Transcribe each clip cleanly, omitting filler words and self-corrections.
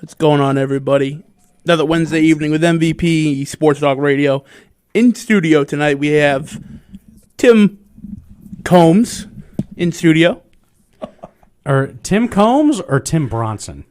What's going on, everybody? Another Wednesday evening with MVP Sports Talk Radio. In studio tonight, we have Tim Combs in studio. Or Tim Combs or Tim Bronson?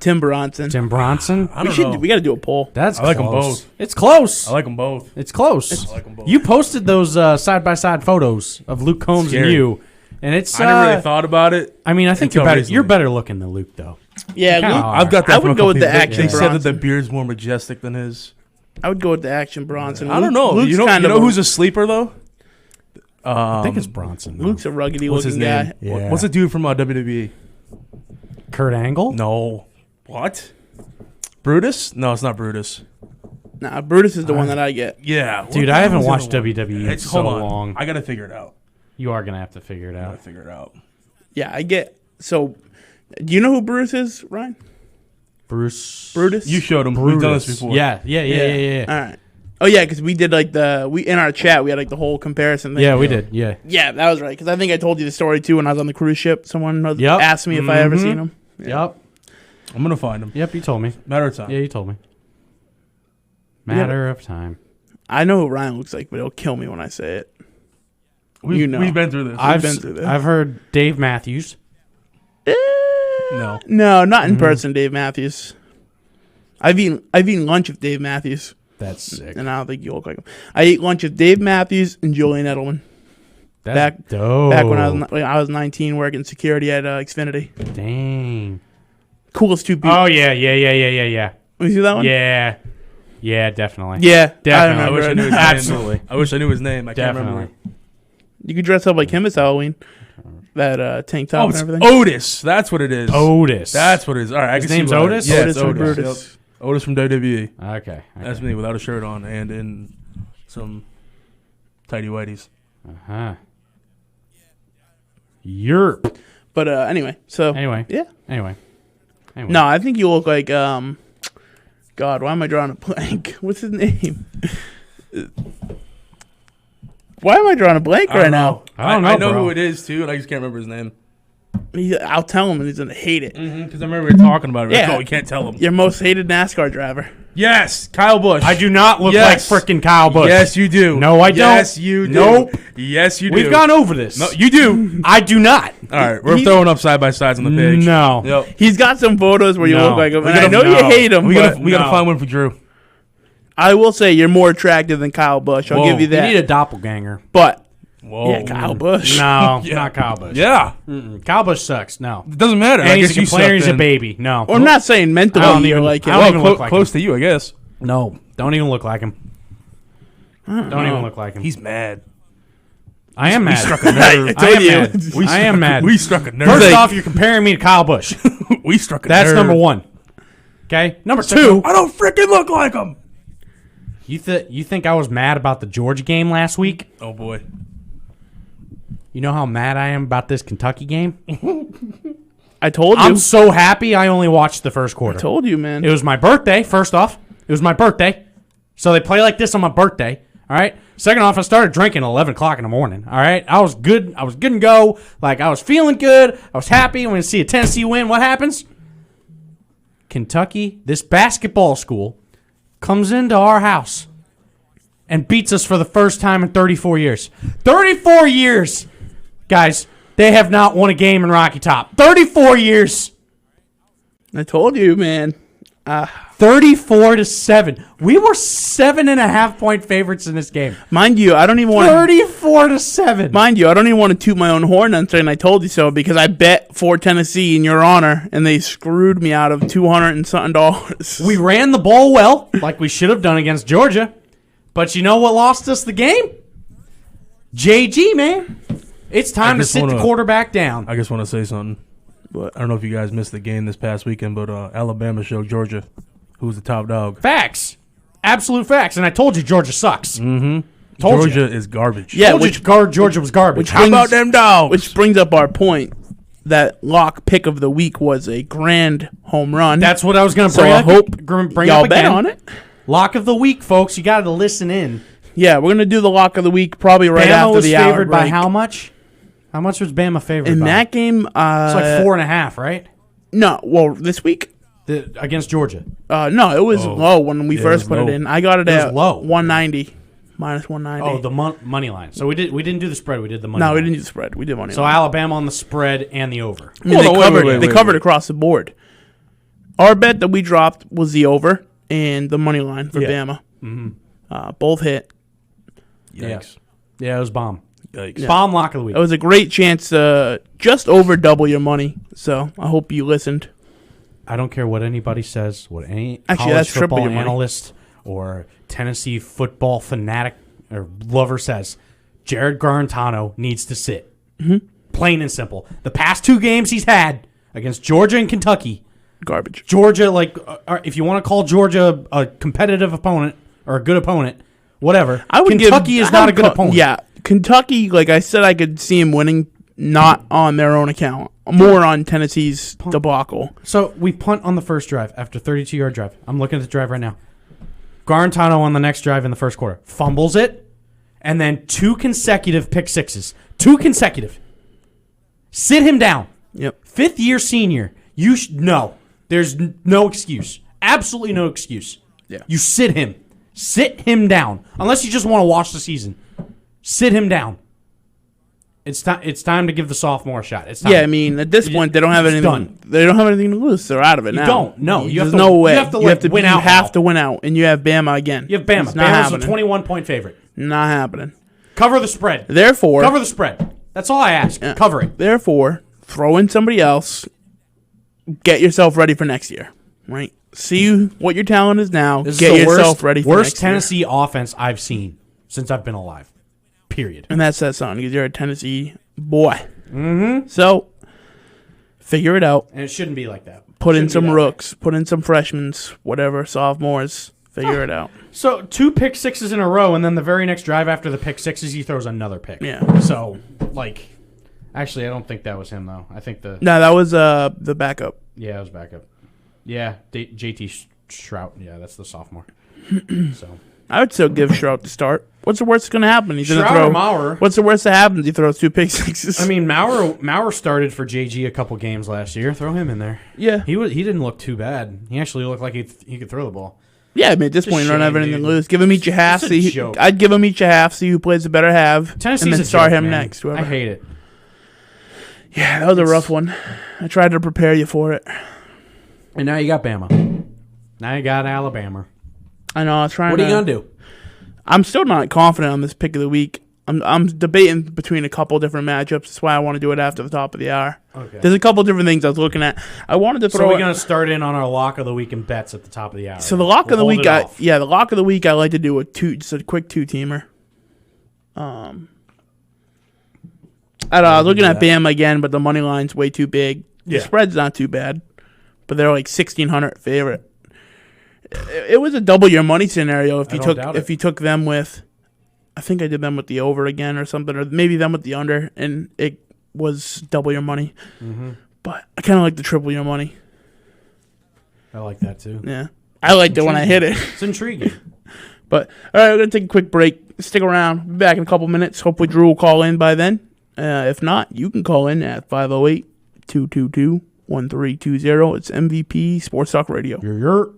Tim Bronson. Tim Bronson? I don't know. We got to do a poll. That's I like them close. both. It's close. I like them both. It's close. I like them both. You posted those side-by-side photos of Luke Combs and Scary. you. And it's I never really thought about it. I mean, I think until you're better. recently. You're better looking than Luke, though. Yeah, Kinda Luke, are. I've got that I from would a go with couple the people. action They said that Bronson. the beard's more majestic than his. I would go with the action Bronson. I don't know. Luke's You know kind of who's a sleeper though? I think it's Bronson. though. Luke's a ruggedy What's his looking name? guy. Yeah. What's the dude from WWE? Kurt Angle? No. What? Brutus? No, it's not Brutus. Nah, Brutus is the one that I get. Yeah, what Dude, the I hell haven't was the watched other one? WWE in It's so hold on. long. I gotta figure it out. You are going to have to figure it I gotta out. figure it out. Yeah, I get. So, do you know who Brutus is, Ryan? Brutus? You showed him. We've done this Brutus. before. Yeah. All right. Oh yeah, because we did like in our chat we had like the whole comparison thing. Yeah, we did. Yeah. Yeah, that was right. Because I think I told you the story too when I was on the cruise ship. Someone Yep. asked me if I ever Mhm. seen him. Yep. I'm gonna find him. Yep, you told me. Matter of time. Yeah, you told me. Matter of time. I know who Ryan looks like, but it'll kill me when I say it. We've, you know. we've been through this. been through this. I've heard Dave Matthews. No. No, not in person, Dave Matthews. I've eaten lunch with Dave Matthews, That's sick. and I don't think you look like him. I ate lunch with Dave Matthews and Julian Edelman That's dope. back when I was 19 working security at Xfinity. Dang. Coolest two people. Oh yeah. You You see that one? Yeah, definitely. Yeah, Definitely. I wish I knew his Absolutely. name. I wish I knew his name. I can't Definitely. remember. You could dress up like him as Halloween. That tank top Oh, and it's everything. Otis. That's what it is. Otis. That's what it is. All right, I His can see name's why. Otis? Yeah, Otis it's from Otis. Brutus. Yep. Otis from WWE. Okay. That's me without a shirt on and in some tighty whities. Uh-huh. Yerp. But anyway, so Anyway. yeah. Anyway. No, I think you look like God. Why am I drawing a blank? What's his name? Why am I drawing a blank right now? I don't know, I know bro. who it is too, and I just can't remember his name. I'll tell him, and he's gonna hate it. Because I remember we were talking about it. Yeah. Like, oh, we can't tell him. Your most hated NASCAR driver. Yes, Kyle Busch. I do not look Yes. like frickin' Kyle Busch. Yes, you do. No, I don't. Yes, you do. Nope. Yes, you do. We've gone over this. No, you do. I do not. All right, we're He- throwing up side by sides on the page. No. Yep. He's got some photos where you No. look like him, We and I gotta- know you no. hate him. We but gotta No. find one for Drew. I will say you're more attractive than Kyle Busch. I'll Whoa. give you You that. need a doppelganger. But Whoa. yeah, Kyle Busch. No, Yeah. not Kyle Busch. Yeah, Kyle Busch sucks. No. it doesn't matter. And I he's guess a you complainer. suck He's a then. baby. No. Or I'm not saying mentally I don't you're even- like I him. don't even look like close to you, I guess. No. Don't even look like him. Don't even look like him. He's mad. I am mad. struck a nerve. I am mad. I am mad. We struck a nerve. First off, you're comparing me to Kyle Busch. we struck a That's nerve. number one. Okay. Number two, I don't freaking look like him. you think I was mad about the Georgia game last week? Oh boy. You know how mad I am about this Kentucky game? I told you. I'm so happy I only watched the first quarter. told you, man. It was my birthday, first off. It was my birthday. So they play like this on my birthday. All right. Second off, I started drinking at 11 o'clock in the morning. All right. I was good. I was good and go. Like, I was feeling good. I was happy. When I see a Tennessee win, what happens? Kentucky, this basketball school, comes into our house and beats us for the first time in 34 years. 34 years, guys. They have not won a game in Rocky Top. 34 years. I told you, man. 34-7. We were 7.5 point favorites in this game. Mind you, I don't even want 34-7. Mind you, I don't even want to toot my own horn and saying I told you so because I bet for Tennessee in your honor, and they screwed me out of $200 and something. We ran the ball well, like we should have done against Georgia. But you know what lost us the game? JG, man. It's time to just sit the wanna- quarterback down. I just want to say something. But I don't know if you guys missed the game this past weekend, but Alabama showed Georgia who's the top dog. Facts. Absolute facts. And I told you Georgia sucks. Mm-hmm. Told Georgia you. is garbage. Yeah, Told you Georgia was garbage. How about them dogs? which brings up our point that lock pick of the week was a grand home run. That's what I was going to so bring I up. hope bring y'all up bet again. on it. Lock of the week, folks. You got to listen in. Yeah, we're gonna do the lock of the week probably right Bama after was the hour favored by break. how much? How much was Bama favored In by? that game, It's like 4.5, right? No, well, this week Against Georgia. No, it was low when we Yeah, first it put was it low. in. I got it It was at low. 190, minus 190. Oh, the money line. So we didn't do the spread. We did the money no, line. we didn't do the spread. We did money. So line. Alabama on the spread and the over. I mean, Hold they on, wait, covered. wait, They wait, covered wait. across the board. Our bet that we dropped was the over and the money line for Yeah. Bama. Both hit. Yikes. Yeah, it was bomb. Yikes. Bomb lock of the week. It was a great chance to just over double your money. So I hope you listened. I don't care what anybody says, what any Actually, college that's triple football your money. analyst or Tennessee football fanatic or lover says. Jared Garantano needs to sit. Plain and simple. The past 2 games he's had against Georgia and Kentucky, Garbage. Georgia, if you want to call Georgia a competitive opponent or a good opponent, whatever. I would Kentucky give, is not a good opponent. Yeah, Kentucky. Like I said, I could see him winning, not on their own account, more on Tennessee's debacle. So we punt on the first drive after 32-yard drive. I'm looking at the drive right now. Garantano on the next drive in the first quarter fumbles it, and then 2 consecutive pick sixes. 2 consecutive. Sit him down. Yep. 5th-year senior. No. There's no excuse. Absolutely no excuse. Yeah. You sit him. Sit him down. Unless you just want to watch the season. Sit him down. It's time to give the sophomore a shot. It's time. Yeah, I mean, at this point, they don't have It's anything. done. They don't have anything to lose. They're out of it now. don't. No, you have There's to- no way. you have to, like, win you out have now. to win out, and you have Bama again. You have Bama. It's not Bama's a happening. 21-point favorite. Not happening. Cover the spread. Therefore, Cover the spread. That's all I ask. Cover it. Therefore, throw in somebody else. Get yourself ready for next year. Right. See what your talent is now. This Get is the yourself ready for worst next year. Tennessee offense I've seen since I've been alive. Period. And that says something because you're a Tennessee boy. Mm-hmm. So, figure it out. And it shouldn't be like that. Put in Shouldn't be some that way. rooks. Put in some freshmen, whatever, sophomores. Figure it out. So 2 pick sixes in a row, and then the very next drive after the pick sixes, he throws another pick. Yeah. So, actually, I don't think that was him, though. I think No, that was the backup. yeah, it was backup. Yeah, JT Shrout. Yeah, that's the sophomore. So I would still give Shrout the start. What's the worst that's going to happen? He's going to Shrout throw. or Maurer. What's the worst that happens? He throws 2 pick sixes. I mean, Maurer started for JG a couple games last year. Throw him in there. yeah. He didn't look too bad. He actually looked like he could throw the ball. Yeah, I mean, at this It's a point, you don't have shame, anything dude. to lose. Give him each a half. It's a See, joke. I'd give him each a half. See who plays the better half, Tennessee's and then a start joke, him man. next. Whoever. I hate it. Yeah, that was a rough one. I tried to prepare you for it. And now you got Bama. Now you got Alabama. I know. I was trying. What are you gonna do? I'm still not confident on this pick of the week. I'm debating between a couple different matchups. That's why I want to do it after the top of the hour. Okay. There's a couple different things I was looking at. I wanted to So throw. we're gonna start in on our lock of the week and bets at the top of the hour. So the lock We'll of the hold week, it off. the lock of the week, I like to do just a quick 2-teamer. I don't know. I was looking at Bama again, but the money line's way too big. Yeah. The spread's not too bad, but they're like 1,600 favorite. It was a double your money scenario if I you don't doubt if you took them with. I think I did them with the over again or something, or maybe them with the under, and it was double your money. Mm-hmm. But I kind of like the triple your money. I like that too. Yeah, I liked it when I hit it. It's intriguing. But all right, we're gonna take a quick break. Stick around. Be back in a couple minutes. Hopefully, Drew will call in by then. If not, you can call in at 508-222-1320. It's MVP Sports Talk Radio. You're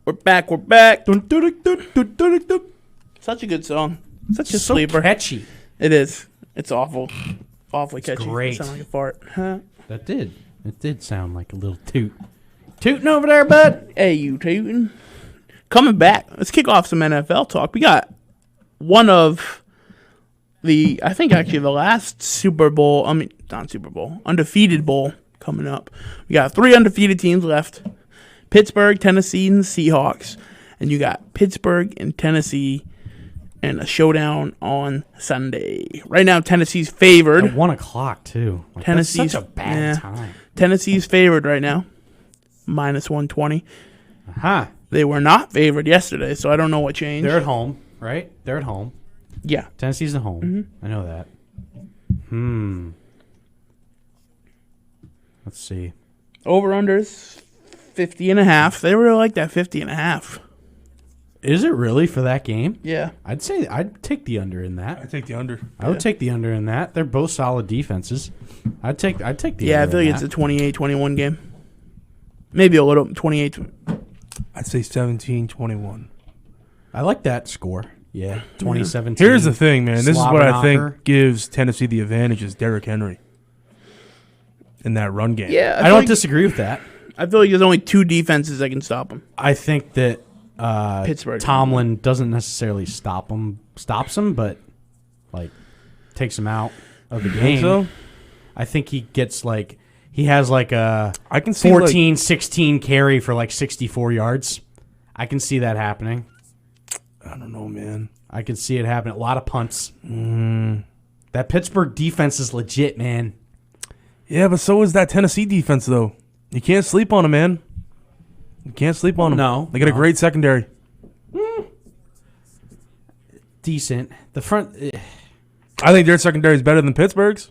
We're back. We're back. Dun, dun, dun, dun, dun, dun, dun. Such a good song. Such a So sleeper. catchy. It is. It's awful. Awfully catchy. great. It sounds like a fart. Huh? That did. It did sound like a little toot. Tooting over there, bud. Hey, you tootin'. Coming back. Let's kick off some NFL talk. We got one of the, I think actually the last Super Bowl, not Super Bowl, undefeated bowl coming up. We got 3 undefeated teams left. Pittsburgh, Tennessee, and the Seahawks. And you got Pittsburgh and Tennessee in a showdown on Sunday. Right now, Tennessee's favored. At 1 o'clock, too. Like, Tennessee's that's such a bad time. Tennessee's favored right now. Minus 120. Huh. They were not favored yesterday, so I don't know what changed. They're at home, right? They're at home. Yeah. Tennessee's at home. I know that. Let's see. Over-unders 50.5. They were like that 50.5. Is it really for that game? Yeah. I'd say I'd take the under in that. I take the under. I would take the under in that. They're both solid defenses. I'd take the Yeah, I under feel in like it's that. a 28-21 game. Maybe a little 28. I'd say 17-21. I like that score. Yeah, 2017. Here's the thing, man. This is what I Slobberknocker. think gives Tennessee the advantage is Derrick Henry in that run game. Yeah, I don't disagree with that. I feel like there's only 2 defenses that can stop them. I think that Pittsburgh. Tomlin doesn't necessarily stops him, but like takes him out of the game. So I think he gets like he has like a I can see 14-16 carry for like 64 yards. I can see that happening. I don't know, man. I can see it happening. A lot of punts. That Pittsburgh defense is legit, man. Yeah, but so is that Tennessee defense, though. You can't sleep on them, man. You can't sleep on them. No, They got a great secondary. Decent. The front. I think their secondary is better than Pittsburgh's.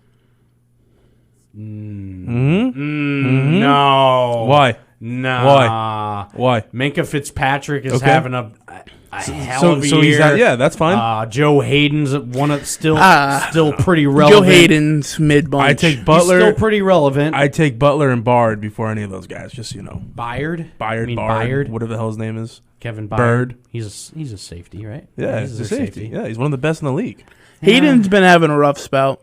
No. Why? Nah. Why? Minka Fitzpatrick is Okay. having a hell of a So year. he's that's fine. Joe Hayden's still pretty relevant. Joe Hayden's mid-bunch. I take He's Butler. still pretty relevant. I take Butler and Bard before any of those guys. Just so you know, Byard. Bard, whatever the hell his name is. Kevin Byard. Bird. He's a safety, right? Yeah, he's he's a their safety. Yeah, he's one of the best in the league. Hayden's been having a rough spout.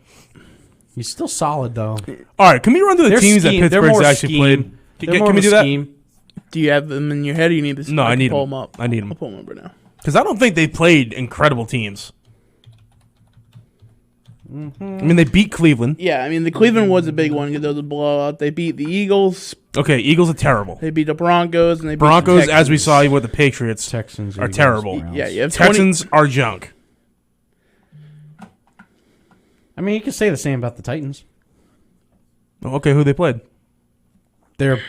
He's still solid though. All right, can we run through the Their teams scheme- that they're Pittsburgh's more actually scheme. played? They're more Can we of a do that? scheme. Do you have them in your head or you need this? No, I need pull them. them up. I need I'll them pull them up right now. because I don't think they played incredible teams. I mean, they beat Cleveland. Yeah, I mean, the Cleveland was a big one because there was a blowout. They beat the Eagles. Okay, Eagles are terrible. They beat the Broncos. And they beat Broncos, the as we Texans. saw with the Patriots, Texans are Eagles, terrible. Browns. Yeah, you have 20 Texans are junk. I mean, you could say the same about the Titans. Okay, who they played?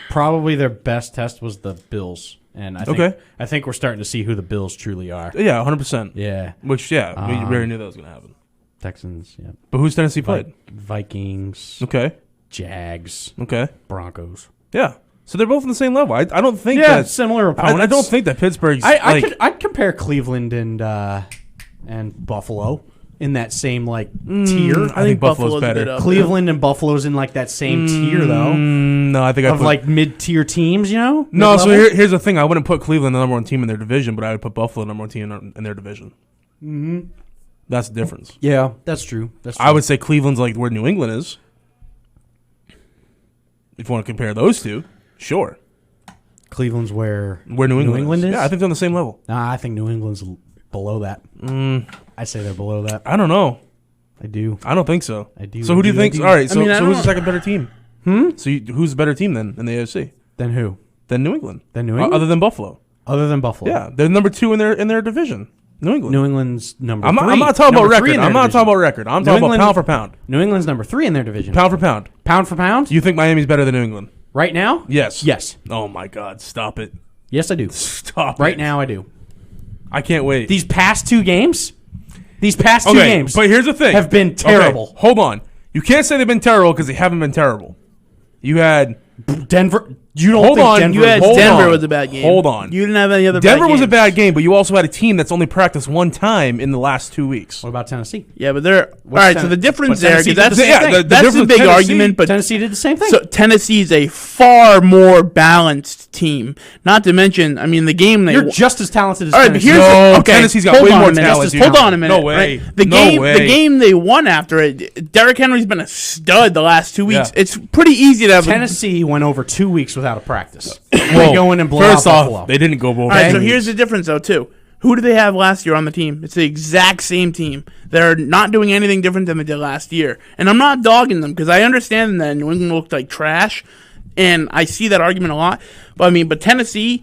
Probably their best test was the Bills, and I Okay. think we're starting to see who the Bills truly are. Yeah, 100%. Yeah, Which, we already knew that was going to happen. Texans. Yeah, But who's Tennessee played? Vikings, Okay, Jags, okay. Broncos. Yeah. So they're both on the same level. I don't think Yeah, that... similar opponents. I don't think that Pittsburgh's... I'd compare Cleveland and Buffalo in that same tier. I think Buffalo's a better. bit up. Cleveland and Buffalo's in that same tier though No, I think I of put... mid-tier teams. You know? No, so Mid-level? here's the thing. I wouldn't put Cleveland the number one team in their division, but I would put Buffalo number one team in their division. Mm-hmm. That's the difference. Yeah, that's true. That's true. I would say Cleveland's like where New England is. If you want to compare those two, sure. Cleveland's where Where New England is. is. Yeah, I think they're on the same level. Nah, I think New England's below that. I say they're below that. I don't know. I do. I don't think so. I do. So who do you I think? do. All right. So, I mean, I so who's the don't- second better team? So who's the better team then in the AFC? Then who? Than New England. Then New England? Other than Buffalo. Other than Buffalo. Yeah, they're number 2 in their division. New England. New England's number I'm three. not talking about Number three record. in their I'm not division. talking about record. I'm New talking England- about pound for pound. New England's number 3 in their division. Pound for pound. Pound for pound? You think Miami's better than New England? Right now? Yes. Yes. Oh my God! Stop it! Yes, I do. Stop Right it. now, I do. I can't wait. These past two games? These past two Okay, games but here's the thing. have been terrible. Okay, hold on. You can't say they've been terrible because they haven't been terrible. You had Denver. You don't Hold think on, Denver? You had Hold Denver on. was a bad game. Hold on. You didn't have any other. Denver bad was a games. bad game, but you also had a team that's only practiced one time in the last 2 weeks. What about Tennessee? Yeah, but they're all right. So the difference there, Tennessee because did the same thing. that's the difference big Tennessee- argument. But Tennessee did the same thing. so Tennessee's a far more balanced team. Not to mention, I mean, the game they. You're just as talented as all right, Tennessee. here's No, okay. Tennessee's got hold way on more a minute. talent, dude. Hold on a minute. No way. Right? The No game, way. the game they won after it. Derrick Henry's been a stud the last 2 weeks. Yeah. It's pretty easy to have. Tennessee went over 2 weeks without a practice. Whoa. They go in and blow First out off, Buffalo. they didn't go over. All right, so two here's weeks. the difference, though, too. Who did they have last year on the team? It's the exact same team. They're not doing anything different than they did last year. And I'm not dogging them because I understand that New England looked like trash, and I see that argument a lot. But Tennessee,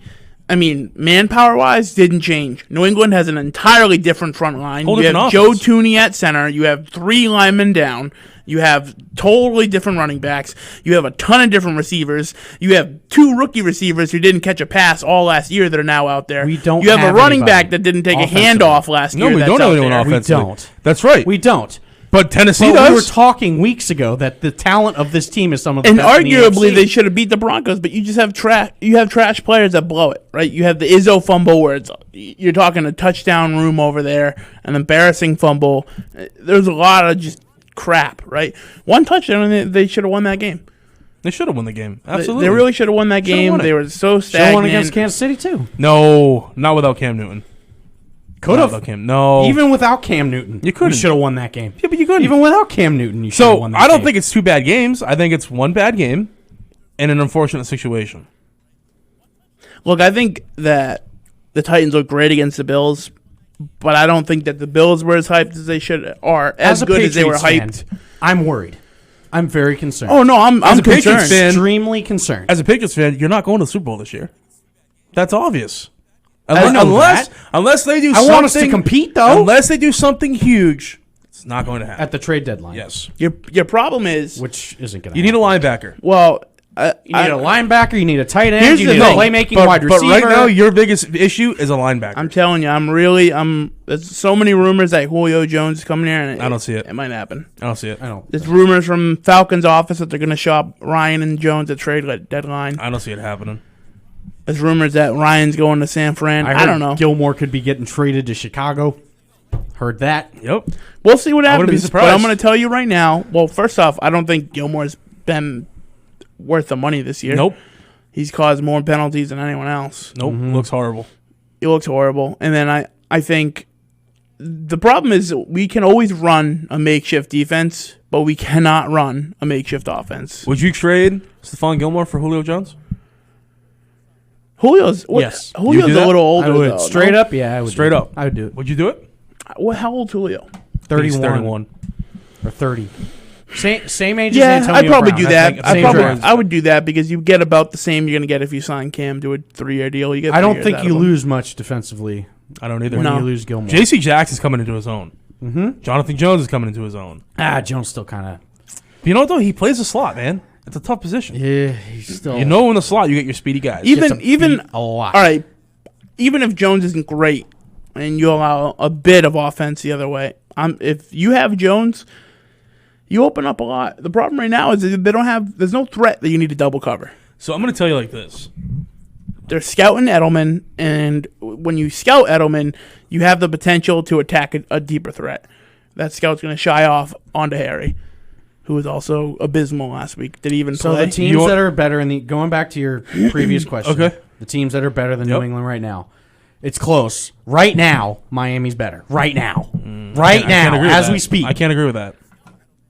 manpower-wise, didn't change. New England has an entirely different front line. Whole You have different Joe offense. Tooney at center. You have 3 linemen down. You have totally different running backs. You have a ton of different receivers. You have 2 rookie receivers who didn't catch a pass all last year that are now out there. We don't You have a have running anybody back that didn't take a offensively. handoff last No, year. we that's don't have out anyone there. offensively. don't. That's right. We don't. But Tennessee But we were does. talking weeks ago that the talent of this team is some of the And best in the arguably, NFC. they should have beat the Broncos, but you just have trash. You have trash players that blow it, right? You have the Izzo fumble where you're talking a touchdown room over there, an embarrassing fumble. There's a lot of just crap, right? One touchdown, and they should have won that game. They should have won the game. They- Absolutely. They really should have won that Should've game. won it. They were so Should have won stagnant. against Kansas City too. No, not without Cam Newton. Could Not have. without Cam. No. Even without Cam Newton, You couldn't. should have won that game. Yeah, but you couldn't. Even without Cam Newton, you should have So won that I don't game. think it's 2 bad games. I think it's 1 bad game and an unfortunate situation. Look, I think that the Titans look great against the Bills, but I don't think that the Bills were as hyped as they should are as a good as they were Patriots hyped. fan, I'm worried. I'm very concerned. Oh no, I'm a Patriots concerned. fan- Extremely concerned. As a Patriots fan, you're not going to the Super Bowl this year. That's obvious. I know Unless they do I something. want us to compete, though. Unless they do something huge, it's not going to happen. At the trade deadline. Yes. Your problem is Which isn't going to You need a linebacker. well. You need a linebacker. You need a tight end. Here's You the need a thing. playmaking wide receiver. But right now, your biggest issue is a linebacker. I'm telling you, there's so many rumors that Julio Jones is coming here, and I don't see it. It might happen. I don't see it. I don't. There's rumors from Falcons office that they're going to shop Ryan and Jones at trade deadline. I don't see it happening. There's rumors that Ryan's going to San Fran. I heard don't know. Gilmore could be getting traded to Chicago. Heard that. Yep. We'll see what I wouldn't be happens. But surprised. I'm going to tell you right now. Well, first off, I don't think Gilmore's been worth the money this year. Nope. He's caused more penalties than anyone else. Nope. Looks horrible. It looks horrible. And then I think the problem is we can always run a makeshift defense, but we cannot run a makeshift offense. Would you trade Stephon Gilmore for Julio Jones? Julio's Yes. You Julio's do a that? little older. I would though, straight no? up. Yeah, I would. Straight do it. up. I would do it. Would you do it? How old's Julio? 31, 31. or 30. Same age Yeah, as Antonio I'd probably Brown. do I that. think- Same draft. I would do that because you get about the same you're going to get if you sign Cam to a 3-year deal. You get. I 3 don't years think out you of him. lose much defensively I don't either. when No. you lose Gilmore. J.C. Jackson's coming into his own. Mm-hmm. Jonathan Jones is coming into his own. Jones still kind of. But you know what, though? He plays a slot, man. It's a tough position. Yeah, he's still. You know in the slot, you get your speedy guys. gets Even beat a lot. all right. Even if Jones isn't great, and you allow a bit of offense the other way, if you have Jones, you open up a lot. The problem right now is that they don't have. There's no threat that you need to double cover. So I'm going to tell you like this. They're scouting Edelman, and when you scout Edelman, you have the potential to attack a deeper threat. That scout's going to shy off onto Harry, who was also abysmal last week. Did he even So play? the teams that are better in the going back to your previous question, Okay. the teams that are better than Yep. New England right now, it's close. Right now, Miami's better. Right now, I can't agree with as that. we speak. I can't agree with that.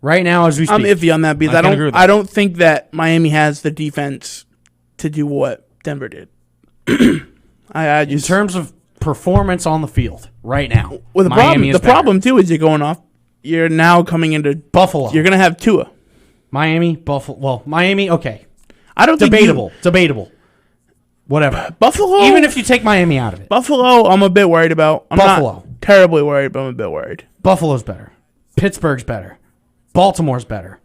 Right now, as we speak. I'm iffy on that because I I can't agree don't. with that. I don't think that Miami has the defense to do what Denver did. I in just terms of performance on the field, right now, well, the Miami problem. is The better. problem too is you're going off. You're now coming into Buffalo, You're gonna have Tua. Miami, Buffalo. Well, Miami, okay, I don't think debatable, whatever. Buffalo. Even if you take Miami out of it, Buffalo, I'm a bit worried about. I'm Buffalo. not terribly worried, but I'm a bit worried. Buffalo's better. Pittsburgh's better. Baltimore's better.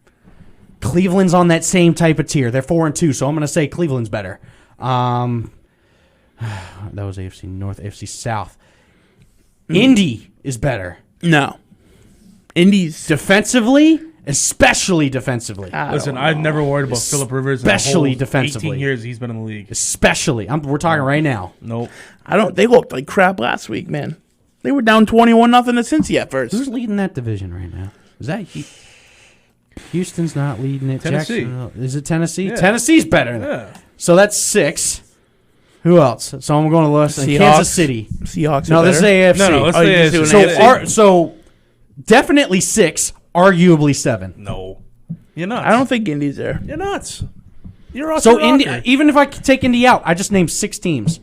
Cleveland's on that same type of tier. They're 4-2, so I'm going to say Cleveland's better. That was AFC North, AFC South. Indy is better No, Indy's defensively especially defensively. Listen, I've never worried about Phillip Rivers in the Especially whole defensively. 18 years he's been in the league. Especially, we're talking right now. Nope. They looked like crap last week, man. They were down 21-0 to Cincy at first. Who's leading that division right now? Is that Houston's not leading it? Tennessee. Jacksonville. Is it Tennessee? Yeah. Tennessee's better. Yeah. So that's 6. Who else? So I'm going to list Seahawks. Kansas City. Seahawks. No, are this is better. AFC. No, let's Oh, you say just doing AFC. so definitely 6, arguably 7. No. You're nuts. I don't think Indy's there. You're nuts. You're off So your Indy, rocker. even if I could take Indy out, I just named 6 teams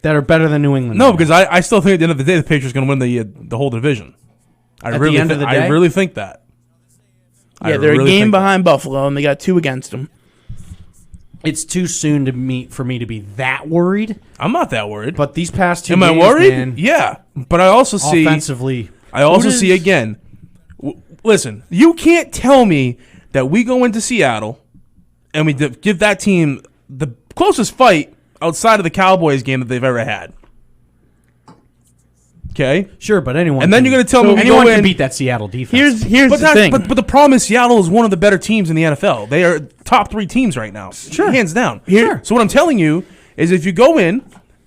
that are better than New England. No, because I still think at the end of the day the Patriots are going to win the whole division. At the end of the day? I really think that. Yeah, they're a game behind Buffalo, and they got 2 against them. it's too soon for me to be that worried. I'm not that worried. But these past 2 Am games, I worried? man, Yeah, but I also see offensively, see again. Listen, you can't tell me that we go into Seattle and we give that team the closest fight outside of the Cowboys game that they've ever had. Okay, sure, but anyone. and then can- you're going to tell me we anyone go can in. beat that Seattle defense. Here's But the thing. but the problem is Seattle is one of the better teams in the NFL. They are top 3 teams right now, hands down. Sure. So what I'm telling you is, if you go in,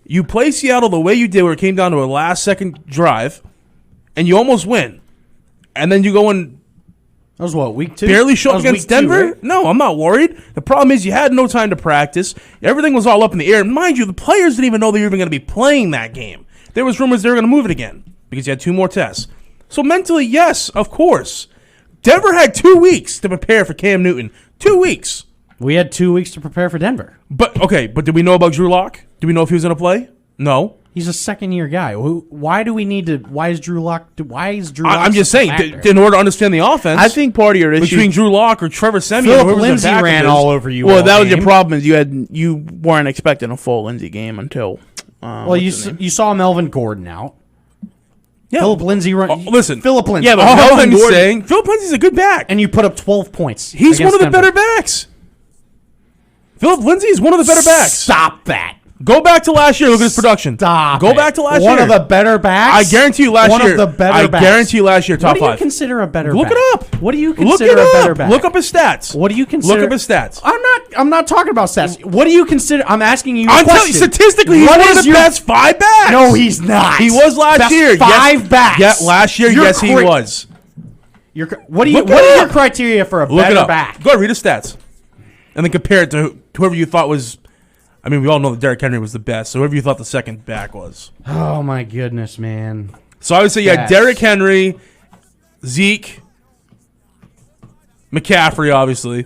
you play Seattle the way you did, where it came down to a last-second drive, and you almost win, and then you go and That was what, week 2? barely show That up was against week 2, Denver. right? No, I'm not worried. The problem is you had no time to practice. Everything was all up in the air. And mind you, the players didn't even know they were even going to be playing that game. There was rumors they were going to move it again because you had 2 more tests. So mentally, yes, of course. Denver had 2 weeks to prepare for Cam Newton. 2 weeks. We had 2 weeks to prepare for Denver. But did we know about Drew Lock? Do we know if he was going to play? No. He's a second-year guy. Why do we need to? Why is Drew Lock? I'm just saying, in order to understand the offense, I think part of your issue between Drew Lock or Trevor Siemian, Philip whoever's in Lindsay back of ran his- all over you. Well, all that was your game. problem. Is you weren't expecting a full Lindsey game until. Well, you saw Melvin Gordon out. Yeah. Philip Lindsay run. Listen. Philip Lindsay. Yeah, but All Melvin I'm Gordon- saying, Philip Lindsay's a good back. and you put up 12 points. He's one against of the Denver. better backs. Philip Lindsay is one of the better backs. Stop that. Go back to last year. Look at his production. Stop. Go it. back to last One year. of the better backs. I guarantee you last One year. of the better I backs. guarantee you last year top What do you 5. consider a better Look back? it up. What do you Look consider it a better up. back? Look up his stats. What do you consider? Look up his stats. I'm not talking about stats. What do you consider? I'm asking you. I'm telling you, statistically, he's What one is of the your- best 5 backs. No, he's not. He was last Best year. 5 backs. Yeah, last year, You're yes, he cra- was. What Look it are your up. criteria for a Look it better up. back? Go ahead, read his stats, and then compare it to whoever you thought was. I mean, we all know that Derrick Henry was the best. So whoever you thought the second back was. Oh my goodness, man. So I would say, yeah, Yes. Derrick Henry, Zeke, McCaffrey, obviously.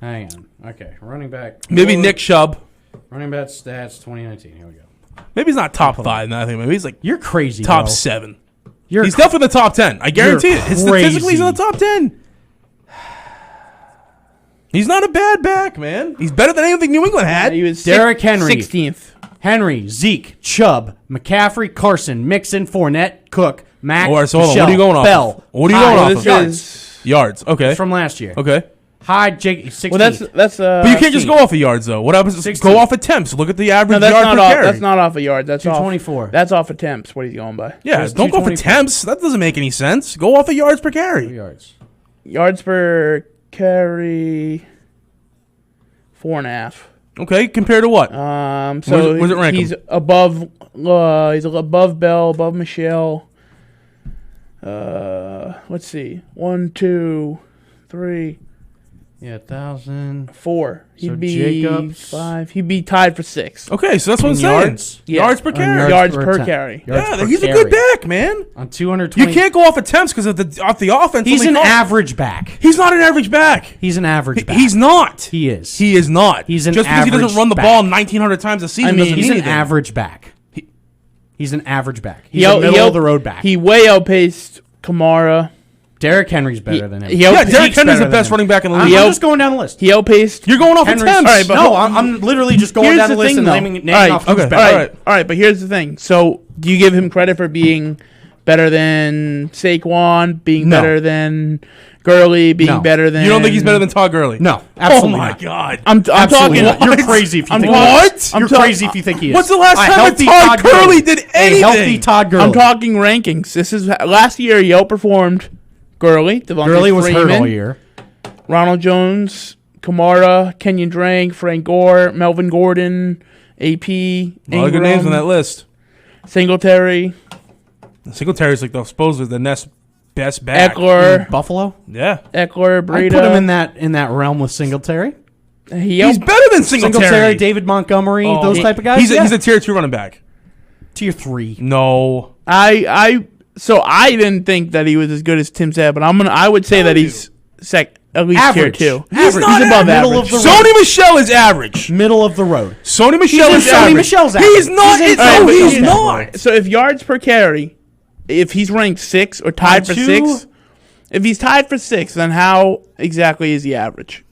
Hang on. Okay, running back. Maybe Nick Chubb. Running back stats 2019. Here we go. Maybe he's not top 5. No, I think maybe he's like You're crazy. top bro. 7. You're He's definitely in the top 10. I guarantee You're it. Statistically, he's in the crazy. top 10. He's not a bad back, man. He's better than anything New England had. He was Derrick Henry. 16th. Henry, Zeke, Chubb, McCaffrey, Carson, Mixon, Fournette, Cook, Mack, All right, so hold on. Michelle, What are you going off Bell. of? What are you Hyde. going off This of? is Yards. Okay. From last year. Okay. Hyde, Jake, 16th. well. That's. But you can't just go off of yards, though. What happens? 16. Go off attempts. Look at the average No, that's yard not per off. carry. That's not off a yard. That's off 224. That's off attempts. What he's going by? Yeah, There's don't go for 224. attempts. That doesn't make any sense. Go off of yards per 2 carry. yards. Yards per carry. 4.5. Okay, compared to what? So Where's it rank he's him? above. He's above Bell, above Michelle. Let's see. 1, 2, 3, Yeah, 1,000. 4. He'd So be Jacobs- 5. He'd be tied for 6. Okay, so that's what I'm In saying. yards? Yeah. Yards per On carry. Yards per per attempt. carry. Yards Yeah, per he's a carry. good back, man. On 220. You can't go off attempts because off the offense. He's only an costs- average back. He's not an average back. He's an average back. He's not. He is. He is not. He's an just because he doesn't average run the back. ball 1,900 times a season I mean, doesn't He's mean an anything. average back. He's an average back. He's He a out- middle he out- of the road back. He way outpaced Kamara. Derrick Henry's better than him. He Yeah, outpaced- Derrick Henry's the better best than running back in the I'm, league. I'm just going down the list. He outpaced. You're going off Henry's, attempts. All right, but no, hold- I'm literally just going Here's down the the list thing, and though. naming All right, off who's okay, better. all right. All right, but here's the thing. So, do you give him credit for being better than Saquon, being No. better than Gurley, being No. better than? You don't think he's better than Todd Gurley? No, Oh absolutely my not. God. I'm Absolutely talking. not. You're crazy if you I'm think talking- What? I'm You're ta- crazy if you think he is. What's the last A time that healthy Todd Gurley did A healthy anything? Todd Gurley. I'm talking rankings. This is last year. He outperformed Gurley. Devontae Gurley was hurt Freeman, all year. Ronald Jones, Kamara, Kenyon Drake, Frank Gore, Melvin Gordon, AP, A lot of good names on that list. Singletary, Singletary's like supposedly the next best back. Eckler, Buffalo. Yeah. Breida. I put him in that realm with Singletary. He's better than Singletary. David Montgomery, Oh. those type of guys. He's a tier 2 running back. tier 3. No. So I didn't think that he was as good as Tim said, but I would say that he's at least Average. tier 2. He's not above middle average. of the Sony Michel is average. Middle of the road. Sony Michel is Sony average. Michel's average. He's not. He's in No, Sony he's Michel. not. So if yards per carry, if he's ranked 6 or tied for 6, if he's tied for 6, then how exactly is he average?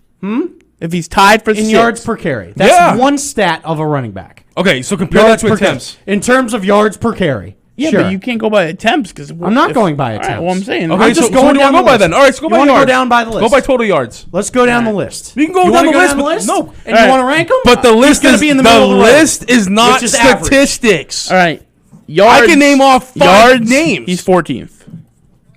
If he's tied for 6 yards per carry. That's Yeah. one stat of a running back. Okay, so compare that Yards to per carry. attempts. In terms of yards per carry. Yeah, sure. but you can't go by attempts because I'm not going by attempts. Well, I'm saying. Okay, I'm just so going what do you down want to the go by list. then? All right, let's go You by wanna yards. go down by the list? Go by total yards. Let's go down the list. We can go You down wanna the list, down the but- list? no. And All you right. want to rank them? But the list gonna is be in the middle of the road, list is not which is average. statistics. All right, yards. I can name off 5 yards. names. He's 14th.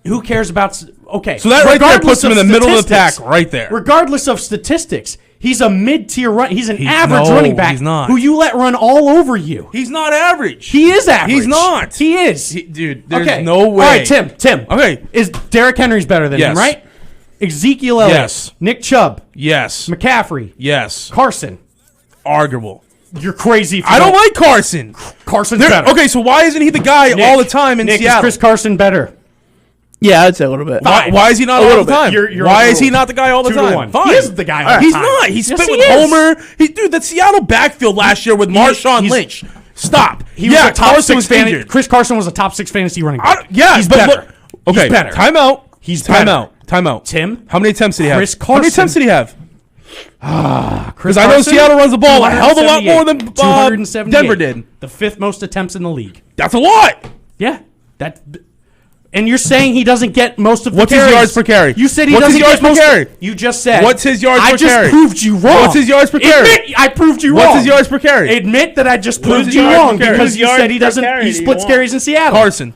Who cares about? Okay, So that right there regardless puts him in the middle of the pack, statistics, right there. Regardless of statistics, he's a mid-tier run. He's an He's- average no, running back he's not. who you let run all over you. He's not average. He is average. He's not. He is. Dude, there's okay. no way. All right, Tim. Okay. Is Derrick Henry's better than Yes. him, right? Ezekiel Elliott. Yes. Nick Chubb. Yes. McCaffrey. Yes. Carson. Arguable. You're crazy. I don't like Carson. Carson's better. Okay, so why isn't he the guy Nick, all the time in Nick, Seattle? is Chris Carson better? Yeah, I'd say a little bit. Why is he not A all little the bit. time? You're Why is overruled. he not the guy all the 2 to time? 1. Fine. He is the guy all the He's time. not. He Yes, spit he with is. Homer. Dude, that Seattle backfield last year with Marshawn he's- Lynch. Stop. He was a top Carson 6 was fantasy. injured. Chris Carson was a top 6 fantasy running back. Yeah, he's but better. look. Okay, He's better. timeout. He's timeout. better. Timeout. Tim? How many attempts did he have? Chris How many Carson. attempts did he have? Chris Because I know Carson, Seattle runs the ball a hell of a lot more than 278. Denver did. The 5th most attempts in the league. That's a lot. Yeah, that. And you're saying he doesn't get most of the What's his carries. yards per carry? You said he What's his doesn't yards get per most. carry? You just said. What's his yards I per just carry? proved you wrong. What's his yards per carry? Admit I proved you What's wrong. his yards per carry? Admit that I just What's proved his you yards per wrong carry? because Whose you yards said he per doesn't. carry He do you splits want? carries in Seattle. Carson.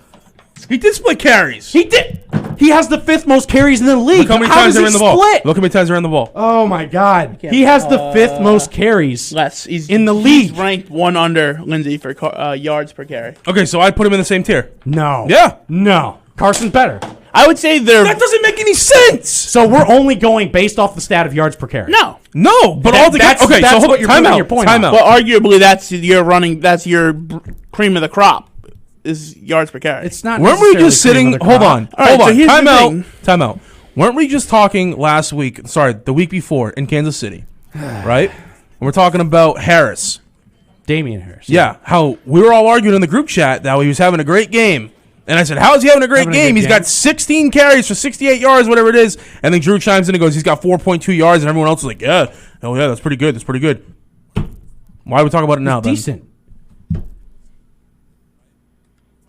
He did split carries. He did. He has the 5th most carries in the league. Look how many How times does they he ran the ball. split? Look how many times they ran the ball. Oh my God. He has the 5th most carries. Less. He's In the He's league. ranked 1 under Lindsey for yards per carry. Okay, so I'd put him in the same tier. No. Yeah. No. Carson's better. I would say they're That doesn't make any sense. So we're only going based off the stat of yards per carry. no. No, but That- all together. Okay, that's so hold what you're time proving out. your point Time on. out. Well, arguably that's your cream of the crop is yards per carry. It's not. Weren't we necessarily just cream sitting? of the Hold crop. on. All right, Hold so on. here's the Time out. thing. Time out. Weren't we just talking last week? Sorry, the week before in Kansas City, right? And we're talking about Harris. Damian Harris. Yeah, how we were all arguing in the group chat that he was having a great game. And I said, how is he having a great Having a game? good He's game. got 16 carries for 68 yards, whatever it is. And then Drew chimes in and goes, he's got 4.2 yards. And everyone else is like, yeah, oh, yeah, that's pretty good. That's pretty good. Why are we talking about it now, then? Decent.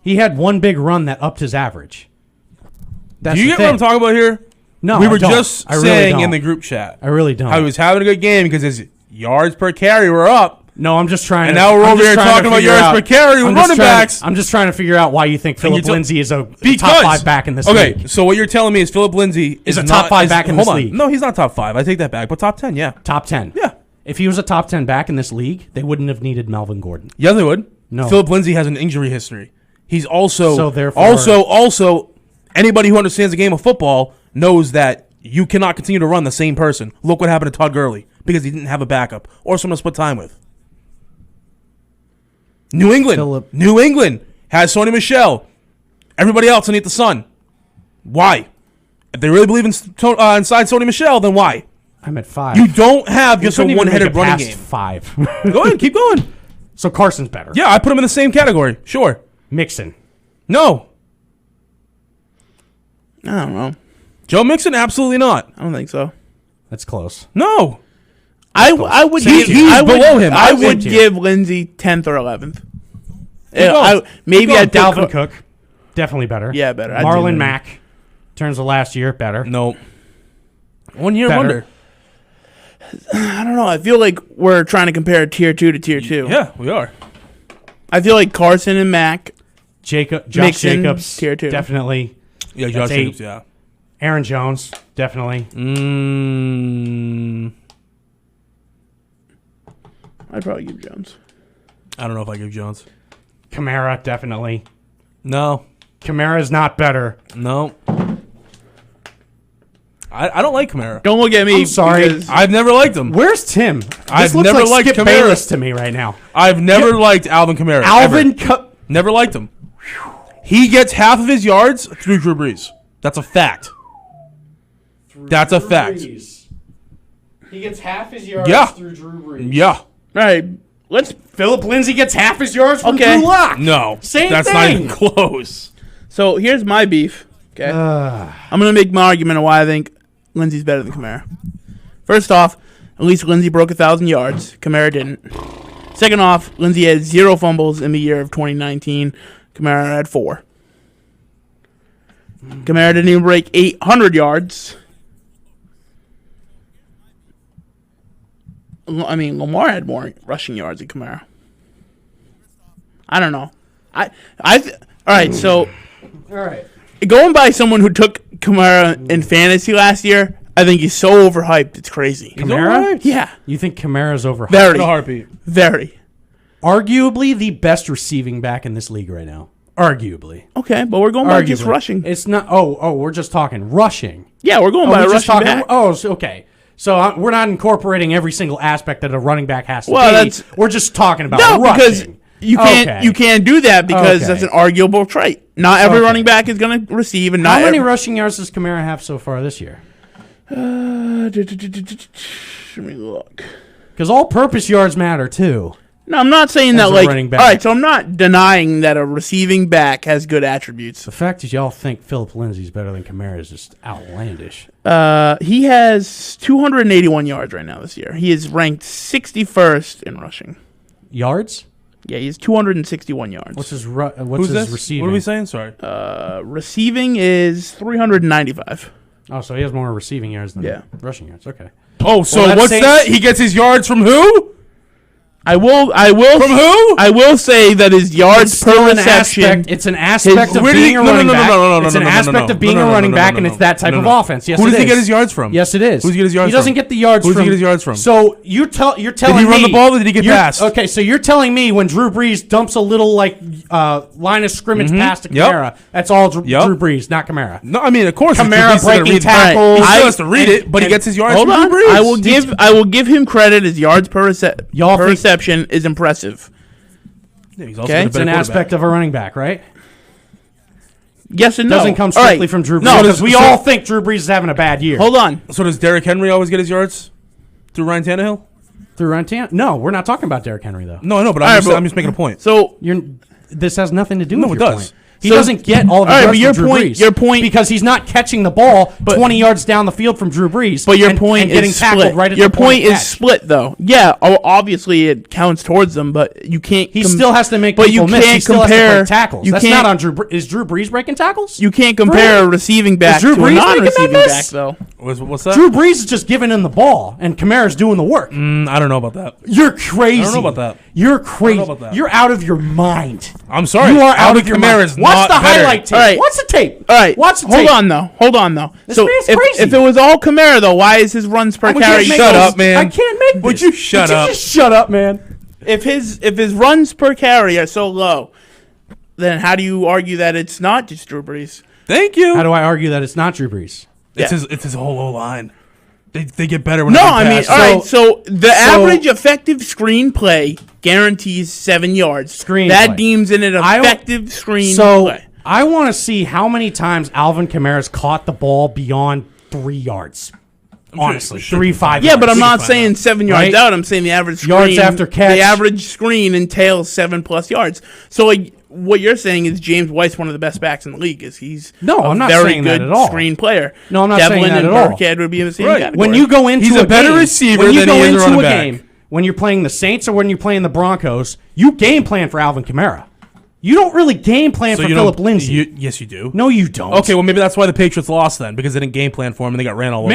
He had one big run that upped his average. That's Do you the get what I'm thing. talking about here? No, we I were don't. just I really saying don't. in the group chat I really don't. how he was having a good game because his yards per carry were up. No, I'm just trying. And to, now we're I'm over just here trying to talking about figure yards out- per carry with I'm just running trying to- backs. I'm just trying to figure out why you think Philip you're Lindsay is a Because, top 5 back in this okay, league. so what you're telling me is Philip Lindsay Is a not- top 5 back in hold this on. league. No, he's not top 5. I take that back, but top 10, yeah. Top 10. Yeah. If he was a top 10 back in this league, they wouldn't have needed Melvin Gordon. Yeah, they would. No. Philip Lindsay has an injury history. He's also So therefore- also anybody who understands the game of football knows that you cannot continue to run the same person. Look what happened to Todd Gurley because he didn't have a backup or someone to split time with. New England has Sony Michel. Everybody else underneath the sun. Why? If they really believe inside Sony Michel, then why? I'm at 5. You don't have You just a couldn't even make one-headed it running past game. 5. Go ahead, keep going. So Carson's better. Yeah, I put him in the same category. Sure. Mixon. No. I don't know. Joe Mixon, absolutely not. I don't think so. That's close. No. I would He's give, I would, below him. I I would would give Lindsey 10th or 11th. going. Maybe Go I'd put Dalvin Cook. Definitely better. Yeah, better. I'd do Marlon that. Mack. Turns the last year better. No. 1 year Better. wonder. I don't know. I feel like we're trying to compare tier 2 to tier 2. Yeah, we are. I feel like Carson and Mack. Josh Mixon, Jacobs. tier 2. Definitely. Yeah, Josh That's Jacobs, 8. yeah. Aaron Jones, definitely. I'd probably give Jones. I don't know if I give Jones. Kamara, definitely. No. Kamara's not better. No. I don't like Kamara. Don't look at me. I'm sorry. because- I've never liked him. Where's Tim? This I've looks never like liked Skip Kamara. Bayless to me right now. I've never liked Alvin Kamara. Alvin, ever. Never liked him. He gets half of his yards through Drew Brees. That's a fact. That's a fact. He gets half his yards Yeah. through Drew Brees. Yeah. All right, let's. Philip Lindsay gets half his yards from Okay. Drew Lock. No. Same That's not thing. even close. So here's my beef. Okay, I'm gonna make my argument of why I think Lindsey's better than Kamara. First off, at least Lindsey broke 1,000 yards. Kamara didn't. Second off, Lindsey had 0 fumbles in the year of 2019. Kamara had 4. Kamara didn't even break 800 yards. I mean, Lamar had more rushing yards than Kamara. I don't know. All right, so All right. going by someone who took Kamara in fantasy last year, I think he's so overhyped. It's crazy. Kamara? Yeah, You think Kamara's overhyped? very, In a heartbeat. very. Arguably the best receiving back in this league right now. Arguably. Okay, but we're going by just Arguably. rushing. It's not. We're just talking rushing. Yeah, we're going by We're just rushing talking. back. Okay. So we're not incorporating every single aspect that a running back has to Well, be. that's- We're just talking about No, rushing. because you can't Okay. you can't do that because Okay. that's an arguable trait. Not every Okay. running back is going to receive, and How not many every, rushing yards does Kamara have so far this year? Let me look. Because all-purpose yards matter too. No, I'm not saying that a like. running back. All right, so I'm not denying that a receiving back has good attributes. The fact that y'all think Philip Lindsay's better than Kamara is just outlandish. He has 281 yards right now this year. He is ranked 61st in rushing. Yards? Yeah, he has 261 yards. What's his Who's this? receiving? What are we saying? Sorry. Receiving is 395. Oh, so he has more receiving yards than Yeah. rushing yards. Okay. Oh, so Well, that's what's saying- that? He gets his yards from who? I will From who? I will say that his yards per Still an reception. aspect. It's an aspect of Where did he- being a no, no, running no, no, back. no, no, no, It's no, an no, no, aspect no, of being no, a no, running no, back, no, and no, it's that type no, of no. offense. Yes, Who it does he is. get his yards from? Yes, it is. Who does he get his yards He doesn't from? get the yards Who does from. he get his yards from? So you're telling me. Did he run the ball or did he get you're- passed? Okay, so you're telling me when Drew Brees dumps a little line of scrimmage pass to Yep. Kamara, that's all Drew Yep. Brees, not Kamara. No, I mean, of course. Kamara he's gonna breaking read- tackles. He I- still has to read it, but he and- gets his yards Hold from on. Drew Brees. I will give him credit. His yards per, Y'all per think- reception is impressive. Yeah, he's also Okay. been a It's better an quarterback. aspect of a running back, right? Yes and no. Doesn't come All right. strictly from Drew Brees. No, because we so- all think Drew Brees is having a bad year. Hold on. So does Derrick Henry always get his yards through Ryan Tannehill? Through Ryan Tannehill? No, we're not talking about Derrick Henry though. No, I know, but All right, I'm but- just making a point. So This has nothing to do No, with it your does. point. He So- doesn't get all the All right, yards but your from Drew point- Brees. your point- because he's not catching the ball 20 yards down the field from Drew Brees. But your and- point and getting is tackled split. right at Your the point point of is catch. split, though. Yeah, obviously it counts towards them, but you can't. He still has to make but people you miss. He can't still has to compare break tackles. You That's can't, not on Drew. Is Drew Brees breaking tackles? You can't compare a Really? receiving back Is Drew to Brees a making that non-receiving miss? back, though. What's that? Drew Brees is just giving him the ball, and Kamara's doing the work. I don't know about that. You're crazy. I don't know about that. You're crazy. about that. You're out of your mind. I'm sorry. You are out Alvin of your Kamara mind. is Watch not the better. highlight tape. All right. Watch the tape. All right, Watch the hold tape. on though. Hold on though. This So man's if, crazy. if it was all Kamara though, why is his runs per We carry? can't make Shut those- up, man. I can't make this. Would you shut up? Just shut up, man. If his runs per carry are so low, then how do you argue that it's not just Drew Brees? Thank you. How do I argue that it's not Drew Brees? It's Yeah. his whole O line. They get better when No, they I mean, pass. all right. So the average effective screen play guarantees 7 yards. Screen that play. deems it an I- effective screen So play. I want to see how many times Alvin Kamara's caught the ball beyond 3 yards. Honestly, sure. 3-5. Yeah, but I'm we can not find saying out. 7 yards Right? out. I'm saying the average screen, Yards after catch. The average screen entails 7+ yards. So like, what you're saying is James White's one of the best backs in the league. Is he's No, a I'm not very saying good that at all. screen player. No, I'm not Devlin saying that and at all. Burkhead would be in the same Right. category. when you go into He's a better game, receiver when you than go he is a into running a back. game, when you're playing the Saints or when you're playing the Broncos, you game plan for Alvin Kamara. You don't really game plan So for you Philip don't- Lindsay. Yes, you do. No, you don't. Okay, well maybe that's why the Patriots lost then, because they didn't game plan for him and they got ran all over.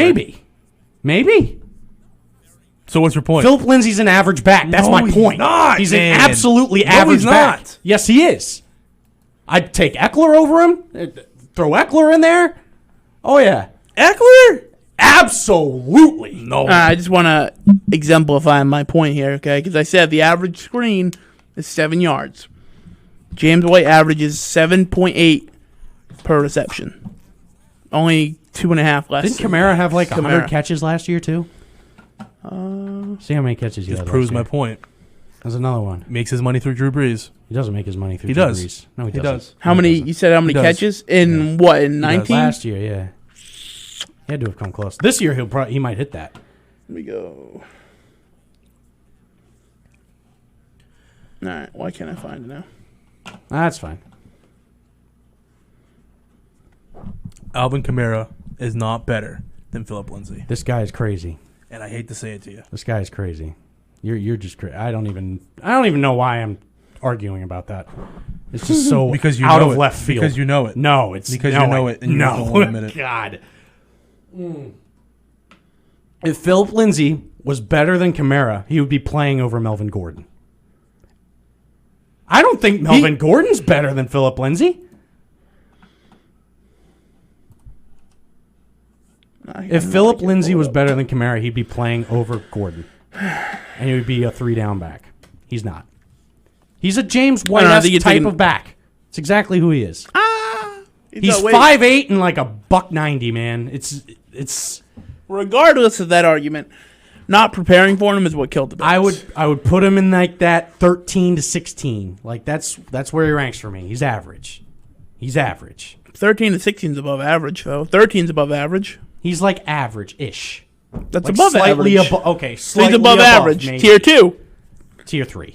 Maybe. So what's your point? Philip Lindsay's an average back. That's No, my he's point. not, he's man. an absolutely No, average he's back. not. Yes, he is. I'd take Eckler over him. Throw Eckler in there. Oh yeah. Eckler? Absolutely. No. I just want to exemplify my point here, okay? Because I said the average screen is 7 yards. James White averages 7.8 per reception. Only 2.5 less. Didn't Kamara have like 100 Kamara. catches last year too? See how many catches he Just had proves last my year. point. There's another one. Makes his money through Drew Brees. He doesn't make his money through He Drew does. Brees. No, he, He doesn't. does. How No, he many? doesn't. You said how many does. catches in what? In 19? Last year, yeah. He had to have come close. This year, he might hit that. Let me go. All right. Why can't I find it now? That's fine. Alvin Kamara is not better than Philip Lindsay. This guy is crazy. And I hate to say it to you. This guy is crazy. You're just crazy. I don't even know why I'm arguing about that. It's just so Because you out know of it. left field. Because you know it. No, it's Because no, you know it and you No, won't admit it. God. If Philip Lindsay was better than Kamara, he would be playing over Melvin Gordon. I don't think Melvin Gordon's better than Philip Lindsay. If Philip Lindsay was better than Kamara, he'd be playing over Gordon. And he would be a 3-down back. He's not. He's a James I think White you're type taking- of back. It's exactly who he is. He's wait. 5'8" and like a $190, man. It's Regardless of that argument, not preparing for him is what killed the Bills. I would put him in like that 13 to 16. Like that's where he ranks for me. He's average. 13 to 16 is above average, though. 13 is above average. He's like average-ish. That's Like above slightly average. Okay, So slightly he's above average. maybe. Tier 2. Tier 3.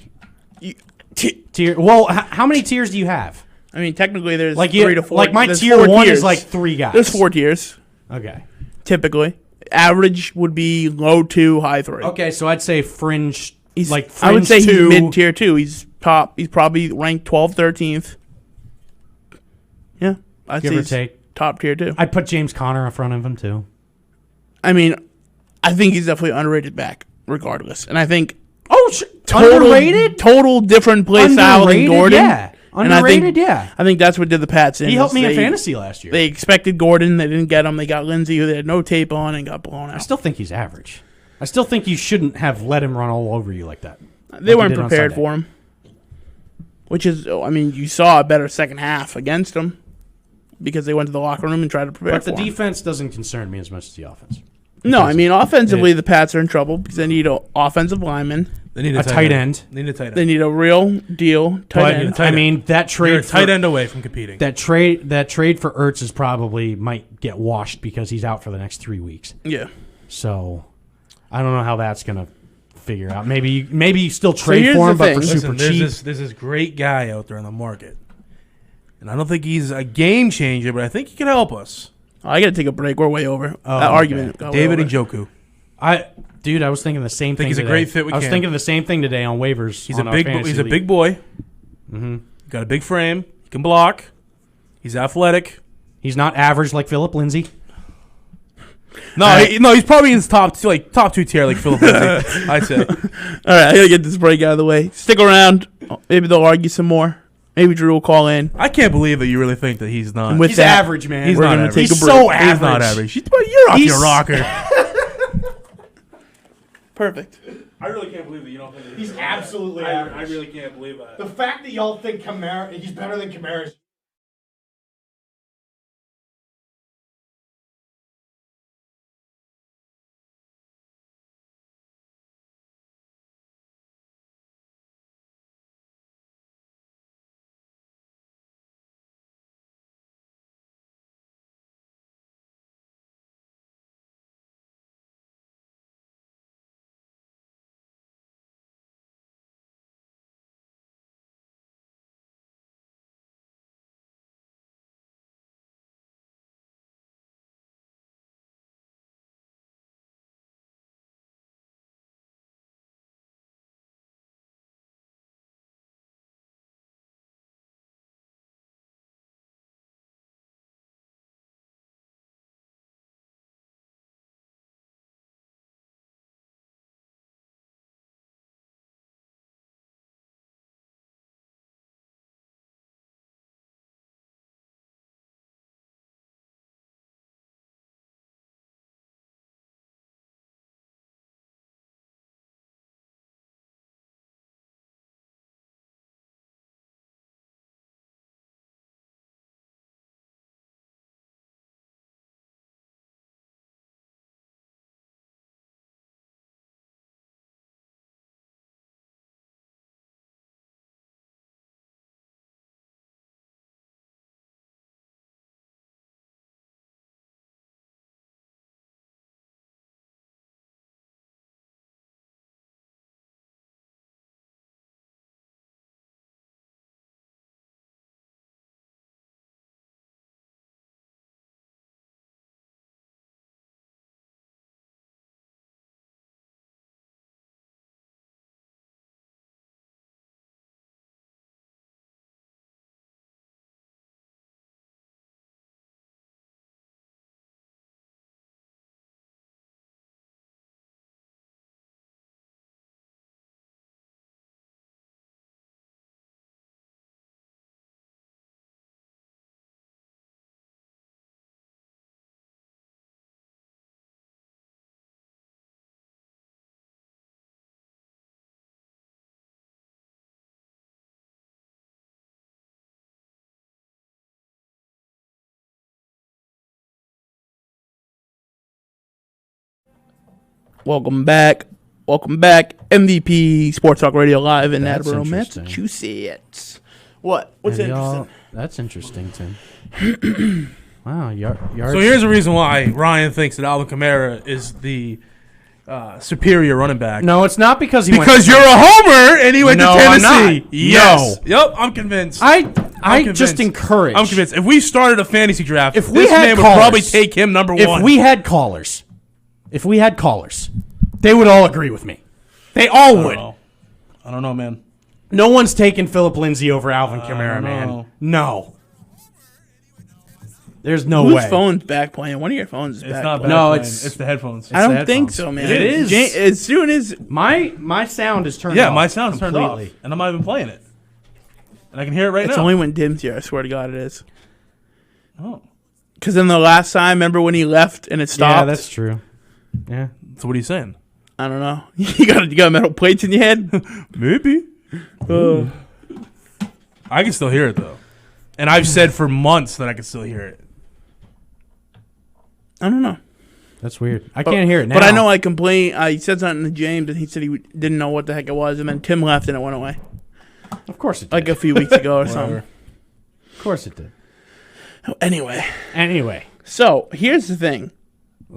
You- Tier. Well, how many tiers do you have? I mean, technically, there's Like 3 to 4. Like my there's tier 4 1 tiers. is like 3 guys. There's 4 tiers, Okay. typically. Average would be low 2, high 3. Okay, so I'd say fringe. He's, like I would fringe say 2. he's mid tier 2. He's top. He's probably ranked 12th, 13th. Yeah, I'd Give say or he's take. top tier 2. I'd put James Conner in front of him too. I mean, I think he's definitely underrated back, regardless. And I think Oh, underrated. total different play style than Underrated, Gordon. yeah. And I Underrated, think, yeah. I think that's what did the Pats in. He helped is me in fantasy last year. They expected Gordon. They didn't get him. They got Lindsey, who they had no tape on, and got blown I out. still think he's average. I still think you shouldn't have let him run all over you like that. They like weren't he did on prepared Sunday. for him. Which is, I mean, you saw a better second half against him because they went to the locker room and tried to prepare But for the him. defense doesn't concern me as much as the offense. No, I mean, offensively, Yeah. the Pats are in trouble because they need an offensive lineman. They need A tight end. They need a tight end. They need a real deal tight But end. tight I end. mean, that You're trade a tight for, end away from competing. that trade for Ertz is probably might get washed because he's out for the next 3 weeks. Yeah. So I don't know how that's gonna figure out. Maybe you still trade here's for the him, but thing. for Listen, super there's cheap. there's this great guy out there in the market. And I don't think he's a game changer, but I think he can help us. I got to take a break. We're way over. Oh, That okay. argument. got way David over. Njoku. Dude, I was thinking the same thing. he's a today. great fit with I was Cam. thinking the same thing today on waivers. He's on a our big fantasy he's a league. big boy. Got a big frame. He can block. He's athletic. He's not average like Philip Lindsay. No, he's probably in his top 2 tier like Philip Lindsay, I'd say. All right, I got to get this break out of the way. Stick around. Maybe they'll argue some more. Maybe Drew will call in. I can't believe that you really think that he's not. And with He's that, average, man. He's we're not gonna average. take a He's break. so He's not average. average. You're off He's- your rocker. Perfect. I really can't believe that you don't think that He's absolutely I average. really can't believe that. The fact that y'all think he's better than Kamara is Welcome back. Welcome back. MVP Sports Talk Radio live in That's Attleboro, interesting. Massachusetts. What? What's And interesting? y'all- that's interesting, Tim. Wow, yards. So here's the reason why Ryan thinks that Alvin Kamara is the superior running back. No, it's not because he went. Because you're a homer and he went No, to I'm Tennessee. not. Yes. No. Yep, I'm convinced. I convinced. just encourage. I'm convinced. If we started a fantasy draft, If we this had man would callers- probably take him number one. If we had callers, they would all agree with me. They all would. I don't know, man. No one's taking Philip Lindsay over Alvin Kamara, don't man. know. No. There's no Whose way. phone's back playing? One of your phones is It's back not playing. bad. No, playing. it's- it's the headphones. I don't the think headphones. so, man. It is. As soon as My sound is turned Yeah, off. my sound's turned off, completely. and I'm not even playing it. And I can hear it right it's now. only when Dim's here. I swear to God, it is. Oh. Because then the last time, remember when he left and it stopped? Yeah, that's true. Yeah. So what are you saying? I don't know. You got metal plates in your head. Maybe. I can still hear it though, and I've said for months that I can still hear it. I don't know. That's weird. I can't hear it now. But I know I complained. I said something to James, and he said he didn't know what the heck it was, and then Tim left, and it went away Of course it did. like a few weeks ago or something. Of course it did. Anyway, So here's the thing.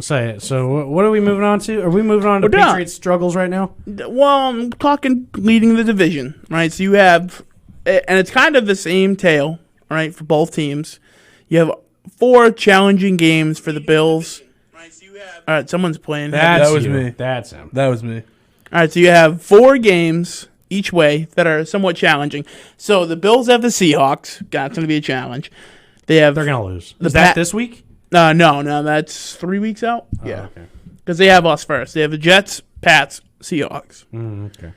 say it. So what are we moving on to? Are we moving on to We're done. Patriots struggles right now? Well, I'm talking leading the division, right? So you have, and it's kind of the same tale, right, for both teams. You have 4 challenging games for the Bills. All right, someone's playing. That was you. me. That's him. That was me. All right, so you have 4 games each way that are somewhat challenging. So the Bills have the Seahawks. That's going to be a challenge. They're gonna lose. The Is that Pat- this week? No, that's 3 weeks out. Yeah, Oh, okay. because they have us first. They have the Jets, Pats, Seahawks, Okay.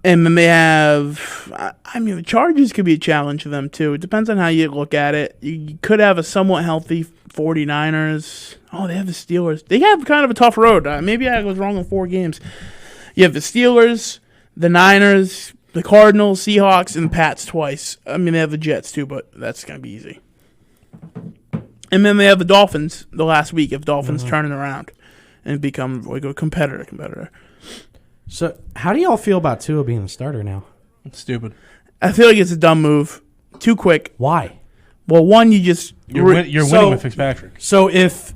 and then they have. I mean, the Chargers could be a challenge for them too. It depends on how you look at it. You could have a somewhat healthy 49ers. Oh, they have the Steelers. They have kind of a tough road. Maybe I was wrong on 4 games. You have the Steelers, the Niners, the Cardinals, Seahawks, and the Pats twice. I mean, they have the Jets too, but that's going to be easy. And then they have the Dolphins the last week if Dolphins turn it around and become like a competitor. So how do y'all feel about Tua being the starter now? It's stupid. I feel like it's a dumb move. Too quick. Why? Well, one, you just... You're So- winning with Fitzpatrick. So if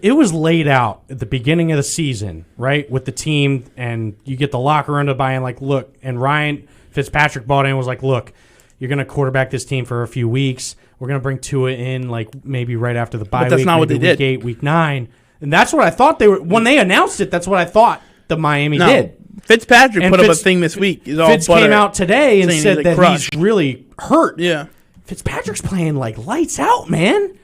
it was laid out at the beginning of the season, right, with the team, and you get the locker room to buy in, like, look, and Ryan Fitzpatrick bought in and was like, look, you're going to quarterback this team for a few weeks. We're going to bring Tua in, like, maybe right after the bye week. that's not what maybe they week did. 8, week 9. And that's what I thought they were. When they announced it, that's what I thought the Miami No, did. Fitzpatrick And put up a Fitz- thing this week. He's all Fitz butter. came out today and saying said he's, that like, crushed. he's really hurt. Yeah. Fitzpatrick's playing like lights out, man.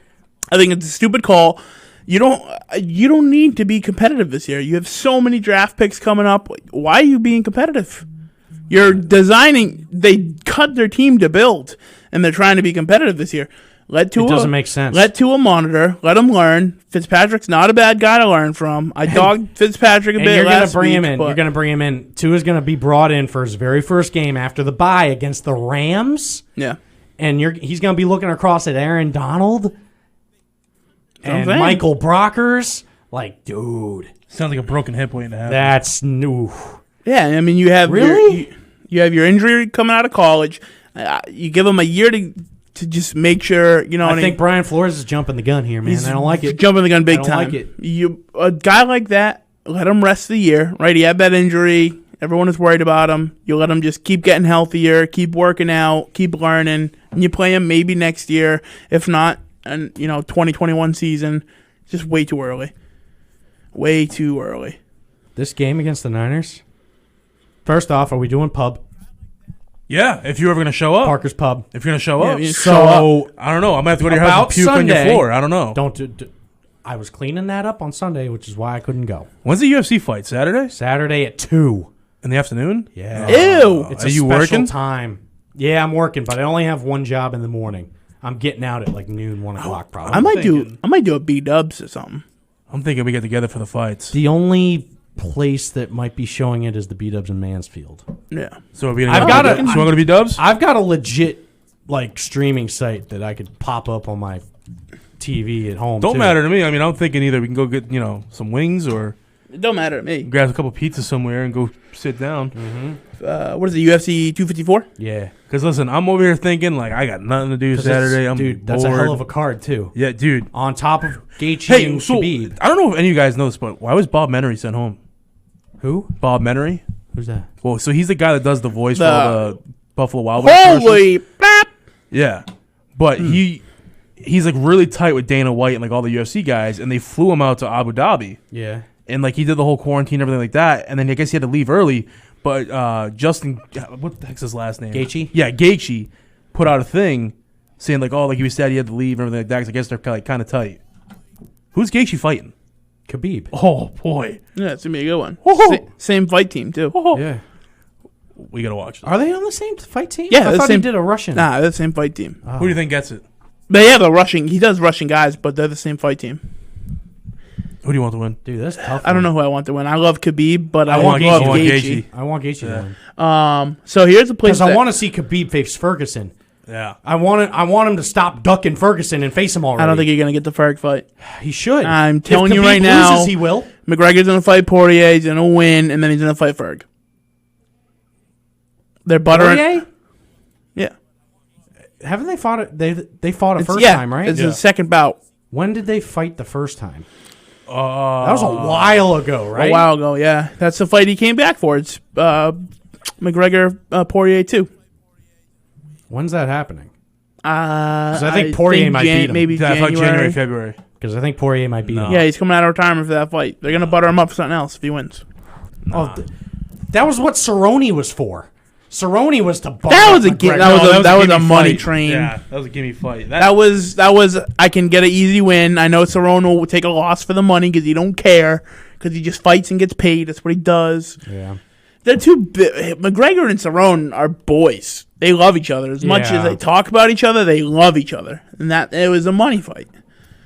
I think it's a stupid call. You don't need to be competitive this year. You have so many draft picks coming up. Why are you being competitive? You're designing. They cut their team to build, and they're trying to be competitive this year. Let Tua, doesn't make sense. Let Tua monitor. Let him learn. Fitzpatrick's not a bad guy to learn from. I dogged Fitzpatrick a And bit you're going to last bring week, him in. but You're going to bring him in. Tua's going to be brought in for his very first game after the bye against the Rams. yeah. And he's going to be looking across at Aaron Donald and saying. Michael Brockers. Like, dude, Sounds like a broken hip waiting to happen. that's new. Yeah, I mean, you have Really? you have your injury coming out of college. You give him a year to just make sure, you know. I think Brian Flores is jumping the gun here, man. I don't like it. Jumping the gun big I don't time. like it. A guy like that, let him rest the year, right? He had that injury. Everyone is worried about him. You let him just keep getting healthier, keep working out, keep learning, and you play him maybe next year. If not, and 2021 season, just way too early. Way too early. This game against the Niners. First off, are we doing pub? Yeah, if you're ever going to show up. Parker's Pub. If you're going to show Yeah, up. you So show I don't know. I might have to go to your house About and puke on your Sunday- floor. I don't know. don't. I was cleaning that up on Sunday, which is why I couldn't go. When's the UFC fight? Saturday? Saturday at 2. In the afternoon? Yeah. Ew. It's Are a you special working? time. Yeah, I'm working, but I only have one job in the morning. I'm getting out at like noon, 1 o'clock probably. I might thinking- do a B-dubs or something. I'm thinking we get together for the fights. The only place that might be showing it is the B-Dubs in Mansfield. Yeah. So we're I've got a- So we're going to be dubs? I've got a legit like streaming site that I could pop up on my TV at home. Don't too. matter to me. I mean, I'm thinking either we can go get, some wings or It don't matter to me. Grab a couple pizzas somewhere and go sit down. What is it, UFC 254? Yeah. Because listen, I'm over here thinking like I got nothing to do Saturday. I'm dude, that's bored. a hell of a card too. Yeah, dude. On top of Gaethje Hey, and so Khabib. I don't know if any of you guys know this, but why was Bob Menery sent home? Who? Bob Menery? Who's that? Well, so he's the guy that does the voice for all the Buffalo Wild Wings commercials. Holy crap! Yeah, but he's like really tight with Dana White and like all the UFC guys, and they flew him out to Abu Dhabi, Yeah. and like he did the whole quarantine, everything like that, and then I guess he had to leave early. But Justin, what the heck's his last name? Gaethje? Yeah, Gaethje put out a thing saying like, oh, like he was sad he had to leave and everything like that. 'Cause I guess they're kind of tight. Who's Gaethje fighting? Khabib. Oh boy, Yeah, it's gonna be a good one. Whoa. Same fight team too. Yeah. we gotta watch. This. Are they on the same fight team? Yeah, I the thought same- he did a Russian. Nah, they're the same fight team. Who do you think gets it? But yeah, the Russian. He does Russian guys, but they're the same fight team. Who do you want to win? Dude, that's tough. I don't know who I want to win. I love Khabib, but I want love Gaethje. Gaethje. I want Gaethje to win. So here's a place Because I that- want to see Khabib face Ferguson. Yeah, I want him to stop ducking Ferguson and face him already. I don't think you're gonna get the Ferg fight. he should. I'm If telling you Khabib right now- loses, he will. McGregor's gonna fight Poirier. He's gonna win, and then he's gonna fight Ferg. They're buttering. Poirier? Yeah, Haven't they fought it? They fought it first yeah, time, right? It's the second bout When did they fight the first time? that That was a while ago, right? a while ago. Yeah, that's the fight he came back for. It's McGregor Poirier too. When's that happening? I think Poirier might beat him. Maybe That's like January. January, February. Because I think Poirier might beat him. Yeah, he's coming out of retirement for that fight. They're gonna butter him up for something else if he wins. Oh, that was what Cerrone was for. Cerrone was to butter That up was a McGregor. that was a gimme money fight. train. Yeah, that was a gimme fight. That was I can get an easy win. I know Cerrone will take a loss for the money because he don't care because he just fights and gets paid. That's what he does. Yeah. They're McGregor and Cerrone are boys. They love each other as much as Yeah. they talk about each other. They love each other, and that it was a money fight.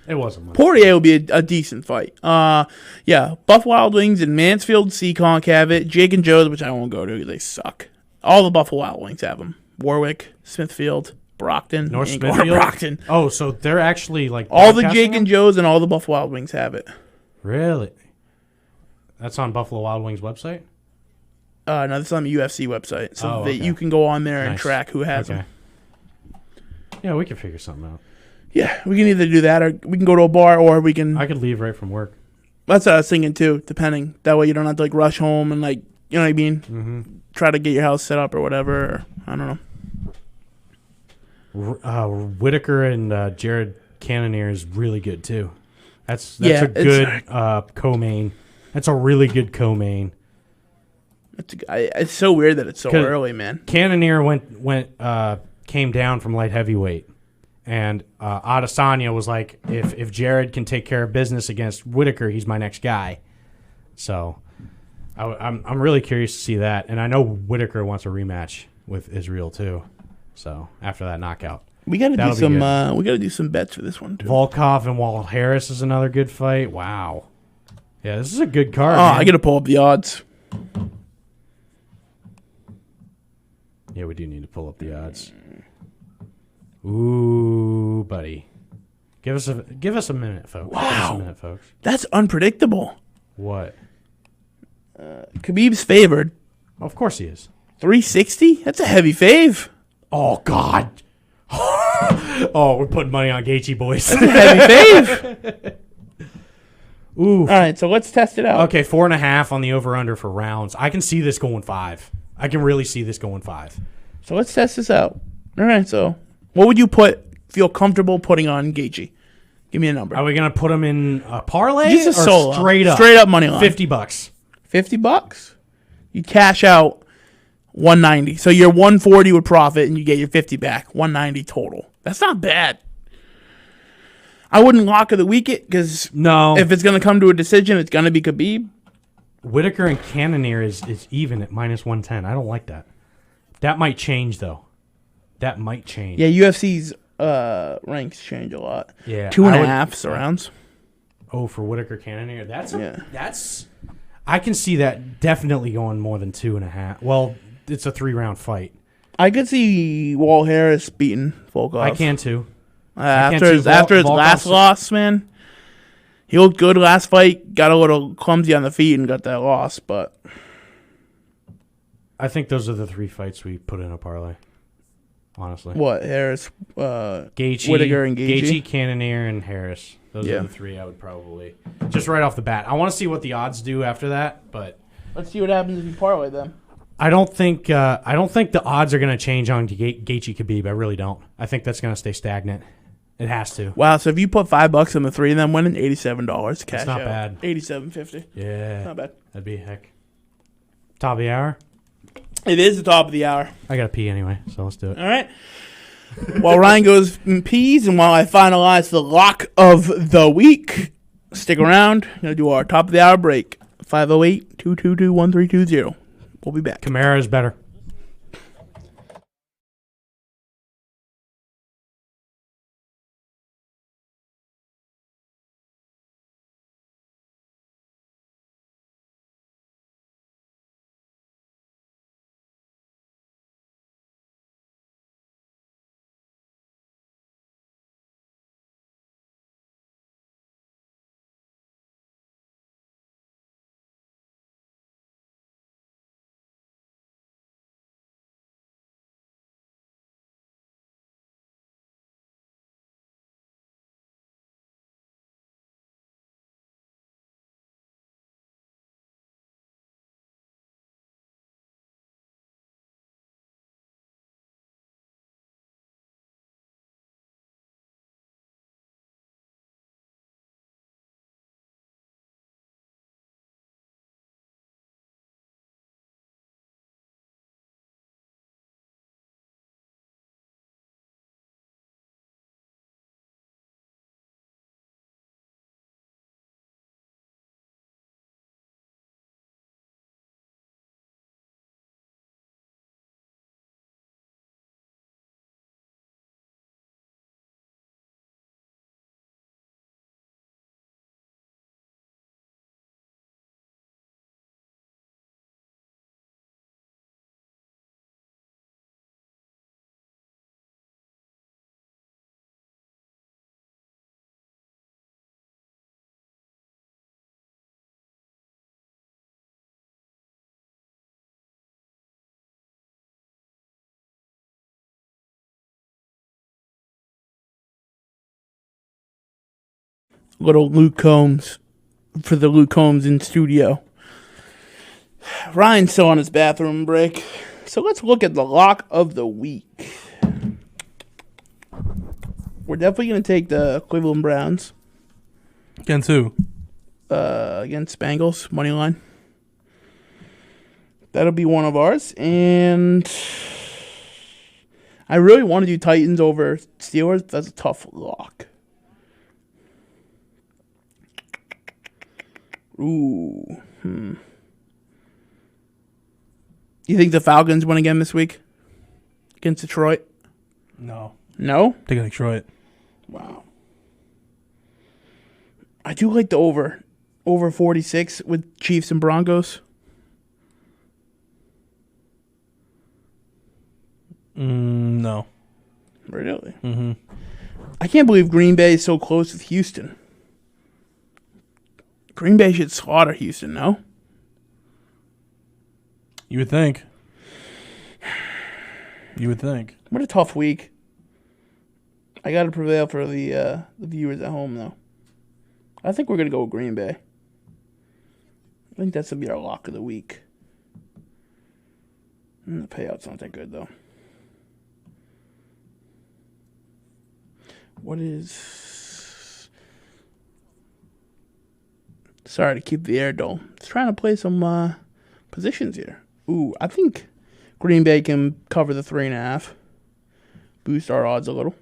It wasn't much. Poirier will be a decent fight. Yeah, Buffalo Wild Wings and Mansfield, Seekonk have it. Jake and Joe's, which I won't go to because they suck. All the Buffalo Wild Wings have them. Warwick, Smithfield, Brockton, North Ingle, Smithfield? Brockton. Oh, so they're actually like All the broadcasting Jake and them? Joe's and all the Buffalo Wild Wings have it. Really? That's on Buffalo Wild Wings website? No, this is on the UFC website, so Oh, that okay. you can go on there and Nice. track who has Okay. them. Yeah, we can figure something out. Yeah, we can either do that or we can go to a bar or we can. I could leave right from work. That's what I was thinking too. Depending, that way you don't have to like rush home and like you know what I mean. Mm-hmm. Try to get your house set up or whatever. Or, I don't know. Whitaker and Jared Cannonier is really good too. That's Yeah, a good co-main. That's a really good co-main. It's so weird that it's so 'Cause- early, man. Cannonier came down from light heavyweight, and Adesanya was like, if Jared can take care of business against Whitaker, he's my next guy. So I'm really curious to see that, and I know Whitaker wants a rematch with Israel too. So after that knockout, We got to do That'll be some. good. We got to do some bets for this one too. Volkov and Walt Harris is another good fight. Wow, yeah, this is a good card. Oh, man. I got to pull up the odds. Yeah, we do need to pull up the odds. Ooh, buddy. Give us a minute, folks. Give us a minute, folks. That's unpredictable. What? Khabib's favored Of course he is. 360. That's a heavy fave. Oh God. Oh, we're putting money on Gaethje, boys. Heavy fave. Ooh. All right, so let's test it out. Okay, 4.5 on the over/under for rounds. I can see this going 5. I can really see this going 5. So let's test this out. All right, so what would you feel comfortable putting on Gaethje? Give me a number. Are we gonna put him in a parlay Just a or solo. straight up? Straight up money line. $50. $50. You cash out 190. So your 140 would profit and you get your 50 back. 190 total. That's not bad. I wouldn't lock of the week it because No. if it's going to come to a decision, it's going to be Khabib. Whitaker and Cannonier is even at -110. I don't like that. That might change though. That might change. Yeah, UFC's ranks change a lot. Yeah, 2.5 rounds. Oh, for Whitaker Cannonier, that's Yeah. I can see that definitely going more than 2.5. Well, it's a 3-round fight. I could see Walt Harris beating Volkov. I can too. After can't his see after his Volkov's- last loss, man. He looked good last fight. Got a little clumsy on the feet and got that loss, but I think those are the 3 fights we put in a parlay. Honestly. what, Harris, Gaethje, Whittaker, and Gaethje? Cannonier, and Harris. Those Yeah. are the 3 I would probably just right off the bat. I want to see what the odds do after that, but Let's see what happens if you parlay them. I don't think the odds are going to change on Gaethje Khabib. I really don't. I think that's going to stay stagnant. It has to. Wow, so if you put $5 on the 3 of them winning, $87 cash not out. bad. $87.50. Yeah, Not bad. that'd be heck. Top of the hour. It is the top of the hour. I gotta pee anyway, so let's do it. All right. While Ryan goes and pees, and while I finalize the lock of the week, stick around. We're going to do our top of the hour break. 508-222-1320. We'll be back. Kamara is better. Little Luke Combs for the Luke Combs in studio. Ryan's still on his bathroom break. So let's look at the lock of the week. We're definitely going to take the Cleveland Browns Against who? against Bengals, money line. That'll be one of ours. And I really want to do Titans over Steelers. That's a tough lock. Ooh. You think the Falcons win again this week against Detroit? No. No? Taking Detroit. Wow. I do like the over. Over 46 with Chiefs and Broncos. No. Really? Mm-hmm. I can't believe Green Bay is so close with Houston. Green Bay should slaughter Houston, no? You would think. You would think. What a tough week. I got to prevail for the viewers at home, though. I think we're going to go with Green Bay. I think that's going to be our lock of the week. The payout's not that good, though. What is... Sorry to keep the air dull. Just trying to play some positions here. Ooh, I think Green Bay can cover the 3.5. Boost our odds a little.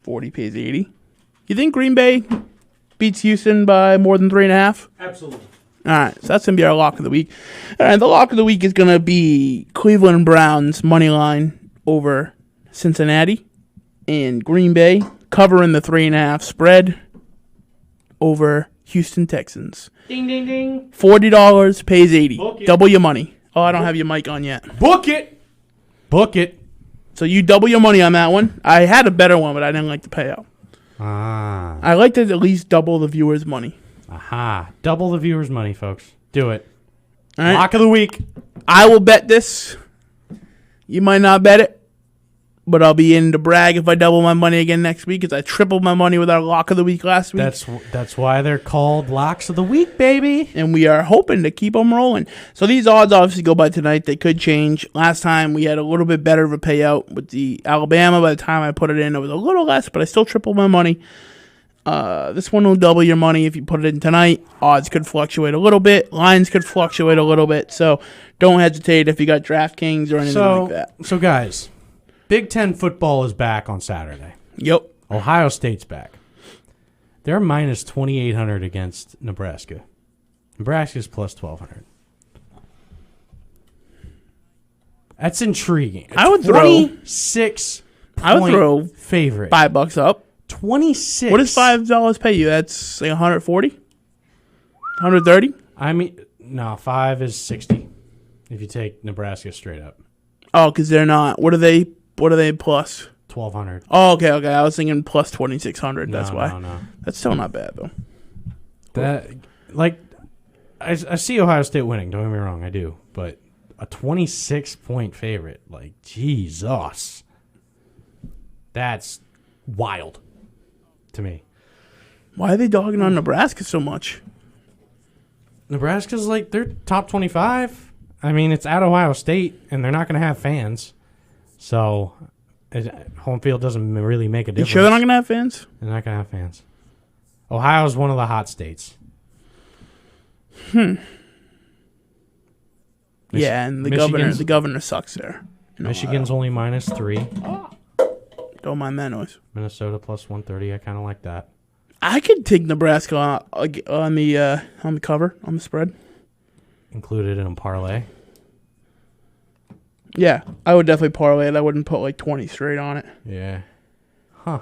40 pays 80. You think Green Bay beats Houston by more than 3.5? Absolutely. All right, so that's going to be our lock of the week. All right, the lock of the week is going to be Cleveland Browns money line over Cincinnati. And Green Bay covering the 3.5 spread over Houston Texans. Ding, ding, ding. $40 pays 80. Book it. Double your money. Oh, I don't have your mic on yet. Book it. Book it. So you double your money on that one. I had a better one, but I didn't like the payout. I like to at least double the viewers' money. Aha. Double the viewers' money, folks. Do it. All right? Lock of the week. I will bet this. You might not bet it, but I'll be in to brag if I double my money again next week, because I tripled my money with our lock of the week last week. That's why they're called locks of the week, baby. And we are hoping to keep them rolling. So these odds obviously go by tonight. They could change. Last time we had a little bit better of a payout with the Alabama. By the time I put it in, it was a little less, but I still tripled my money. This one will double your money if you put it in tonight. Odds could fluctuate a little bit. Lines could fluctuate a little bit. So don't hesitate if you got DraftKings or anything like that. So, guys, Big Ten football is back on Saturday. Yep. Ohio State's back. They're minus 2,800 against Nebraska. Nebraska's plus 1,200. That's intriguing. I would throw 26 I would throw favorite. $5 up. 26. What does $5 pay you? That's like 140? 130? I mean, no, 5 is 60 if you take Nebraska straight up. Oh, because they're not. What are they plus? 1,200. Oh, okay. I was thinking plus 2,600. That's why. No. That's still not bad, though. That, like, I see Ohio State winning. Don't get me wrong, I do. But a 26-point favorite, like, Jesus. That's wild to me. Why are they dogging on Nebraska so much? Nebraska's like, they're top 25. I mean, it's at Ohio State, and they're not going to have fans. So, home field doesn't really make a You difference. sure they're not going to have fans? They're not going to have fans. Ohio's one of the hot states. Yeah, and the governor sucks there. Michigan's only minus 3. Don't mind that noise. Minnesota plus 130. I kind of like that. I could take Nebraska on the cover, on the spread. Included in a parlay. Yeah, I would definitely parlay it. I wouldn't put like 20 straight on it. Yeah. Huh.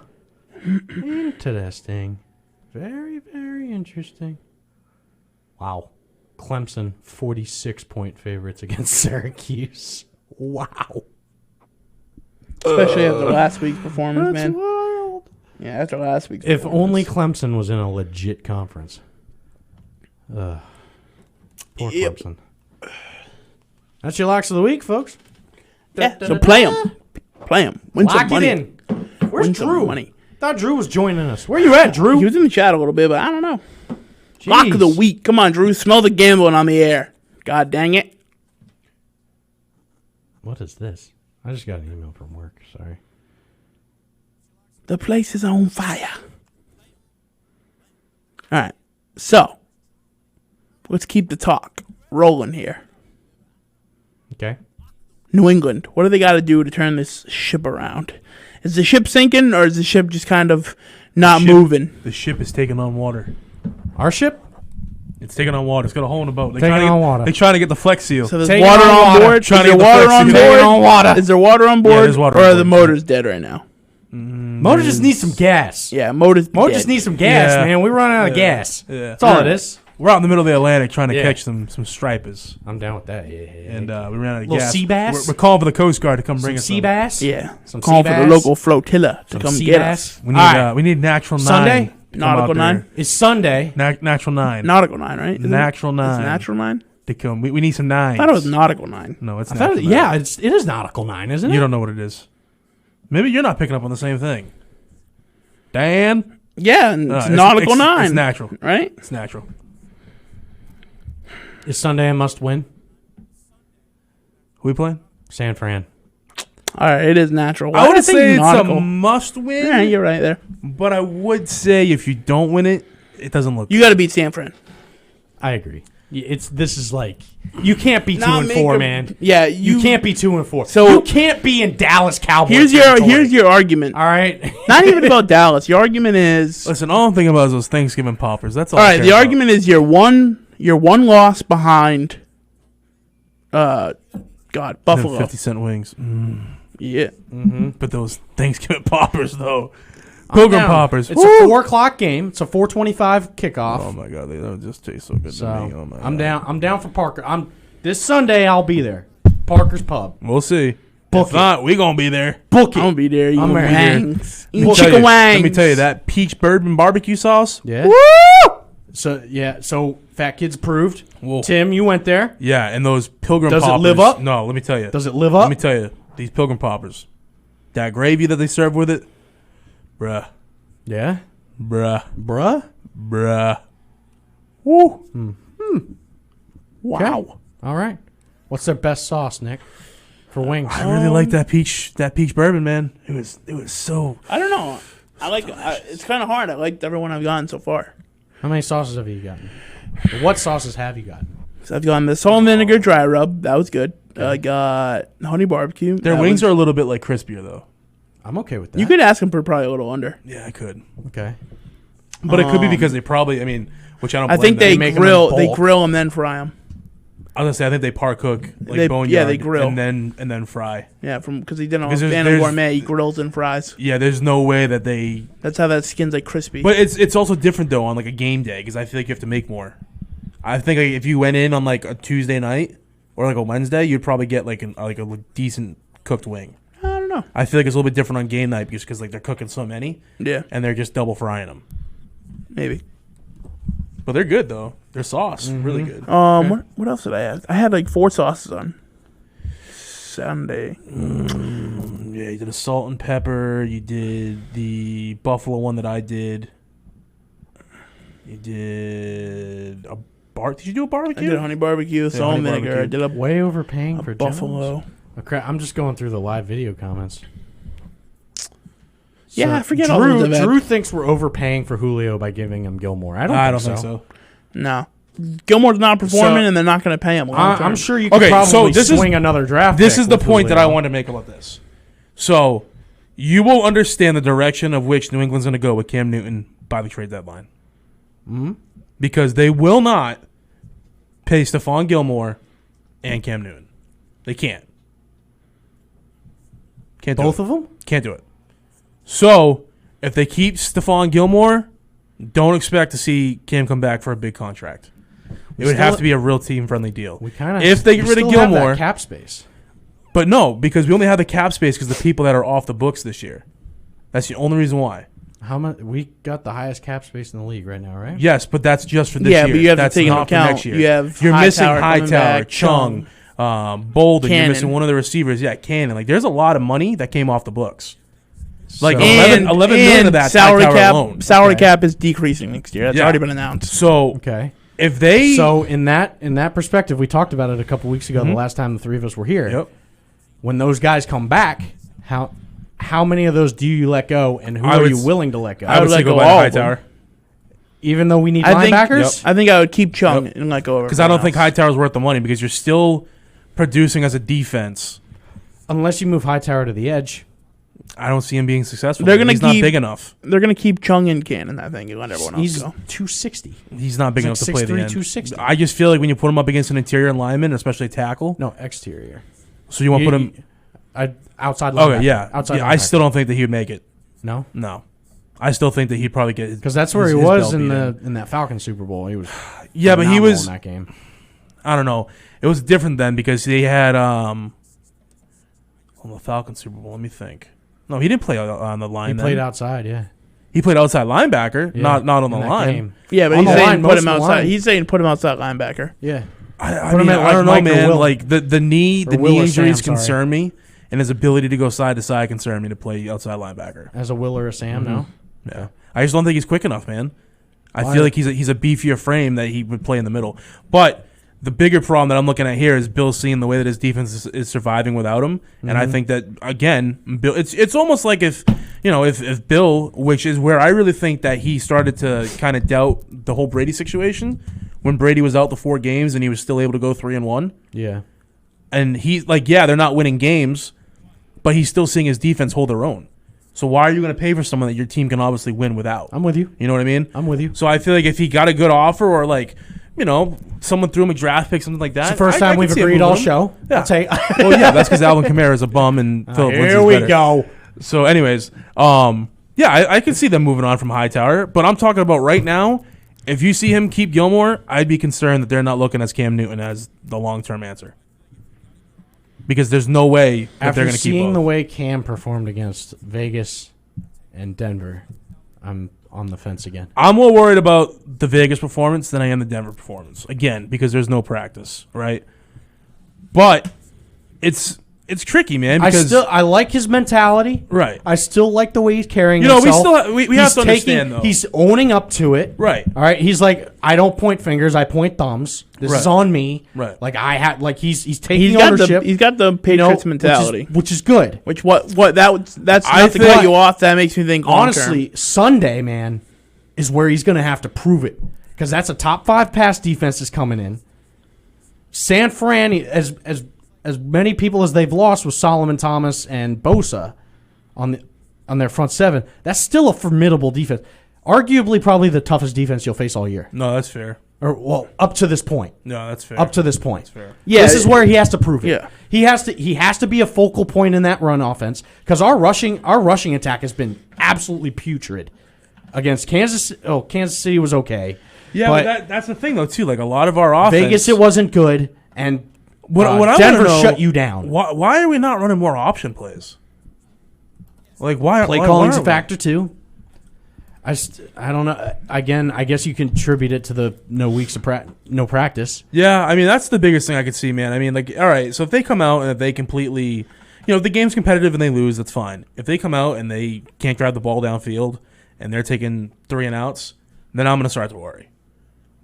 Interesting. Very, very interesting. Wow. Clemson, 46-point favorites against Syracuse. Wow. Especially after last week's performance, That's man. wild. Yeah, after last week's If performance. only Clemson was in a legit conference. Poor Yep. Clemson. That's your locks of the week, folks. Yeah, so play them. Play them. Win some Lock money. it in. Where's Win some Drew? money. Thought Drew was joining us. Where you at, Drew? He was in the chat a little bit, but I don't know. Jeez. Lock of the week. Come on, Drew. Smell the gambling on the air. God dang it. What is this? I just got an email from work. Sorry. The place is on fire. All right. So, let's keep the talk rolling here. Okay. New England, what do they got to do to turn this ship around? Is the ship sinking, or is the ship just kind of not moving? The ship is taking on water. Our ship? It's taking on water. It's got a hole in the boat. Taking on water. They're trying to get the Flex Seal. So there's Taking water on on water. board? Is Trying to there get the water flex on seal. Taking board? on water. Is there water on board? there's water or on are the board. motors dead right now? Motor just needs some gas. Yeah, motors Motor dead. just needs some gas, Yeah. man. We're running out of gas. Yeah. That's all it is. We're out in the middle of the Atlantic trying to Yeah. catch some stripers. I'm down with that. Yeah. And we ran out of Little gas. sea bass? We're calling for the Coast Guard to come bring some us sea some. bass. Yeah. Some Calling sea for the bass. local flotilla to Some come sea get bass. us. We need All right. we need Natural 9. Sunday? to come Nautical out 9? there. It's Sunday. Natural 9. Nautical 9, right? Isn't it? Natural 9. It's Natural 9? To come. We need some 9s. I thought it was Nautical 9. No, it's I thought, Natural 9. yeah, it is Nautical 9, isn't it? You don't know what it is. Maybe you're not picking up on the same thing. Dan? Yeah, and it's No, Nautical 9. It's natural. Right? It's natural. Is Sunday a must win? Who we playing? San Fran. All right, it is natural. Why I did wouldn't think say it's Nautical? a must win, Yeah, you're right there. but I would say if you don't win it, it doesn't look You got to beat San Fran. I agree. This is like you can't be 2 Nah, and make 4, a- man. Yeah, You can't be 2 and 4. So- you can't be in Dallas Cowboys. Here's territory. your argument. All right. Not even about Dallas. Your argument is Listen, all I'm thinking about is those Thanksgiving poppers. That's all. all I right. care The about. argument is you're one loss behind. God, Them Buffalo. 50-cent wings. Yeah, But those Thanksgiving poppers, though. Pilgrim Down. poppers. It's Woo! a 4:00 game. It's a 4:25 kickoff. Oh, my God. They don't just taste so good so to me. Oh, my I'm God. down. I'm down for Parker. This Sunday. I'll be there. Parker's Pub. We'll see. Book If not, we gonna be there. Book I'm it. gonna be there. You I'm gonna there. be there. Let Eating me tell chicken you- wings. Let me tell you that peach bourbon barbecue sauce. Yeah. So Fat Kids approved. Whoa. Tim, you went there. Yeah, and those pilgrim Does it poppers. live up? No, let me tell you. Does it live Let up? me tell you, these pilgrim poppers, that gravy that they serve with it, bruh, Yeah. bruh, Bruh. bruh. Woo. Wow. Okay. All right. What's their best sauce, Nick? For wings. I really like that peach bourbon, man. It was so. I don't know. I like. It's kind of hard. I liked everyone I've gotten so far. How many sauces have you gotten? What sauces have you gotten? So I've gotten the salt and vinegar dry rub. That was good. I got honey barbecue. Their wings are a little bit like crispier though. I'm okay with that. You could ask them for probably a little under. Yeah, I could, Okay. but it could be because they probably. I mean, which I don't. I blame think they them. make 'em in grill. They bulk. grill and then fry them. I was gonna say I think they par cook like They- boneyard. yeah, they grill. and then fry. Yeah, from because he did on Because there's- Phantom there's- Gourmet. He grills and fries. Yeah, there's no way that they. That's how that skin's like crispy. But it's also different though on like a game day because I feel like you have to make more. I think like, if you went in on like a Tuesday night or like a Wednesday, you'd probably get like a decent cooked wing. I don't know. I feel like it's a little bit different on game night because like they're cooking so many Yeah, and they're just double frying them. maybe. But they're good though. Their sauce really good. What else did I have? I had like 4 sauces on Sunday. Yeah, you did a salt and pepper. You did the buffalo one that I did. You did a Did you do a I barbecue? did a honey barbecue, salt and honey vinegar. I barbecue. did Way overpaying a for buffalo. Jones. Okay, I'm just going through the live video comments. Yeah, I forget Drew, all those events. Drew thinks we're overpaying for Julio by giving him Gilmore. I don't think so. No, Gilmore's not performing, So- and they're not going to pay him. Long term. I'm sure you could Okay, probably so this is- swing another draft. This pick is the with point that I Julio. want to make about this. So, you will understand the direction of which New England's going to go with Cam Newton by the trade deadline. Mm-hmm. Because they will not pay Stephon Gilmore and Cam Newton. They can't. Can't do Both it. of them? Can't do it. So, if they keep Stephon Gilmore, don't expect to see Cam come back for a big contract. It would have to be a real team-friendly deal. We kind of If they get rid of Gilmore, cap space. but no, because we only have the cap space because the people that are off the books this year. That's the only reason why. How much? We got the highest cap space in the league right now, right? Yes, but that's just for this Yeah, year. but you have to that's take into not for account next year. you have You're missing Hightower coming Hightower, back, Chung, Bolden. You're Cannon. missing one of the receivers. Yeah, Cannon. Like, there's a lot of money that came off the books. Like, So- 11 million of that salary Hightower cap. alone. Salary Okay. cap is decreasing next year. That's Yeah. already been announced. So, Okay. if they... So in that perspective, we talked about it a couple weeks ago. The last time the three of us were here. Yep. When those guys come back, how many of those do you let go, and who I are would you s- willing to let go? I would let say go go by all of them. Hightower. Even though we need I think- linebackers. I think I would keep Chung and let go of Because I don't think everyone else. Hightower's worth the money because you're still producing as a defense. Unless you move Hightower to the edge. I don't see him being successful. They're gonna He's not keep- big enough. They're going to keep Chung and Cannon, I think, and let everyone else He's go. 260. He's not big He's enough like to play the 6'3", end. 260. I just feel like when you put him up against an interior lineman, especially tackle, No, exterior. so you want to put him... Outside linebacker. Okay, yeah. Outside Yeah, I linebacker. still don't think that he would make it. No? No. I still think that he'd probably get... Because that's where his- he his was belt in beat in that Falcon Super Bowl. He was Yeah, but he phenomenal was... in that game. I don't know. It was different then because they had... on the Falcons Super Bowl, let me think. No, he didn't play on the line He then. played outside, yeah. He played outside linebacker, Yeah, not on the in that line. game. Yeah, but On he's the saying line, put most him of the outside. line. He's saying put him outside linebacker. Yeah. I Put him mean, at, I like, don't know, Mike or man. Will. Like the knee Or Will or injuries Sam, sorry. concern me, and his ability to go side to side concern me to play outside linebacker. As a Will or a Sam, no? Yeah, I just don't think he's quick enough, man. I Why? feel like he's a beefier frame that he would play in the middle. But the bigger problem that I'm looking at here is Bill seeing the way that his defense is surviving without him, and I think that again, Bill. It's almost like if Bill, which is where I really think that he started to kind of doubt the whole Brady situation when Brady was out the 4 games and he was still able to go 3-1, Yeah. and he's like, yeah, they're not winning games, but he's still seeing his defense hold their own. So why are you going to pay for someone that your team can obviously win without? I'm with you. You know what I mean? I'm with you. So I feel like if he got a good offer or like, someone threw him a draft pick, something like that. It's the first I time could we've see him agreed all moving him. show. Yeah. I'll take. Well, yeah, that's because Alvin Kamara is a bum and Philip Lindsay's Here we better. go. So, anyways, yeah, I could see them moving on from Hightower, but I'm talking about right now. If you see him keep Gilmore, I'd be concerned that they're not looking as Cam Newton as the long-term answer. because there's no way that After they're going to keep seeing both. the way Cam performed against Vegas and Denver, I'm on the fence again. I'm more worried about the Vegas performance than I am the Denver performance. Again, because there's no practice, right? But it's tricky, man. Because I like his mentality. right. I still like the way he's carrying You know, himself. we have He's to understand though. He's owning up to it. Right. All right. He's like, I don't point fingers. I point thumbs. This Right. is on me. Right. Like I had. Like he's taking He's got ownership. the Patriots mentality, which is good. that's I not to think- cut you off. That makes me think long-term. Honestly, Sunday, man, is where he's going to have to prove it because that's a top 5 pass defense is coming in. San Fran, as many people as they've lost with Solomon Thomas and Bosa on their front 7, that's still a formidable defense. Arguably, probably the toughest defense you'll face all year, No, that's fair. or well, up to this point. No, that's fair. Up to this point. fair. Yeah, this is where he has to prove it. Yeah. He has to be a focal point in that run offense because our rushing attack has been absolutely putrid against Kansas. Oh, Kansas City was okay. Yeah, but that's the thing though too. Like a lot of our offense, Vegas, it wasn't good, and What I wanna Denver know, shut you down. Why are we not running more option plays? Like why? Play why calling's a aren't we? factor too. I don't know. Again, I guess you can attribute it to the no weeks of no practice. Yeah, I mean that's the biggest thing I could see, man. I mean, like, all right, so if they come out and if they completely, if the game's competitive and they lose, that's fine. If they come out and they can't drive the ball downfield and they're taking 3 and outs, then I'm gonna start to worry.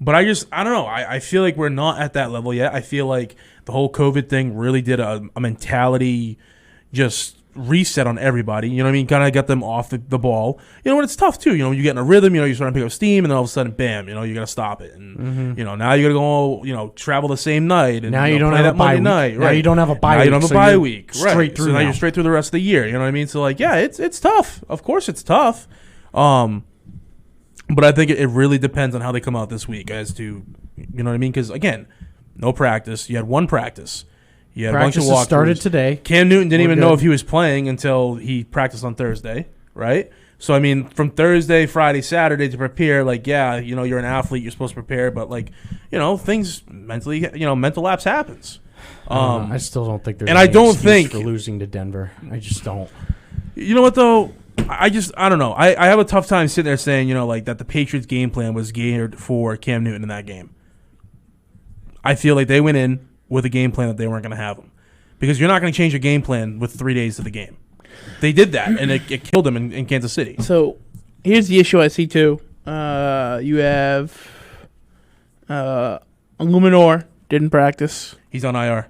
But I don't know. I feel like we're not at that level yet. I feel like the whole COVID thing really did a mentality just reset on everybody. You know what I mean? Kind of got them off the ball. You know what? It's tough too. You get in a rhythm. You're starting to pick up steam, and then all of a sudden, bam! You got to stop it. And now you got to go. Travel the same night. And Now you don't play have that a bye Monday week. night. Now Right. you don't have a bye Now you week, don't have a so bye you're week. straight Right. through So now now. you're straight through the rest of the year. You know what I mean? So like, yeah, it's tough. Of course, it's tough. But I think it really depends on how they come out this week as to, you know what I mean? Because, again, no practice. You had one practice. You had Practice a bunch of walkthroughs. started today. Cam Newton didn't We're even know good. if he was playing until he practiced on Thursday, right? So, I mean, from Thursday, Friday, Saturday to prepare, like, yeah, you're an athlete. You're supposed to prepare. But, like, things mentally, mental lapse happens. I still don't think there's and any I don't excuse think- for losing to Denver. I just don't. You know what, though? I don't know. I have a tough time sitting there saying, like that the Patriots' game plan was geared for Cam Newton in that game. I feel like they went in with a game plan that they weren't going to have him. Because you're not going to change your game plan with 3 days to the game. They did that, and it killed them in Kansas City. So here's the issue I see too. You have Illuminor didn't practice. He's on IR.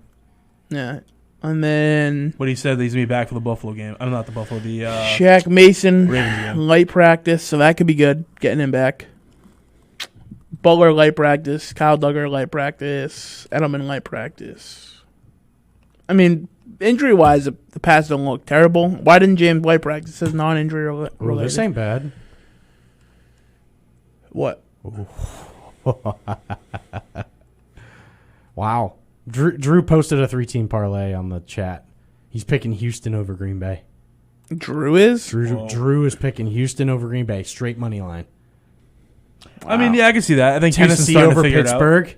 Yeah. And then What he said, that he's going to be back for the Buffalo game. I'm not the Buffalo, the Shaq Mason, Ravens game. light practice, so that could be good, getting him back. Butler, light practice. Kyle Duggar, light practice. Edelman, light practice. I mean, injury-wise, the pass don't look terrible. Why didn't James White practice as non-injury Well, related? this ain't bad. What? Wow. Drew posted a 3-team parlay on the chat. He's picking Houston over Green Bay. Drew is? Drew is picking Houston over Green Bay, straight money line. I mean, yeah, I can see that. I think Houston's Tennessee starting to over figure it out. Pittsburgh,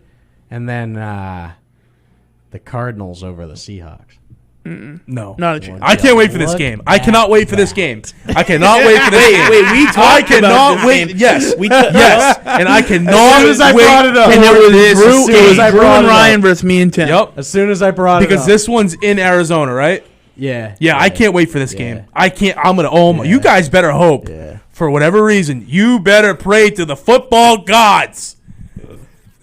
and then the Cardinals over the Seahawks. No. Not a chance. I can't wait for this Look game. I at cannot wait for this game. I cannot wait for this game. Wait, we I talked about cannot this wait. game. Yes. Yes. And I cannot soon as I wait brought it up. for And it was this Drew, soon as I Drew brought and it up. Ryan versus me and Tim. Yep. As soon as I brought it Because up. this one's in Arizona, right? Yeah. Yeah, I can't wait for this game. Yeah. I can't. I'm gonna. Oh my! Yeah. You guys better hope. Yeah. For whatever reason, you better pray to the football gods.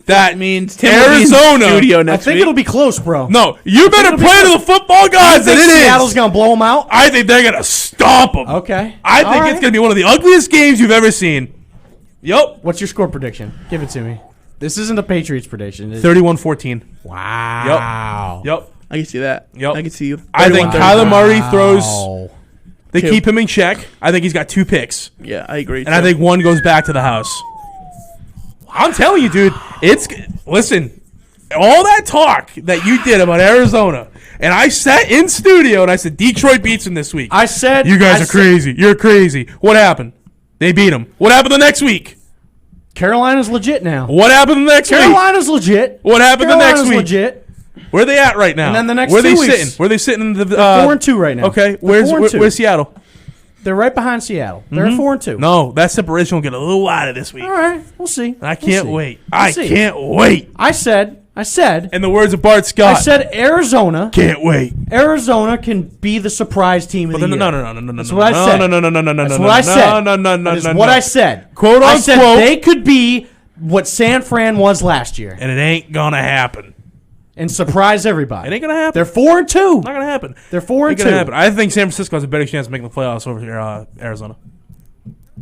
That means Tim will be in Arizona. studio I next think week. it'll be close, bro. No, you better it'll be pray to the football gods that it Seattle's is. gonna blow them out. I think they're gonna stomp them. Okay. I All think right. it's gonna be one of the ugliest games you've ever seen. Yep. What's your score prediction? Give it to me. This isn't a Patriots prediction. 31-14. Wow. Yep. I can see that. Yep. I can see you. I think 31-30. Kyler Murray throws. Wow. They Two. keep him in check. I think he's got 2 picks. Yeah, I agree. And I think one goes back to the house. I'm telling you, dude. Listen, all that talk that you did about Arizona, and I sat in studio and I said Detroit beats them this week. I said You guys I are said- crazy. You're crazy. What happened? They beat them. What happened the next week? Carolina's legit now. What happened the next week? Carolina's legit. What happened the Carolina's next week? legit. Where are they at right now? And then the next Where are 2 they weeks, sitting? Where are they sitting in the 4-2 right now. Okay, They're 4-2. where's Seattle? They're right behind Seattle. They're at 4-2. No, that separation will get a little wider this week. All right, we'll see. I can't wait. We'll I see. can't wait. I said, In the words of Bart Scott, I said Arizona. can't wait. Arizona can be the surprise team of the year. No. That's what I said. No. That's what I said. No. That is what I said. Quote I said unquote. they could be what San Fran was last year And it ain't gonna happen. and surprise everybody. It ain't gonna happen. They're 4-2. Not gonna happen. They're Ain't gonna 4-2. happen. I think San Francisco has a better chance of making the playoffs over here, Arizona.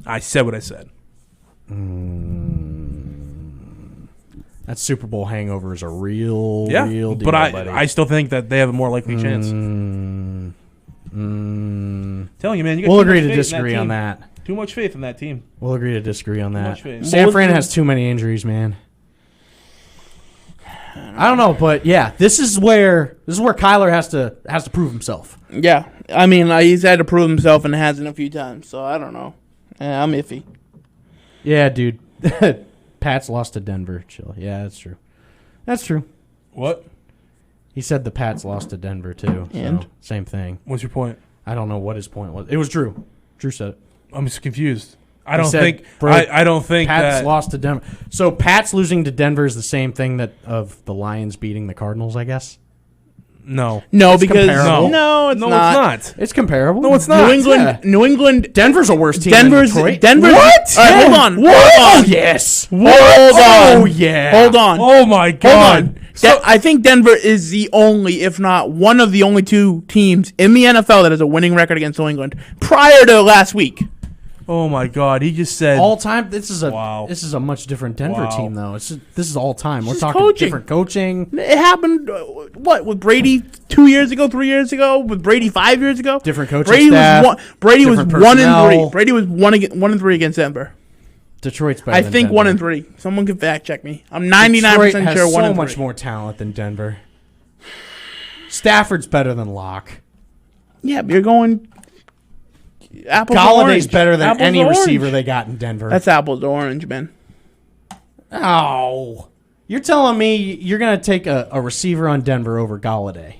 I said what I said. That Super Bowl hangover is a real Yeah, deal, but buddy. I still think that they have a more likely chance. Telling you, man. You got We'll too agree much to faith in disagree on team. that. Too much faith in that team. We'll agree to disagree on that. much faith. San Fran has too many injuries, man. I don't know, but yeah, this is where Kyler has to prove himself. Yeah, I mean, he's had to prove himself and hasn't a few times, so I don't know. Yeah, I'm iffy. Yeah, dude. Pats lost to Denver. Chill. Yeah, that's true. That's true. What? He said the Pats lost to Denver too. And? So same thing. What's your point? I don't know what his point was. It was Drew. Drew said it. I'm just confused. I He don't said, think. bro, I don't think Pats that. lost to Denver. So Pats losing to Denver is the same thing that of the Lions beating the Cardinals, I guess. No. No, It's because comparable. no, it's No, not. it's not. It's comparable. No, it's not. New England, Yeah. New England, Denver's a worse team Denver's, than Detroit. Denver's. What? All right, Yeah. hold on. What? Hold Oh, on. yes. Hold on. Oh, yeah. Hold on. Oh my Hold God. on. I think Denver is the only, if not one of the only two teams in the NFL that has a winning record against New England prior to last week. Oh my God. He just said. All time. This is Wow. a much different Denver Wow. team though. This is all time. We're is talking coaching. different coaching, It happened, with Brady 2 years ago, 3 years ago, with Brady 5 years ago. different coaching Brady staff. Brady was different 1 and personnel. 3. Brady was 1-3 against Denver. Detroit's better. I than think Denver. 1-3. Someone can fact check me. I'm 99% Detroit has sure 1-3. so much more talent than Denver. Stafford's better than Locke. Yeah, but you're going apples to Galladay's orange. better than Apples any to orange. receiver they got in Denver. That's apples to orange, man. Oh, you're telling me you're gonna take a receiver on Denver over Galladay?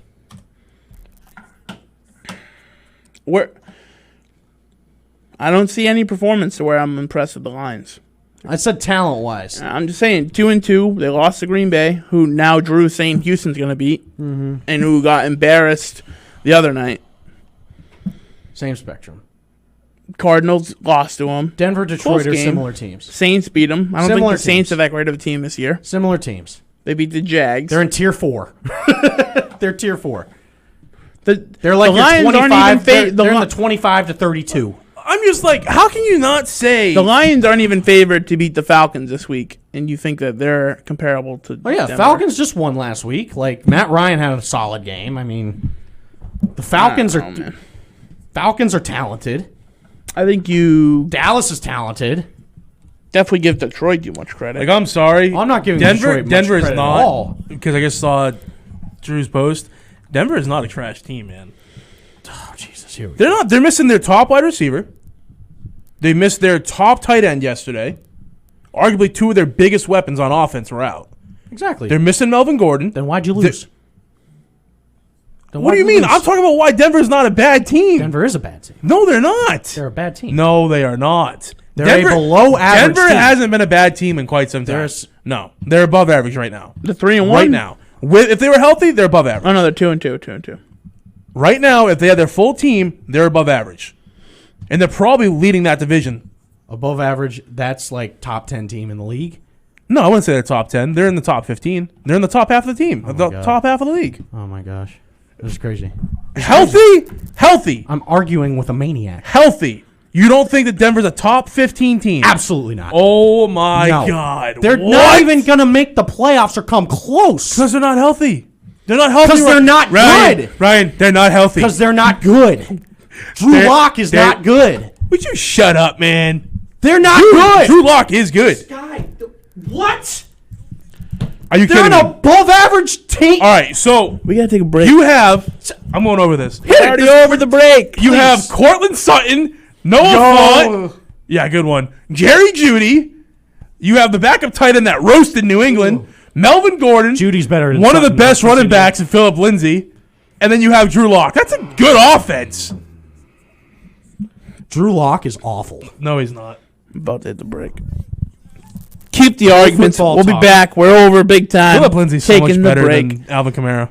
I don't see any performance to where I'm impressed with the Lions. I said talent wise. I'm just saying 2-2. They lost to Green Bay, who now Drew's saying Houston's going to beat, and who got embarrassed the other night. Same spectrum. Cardinals lost to them. Denver, Detroit Close are game. similar teams. Saints beat them. I don't Similar think the Saints teams. are that great of a team this year. Similar teams. They beat the Jags. They're in tier 4. They're tier 4. They're They're like the your Lions 25. aren't even They're in the 25 to 32. I'm just like, how can you not say? The Lions aren't even favored to beat the Falcons this week, and you think that they're comparable to Oh yeah, Denver. Falcons just won last week. Like Matt Ryan had a solid game. I mean, the Falcons I don't know, are man. Falcons are talented. I think you Dallas is talented. definitely give Detroit too much credit. Like, I'm sorry. I'm not giving Denver. Detroit much Denver is credit at not, all. because I just saw Drew's post. Denver is not a trash team, man. Oh Jesus, here we go. They're not. They're missing their top wide receiver. They missed their top tight end yesterday. Arguably, two of their biggest weapons on offense were out. Exactly. They're missing Melvin Gordon. Then why'd you lose? Then What do why'd you mean? lose? I'm talking about why Denver's not a bad team. Denver is a bad team. No, they're not. They're a bad team. No, they are not. They're a below average Denver team. hasn't been a bad team in quite some time. There's- No, they're above average right now. The 3-1 Right now, if they were healthy, they're above average. Oh no, they're 2-2. 2-2. Right now, if they had their full team, they're above average, and they're probably leading that division. Above average. That's like top 10 team in the league. No, I wouldn't say they're top 10. They're in the top 15. They're in the top half of the team, the God. top half of the league. Oh my gosh, this is crazy. Healthy. I'm arguing with a maniac. Healthy. You don't think that Denver's a top 15 team? Absolutely not. Oh my No. God. They're What? not even gonna make the playoffs or come close. Because they're not healthy. They're not healthy. 'Cause they're not Ryan, good. Ryan, they're not healthy. Because they're not good. Drew They're- Lock is they're- not good. Would you shut up, man? They're not good. Drew Lock is good. Guy, what? Are you They're kidding an me? above average team. All right, so We gotta take a break. you have. I'm going over this. already over the break. You have Cortland Sutton, Noah Font. Yeah, good one. Jerry Jeudy. You have the backup tight end that roasted New England. Melvin Gordon, Judy's better than one of the something best else running you backs, and Philip Lindsay, and then you have Drew Lock. That's a good offense. do. Drew Lock is awful. No, he's not. About to hit the break. Keep the arguments. football We'll be talk. back. We're over big time. Philip Lindsay's so much Taking the better break. than Alvin Kamara.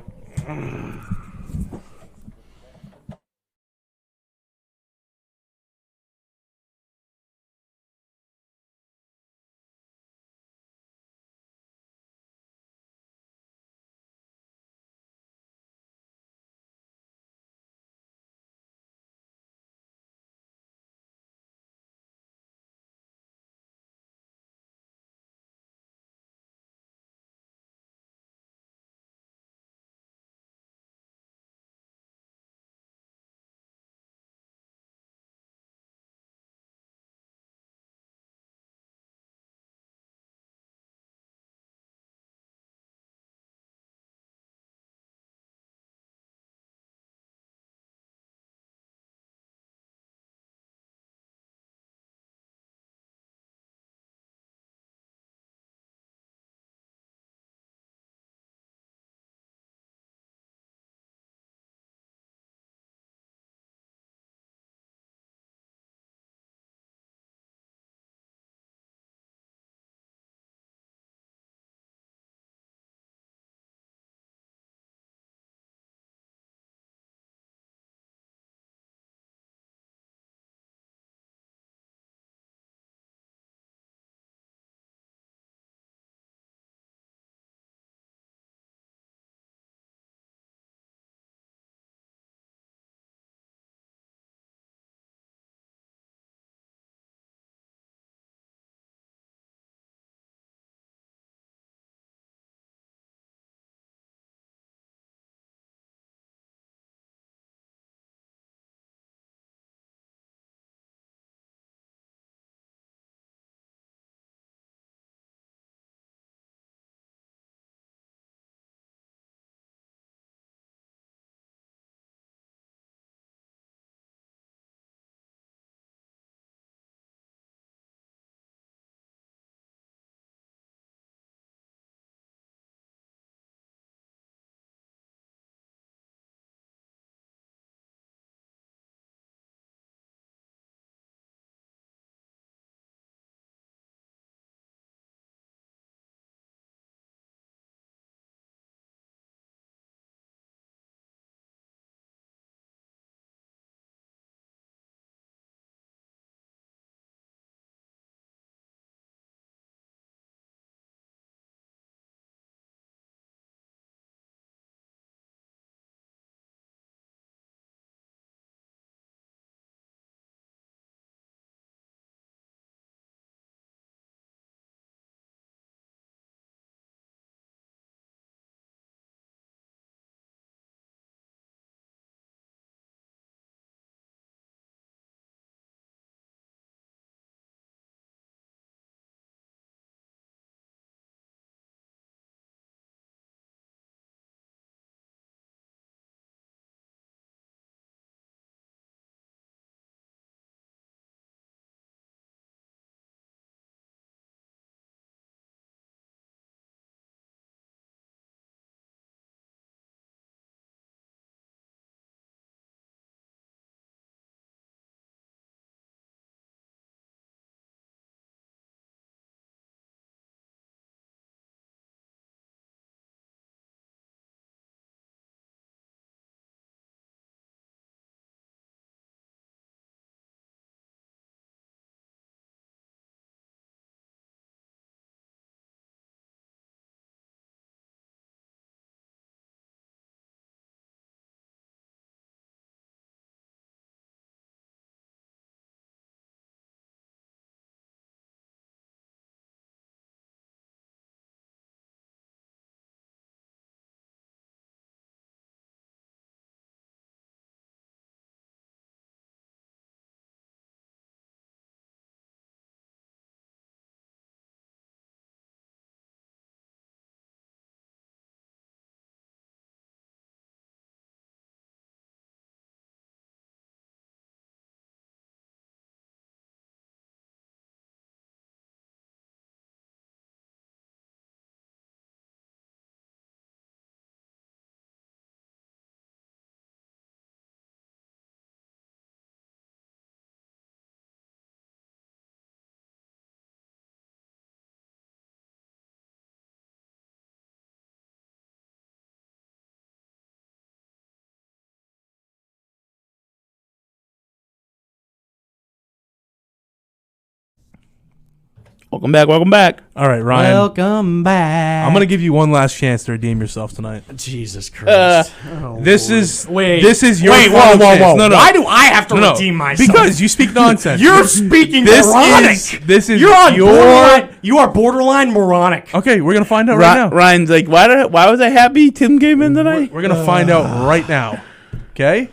Welcome back. Welcome back. All right, Ryan. Welcome back. I'm gonna give you one last chance to redeem yourself tonight. Jesus Christ. Oh, This Lord. is Wait. This is your Wait, final whoa. chance. No, no. Why do I have to No, no. redeem myself? Because you speak nonsense. You're speaking this moronic. This is You're on your. borderline. You are borderline moronic. Okay, we're gonna find out right now. Ryan's like, why was I happy Tim came in tonight? We're gonna find out right now. Okay.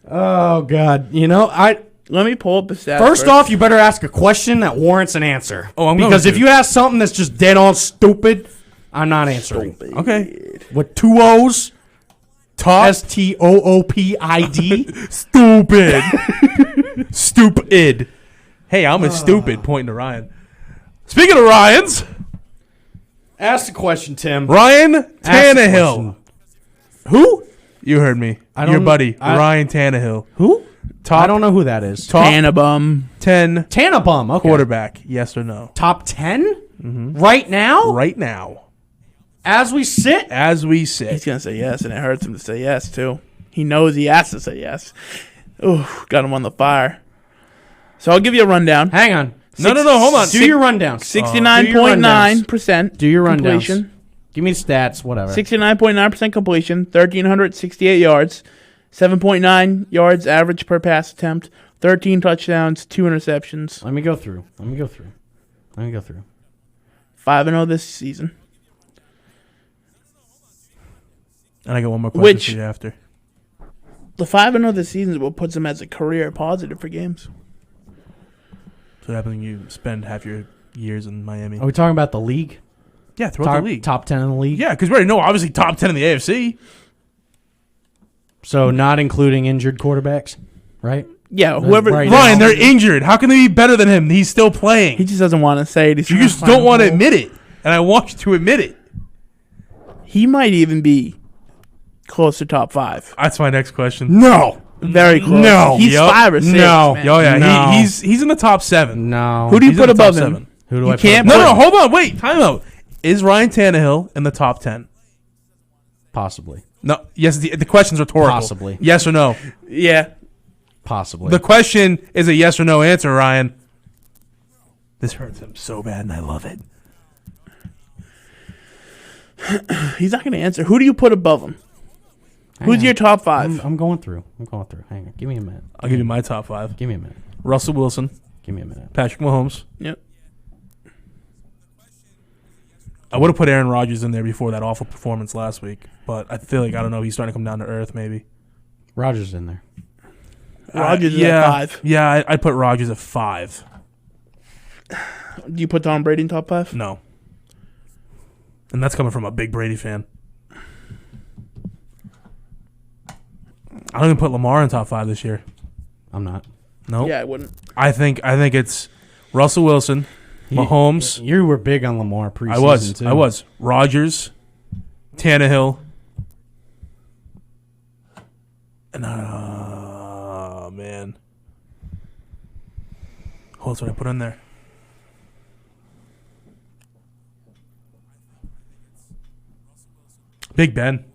Oh God. Let me pull up the stats. First off, you better ask a question that warrants an answer. Oh, I'm going because to. if you ask something that's just dead on stupid, I'm not answering. Okay. With 2 O's, Top. STOOPID. Stupid. Stupid. Hey, I'm a stupid. Pointing to Ryan. Speaking of Ryans, Ask the question, Tim. Ryan Ask the Tannehill. Who? You heard me. I Your don't- buddy, I- Ryan Tannehill. Who? Top I don't know who that is. top Tannenbaum. 10 Tannenbaum. Okay. quarterback. Yes or no? Top 10? Right now? Right now, As we sit? as we He's sit. gonna say yes, and it hurts him to say yes too. He knows he has to say yes. Ooh, got him on the fire. So I'll give you a rundown. Hang on. No, hold on. Do your rundown. 69.9% Do your rundowns. completion. Give me the stats, whatever. 69.9% completion. 1,368 yards. 7.9 yards average per pass attempt. 13 touchdowns. 2 interceptions. Let me go through. 5-0 this season. And I got one more question Which- for you after. The 5-0 this season is what puts him as a career positive for games. So what happens when you spend half your years in Miami? Are we talking about the league? Yeah, throughout the league. Top 10 in the league? Yeah, because we already know, obviously, top 10 in the AFC. So not including injured quarterbacks, right? Yeah, whoever. right. Ryan, now. they're injured. How can they be better than him? He's still playing. He just doesn't want to say it. He's You trying just find don't a want to hole. admit it. And I want you to admit it. He might even be close to top 5. That's my next question. No. Very close. No. He's Yup. 5 or 6. No. man. Oh, yeah. No. He's in the top 7. No. Who do you He's put in the top above him? 7. Who do You I put can't above? No, hold on. Wait. Time out. Is Ryan Tannehill in the top 10? Possibly. No. Yes, the question's rhetorical. Possibly. Yes or no? Yeah. Possibly. The question is a yes or no answer, Ryan. This hurts him so bad, and I love it. He's not going to answer. Who do you put above him? Who's your top 5? I'm going through. Hang on. Give me a minute. I'll give you my top 5. Give me a minute. Russell Wilson, Give me a minute. Patrick Mahomes. Yep. I would have put Aaron Rodgers in there before that awful performance last week, but I feel like, I don't know, he's starting to come down to earth maybe. Rogers in there. Rodgers is yeah, at 5. Yeah, I'd put Rodgers at 5. Do you put Tom Brady in top 5? No. And that's coming from a big Brady fan. I don't even put Lamar in top 5 this year. I'm not. No. Yeah, I wouldn't. I think it's Russell Wilson, Mahomes. You were big on Lamar preseason, too. I was. Rodgers, Tannehill, and man. Who else would I put in there? Big Ben.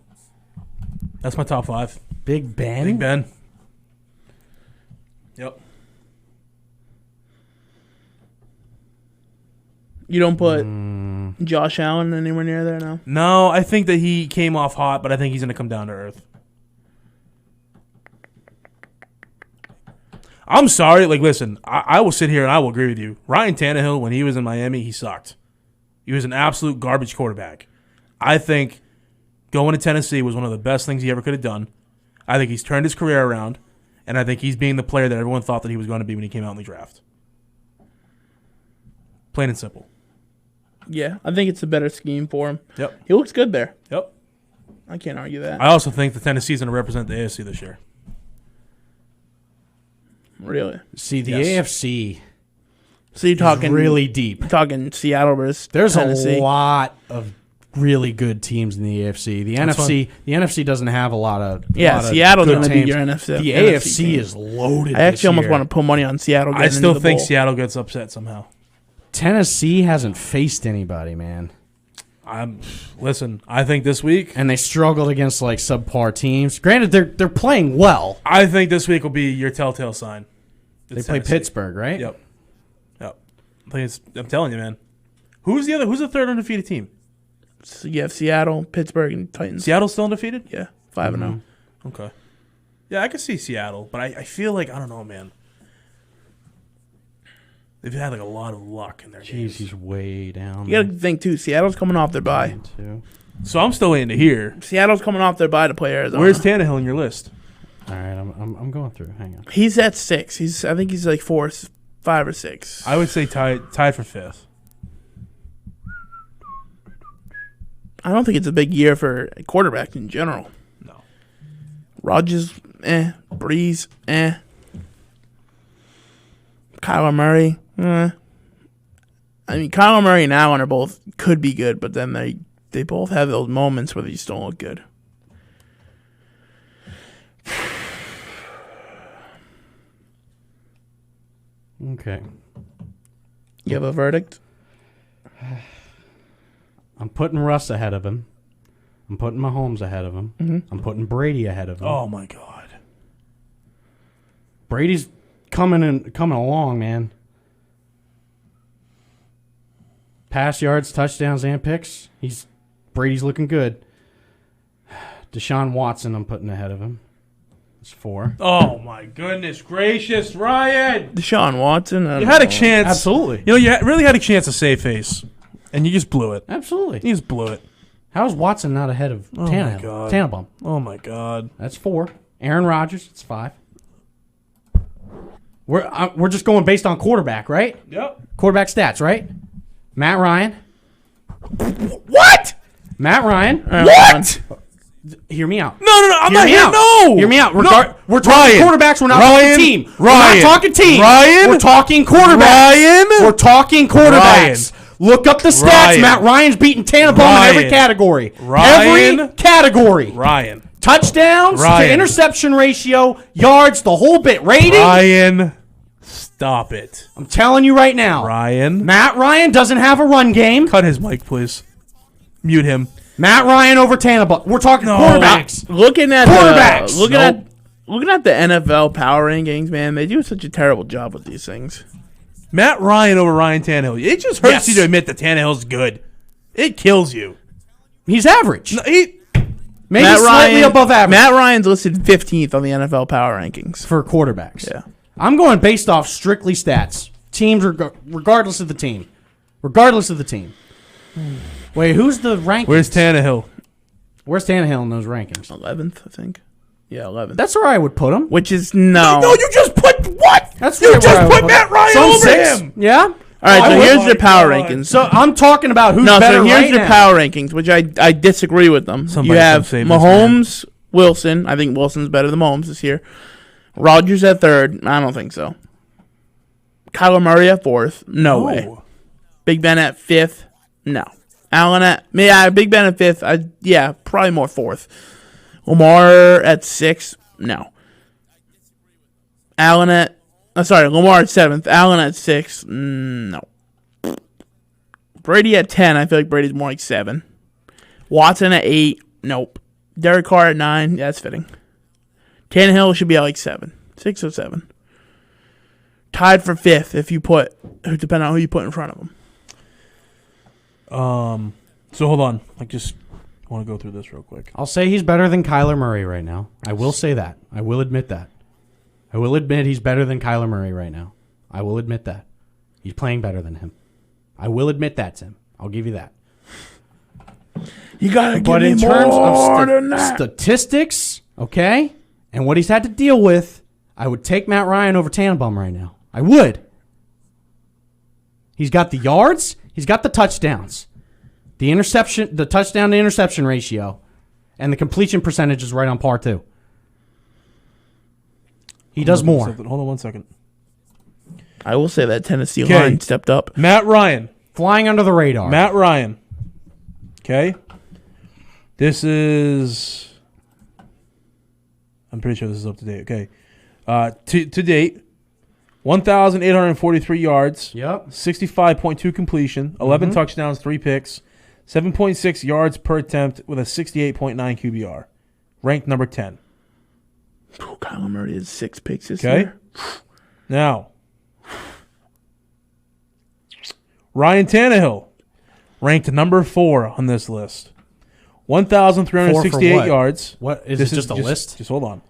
That's my top 5. Big Ben? Big Ben. Yep. You don't put Josh Allen anywhere near there now? No, I think that he came off hot, but I think he's going to come down to earth. I'm sorry. Like, listen, I will sit here and I will agree with you. Ryan Tannehill, when he was in Miami, he sucked. He was an absolute garbage quarterback. I think going to Tennessee was one of the best things he ever could have done. I think he's turned his career around, and I think he's being the player that everyone thought that he was going to be when he came out in the draft. Plain and simple. Yeah, I think it's a better scheme for him. Yep. He looks good there. Yep. I can't argue that. I also think the Tennessee's going to represent the AFC this year. Really. See, the Yes. AFC So you're talking is really deep. talking Seattle versus There's Tennessee. a lot of really good teams in the AFC. The NFC doesn't have a lot of Seattle's going gonna to be your NFC. The NFC AFC team. is loaded. I actually almost want to put money on Seattle. I getting still into the think bowl. Seattle gets upset somehow. Tennessee hasn't faced anybody, man, Listen, I think this week. and they struggled against like subpar teams. Granted, they're playing well. I think this week will be your telltale sign. They It's play Tennessee. Pittsburgh, right? Yep. I'm telling you, man. Who's the third undefeated team? So you have Seattle, Pittsburgh, and Titans. Seattle's still undefeated? Yeah, 5-0. Okay. Yeah, I can see Seattle, but I feel like, I don't know, man. They've had like a lot of luck in their Jeez, games. he's way down. You got to think too. Seattle's coming off their bye. So I'm still waiting to hear. Seattle's coming off their bye to play Arizona. Where's Tannehill in your list? All right, I'm going through. Hang on. He's at 6. I think he's like 4, 5 or 6. I would say tied for 5th. I don't think it's a big year for quarterbacks in general. No. Rodgers, Breeze, Kyler Murray, I mean, Kyler Murray and Allen are both could be good, but then they both have those moments where they just don't look good. Okay. You have a verdict? I'm putting Russ ahead of him. I'm putting Mahomes ahead of him. Mm-hmm. I'm putting Brady ahead of him. Oh my God. Brady's coming along, man. Pass yards, touchdowns, and picks. Brady's looking good. Deshaun Watson, I'm putting ahead of him. It's 4. Oh my goodness gracious, Ryan! Deshaun Watson. You had a chance. Absolutely. You know, you really had a chance to save face, and you just blew it. Absolutely. You just blew it. How is Watson not ahead of Oh Tannehill? my God. Tannenbaum. Oh my God. That's 4. Aaron Rodgers, it's 5. We're just going based on quarterback, right? Yep. Quarterback stats, right? Matt Ryan. What? Matt Ryan. What? Hear me out. No, I'm Hear not me here. out. No. Hear me out. We're No. talking quarterbacks. We're not talking team. We're not talking team. Ryan. We're talking quarterbacks. Ryan. We're talking quarterbacks. Look up the stats. Ryan. Matt Ryan's beating Tannenbaum in every category. Ryan. Every category. Ryan. Touchdowns Ryan. to interception ratio, yards, the whole bit. Rating. Ryan. Stop it. I'm telling you right now. Ryan. Matt Ryan doesn't have a run game. Cut his mic, please. Mute him. Matt Ryan over Tannenbaum. We're talking quarterbacks. Looking at Quarterbacks. Looking at the NFL power rankings, man, they do such a terrible job with these things. Matt Ryan over Ryan Tannehill. It just hurts Yes. you to admit that Tannehill's good. It kills you. He's average. No, Maybe slightly above average Matt Ryan's listed 15th on the NFL power rankings. for quarterbacks. Yeah. I'm going based off strictly stats. Teams, regardless of the team. Regardless of the team. Wait, who's the rankings? Where's Tannehill? Where's Tannehill in those rankings? 11th, I think. Yeah, 11th. That's where I would put him. Which is no. No, you just put what? That's You where I just would put Matt him. Ryan So I'm over 6. him. Yeah? All right, I so would. here's the power God. rankings. So I'm talking about who's No, better so here's right the now. power rankings, which I disagree with them. Somebody you have come save this Mahomes, Wilson. I think Wilson's better than Mahomes this year. Rodgers at 3rd. I don't think so. Kyler Murray at 4th. No way. Big Ben at 5th. No. Allen at Big Ben at 5th. Probably more 4th. Lamar at 6th. No. Lamar at 7th. Allen at 6th. No. Brady at 10. I feel like Brady's more like 7. Watson at 8. Nope. Derek Carr at 9. Yeah, that's fitting. Tannehill should be at like 7. 6 or 7. Tied for 5th if you depending on who you put in front of him. So hold on. I just want to go through this real quick. I'll say he's better than Kyler Murray right now. I will say that. I will admit that. I will admit he's better than Kyler Murray right now. I will admit that. He's playing better than him. I will admit that, Tim. I'll give you that. You gotta give But me in terms more of than that. statistics, okay, and what he's had to deal with, I would take Matt Ryan over Tannenbaum right now. I would. He's got the yards. He's got the touchdowns. The touchdown to interception ratio, and the completion percentage is right on par too. He does more. Hold on 1 second. I will say that Tennessee Okay. line stepped up. Matt Ryan. Flying under the radar. Matt Ryan. Okay. This is. I'm pretty sure this is up to date. Okay. To date, 1,843 yards. Yep. 65.2 completion. 11 touchdowns, 3 picks. 7.6 yards per attempt with a 68.9 QBR. Ranked number 10. Kyler Murray has 6 picks this Okay. year. Now, Ryan Tannehill, ranked number 4 on this list. 1,368 what? yards. What is it? Just a list? Just hold on.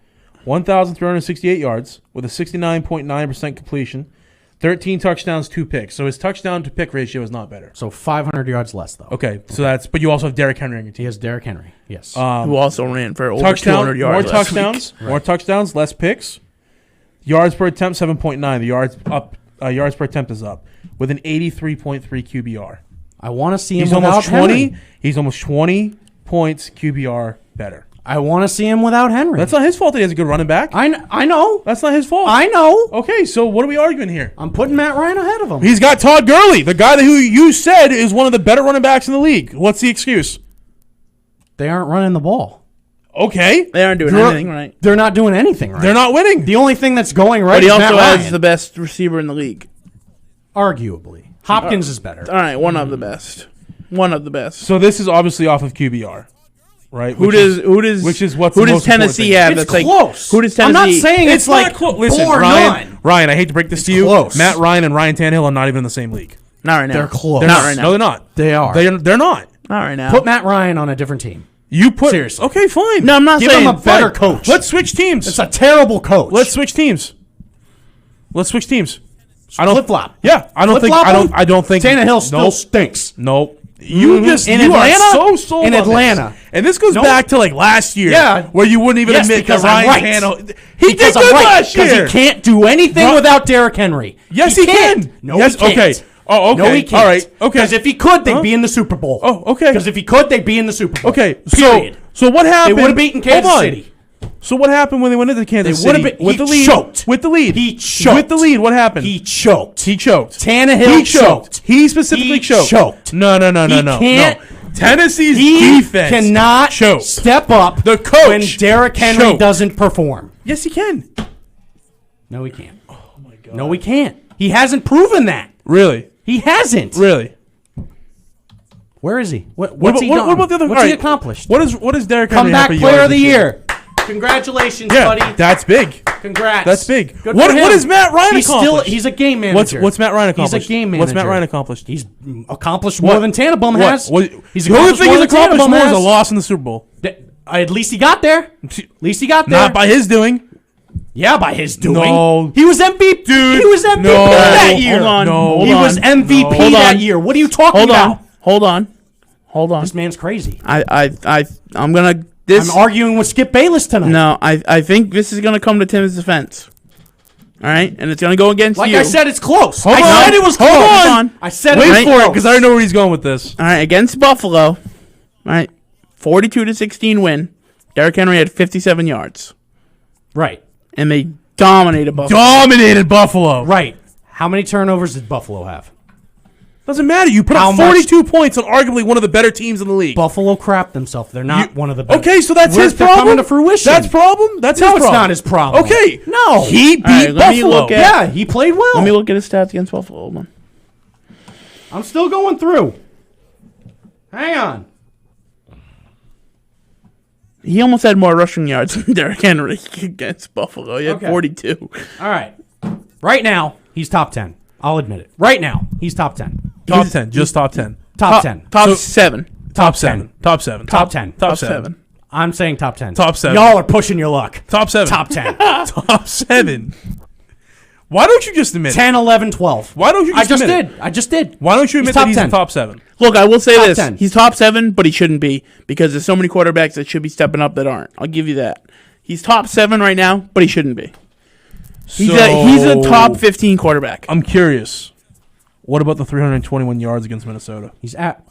1,368 yards with a 69.9% completion, 13 touchdowns, 2 picks. So his touchdown to pick ratio is not better. So 500 yards less, though. Okay, so that's. But you also have Derrick Henry on your He team. has Derrick Henry. Yes. Who also ran for over Touchdown, 200 yards. more last touchdowns, week. more touchdowns, less picks. Yards per attempt 7.9. The yards per attempt is up with an 83.3 QBR. I want to see him He's without almost 20. Henry. He's almost 20 points QBR better. I want to see him without Henry. That's not his fault that he has a good running back. I know. That's not his fault. I know. Okay, so what are we arguing here? I'm putting Matt Ryan ahead of him. He's got Todd Gurley, the guy who you said is one of the better running backs in the league. What's the excuse? They aren't running the ball. Okay. They aren't doing You're- anything right. They're not doing anything right. They're not winning. The only thing that's going right But he is also Matt has Ryan. the best receiver in the league. Arguably. Hopkins is better. All right, one of the best. One of the best. So this is obviously off of QBR, right? Who does who does Tennessee have? It's That's like close. who does I'm Tennessee? not saying it's, not like close. Listen, four Ryan, none. Ryan, I hate to break this to you. close. Matt Ryan and Ryan Tannehill are not even in the same league. Not right now. They're close. They're Not not. right now. No, they're not. They are. They're not. Not right now. Put Matt Ryan on a different team. You put Seriously. Okay, fine. No, I'm not Give saying him a better Fine. coach. Let's switch teams. It's a terrible coach. Let's switch teams. Let's switch teams. flip-flop. Yeah, I don't think. Flip-flop him? I don't think. Tannehill still Nope. stinks. Nope. You just In you Atlanta? are so sold In on Atlanta. this. And this goes Nope. back to like last year, Yeah. where you wouldn't even Yes, admit that because I'm Ryan right. Tannehill. He did Because good I'm right. last year. Because he can't do anything Ru- without Derrick Henry. Yes, he can't. can. No, Yes, he can't. okay. Oh, okay. No, he can't. All right. Okay. Because if he could, they'd Huh? be in the Super Bowl. Oh, okay. Because if he could, they'd be in the Super Bowl. Okay. Period. So what They happened? would have beaten Kansas Hold on. City. So what happened when they went into Kansas They would City have been. with He the lead? choked. With the lead. He choked. With the lead. What happened? He choked. He choked. Tannehill He choked. He specifically He choked. choked. No. He can't. No. Tennessee's He defense cannot choked. step up The coach when Derrick Henry choked. doesn't perform. Yes, he can. No, he can't. Oh my god. No, he can't. He hasn't proven that. Really? He hasn't. Really? Where is he? What's What he about, done? what about the other? What's all he right. accomplished? What is Derrick Henry have Comeback for player yards of the this year. Congratulations, Yeah, buddy. that's big. Congrats. That's big. Good What for him. what has Matt Ryan He's accomplished? he's a game manager. What's Matt Ryan accomplished? He's a game manager. What's Matt Ryan accomplished? He's accomplished more than Tannenbaum has. He's the only accomplished thing more he's than accomplished Tannenbaum more is a has. loss in the Super Bowl. At least he got there. At least he got there. Not by his doing. Yeah, by his doing. No. He was MVP. Dude, He was MVP no. that year. Hold on. No. Hold He on. was MVP No. Hold that on. year. What are you talking Hold about? on. Hold on. This man's crazy. I'm gonna this. I'm arguing with Skip Bayless tonight. No, I think this is gonna come to Tim's defense. All right, and it's gonna go against Like you. I said, it's close. Hold I on. said it was Hold close. on. I said Wait it was for it, close. because I already know where he's going with this. All right, against Buffalo. All right, 42-16 win. Derrick Henry had 57 yards, Right. and they dominated Buffalo. Dominated Buffalo. Right. How many turnovers did Buffalo have? Doesn't matter. You put How up much- 42 points on arguably one of the better teams in the league. Buffalo crapped themselves. They're not one of the best. Okay, so that's his They're problem. coming to fruition. That's problem. That's No, his it's problem. not his problem. Okay, No. he beat All right, let me Buffalo. look at- Yeah, he played well. Let me look at his stats against Buffalo. Hold on. I'm still going through. Hang on. He almost had more rushing yards than Derrick Henry against Buffalo. He had Okay. 42. All right. Right now, he's top 10. I'll admit it. Right now, he's top 10. Top 10, just top 10. Top 10. Top So- 7. Top 7. Top 7. Top 10. Top 7. I'm saying top 10. Top 7. Y'all are pushing your luck. Top 7. Top 10. Top 7. Why don't you just admit it? 10, 11, 12. Why don't you just I just admit it? did. I just did. Why don't you He's admit top that he's 10. in top 7? Look, I will say Top this. 10. He's top 7, but he shouldn't be because there's so many quarterbacks that should be stepping up that aren't. I'll give you that. He's top 7 right now, but he shouldn't be. He's a top 15 quarterback. I'm curious. What about the 321 yards against Minnesota? He's at.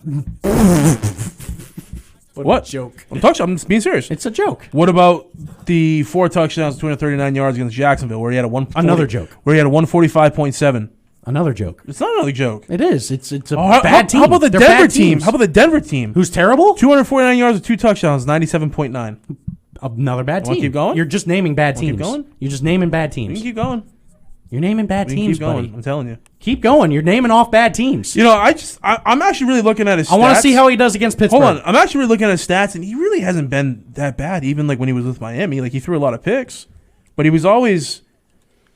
What? Joke. I'm being serious. It's a joke. What about the 4 touchdowns, 239 yards against Jacksonville, where he had a 140, Another joke. Where he had a 145.7. Another joke. It's not another joke. It is. It's a How bad team. How about the They're Denver bad team? teams. How about the Denver team? Who's terrible? 249 yards with 2 touchdowns, 97.9. Another bad Wanna team. keep going? You're just naming bad Wanna keep teams. going? You're just naming bad We can teams. keep going. You're naming bad We can teams, keep going. buddy. I'm telling you. Keep going. You're naming off bad teams. You know, I'm actually really looking at his stats. I want to see how he does against Pittsburgh. Hold on. I'm actually really looking at his stats, and he really hasn't been that bad, even like when he was with Miami. Like, he threw a lot of picks, but he was always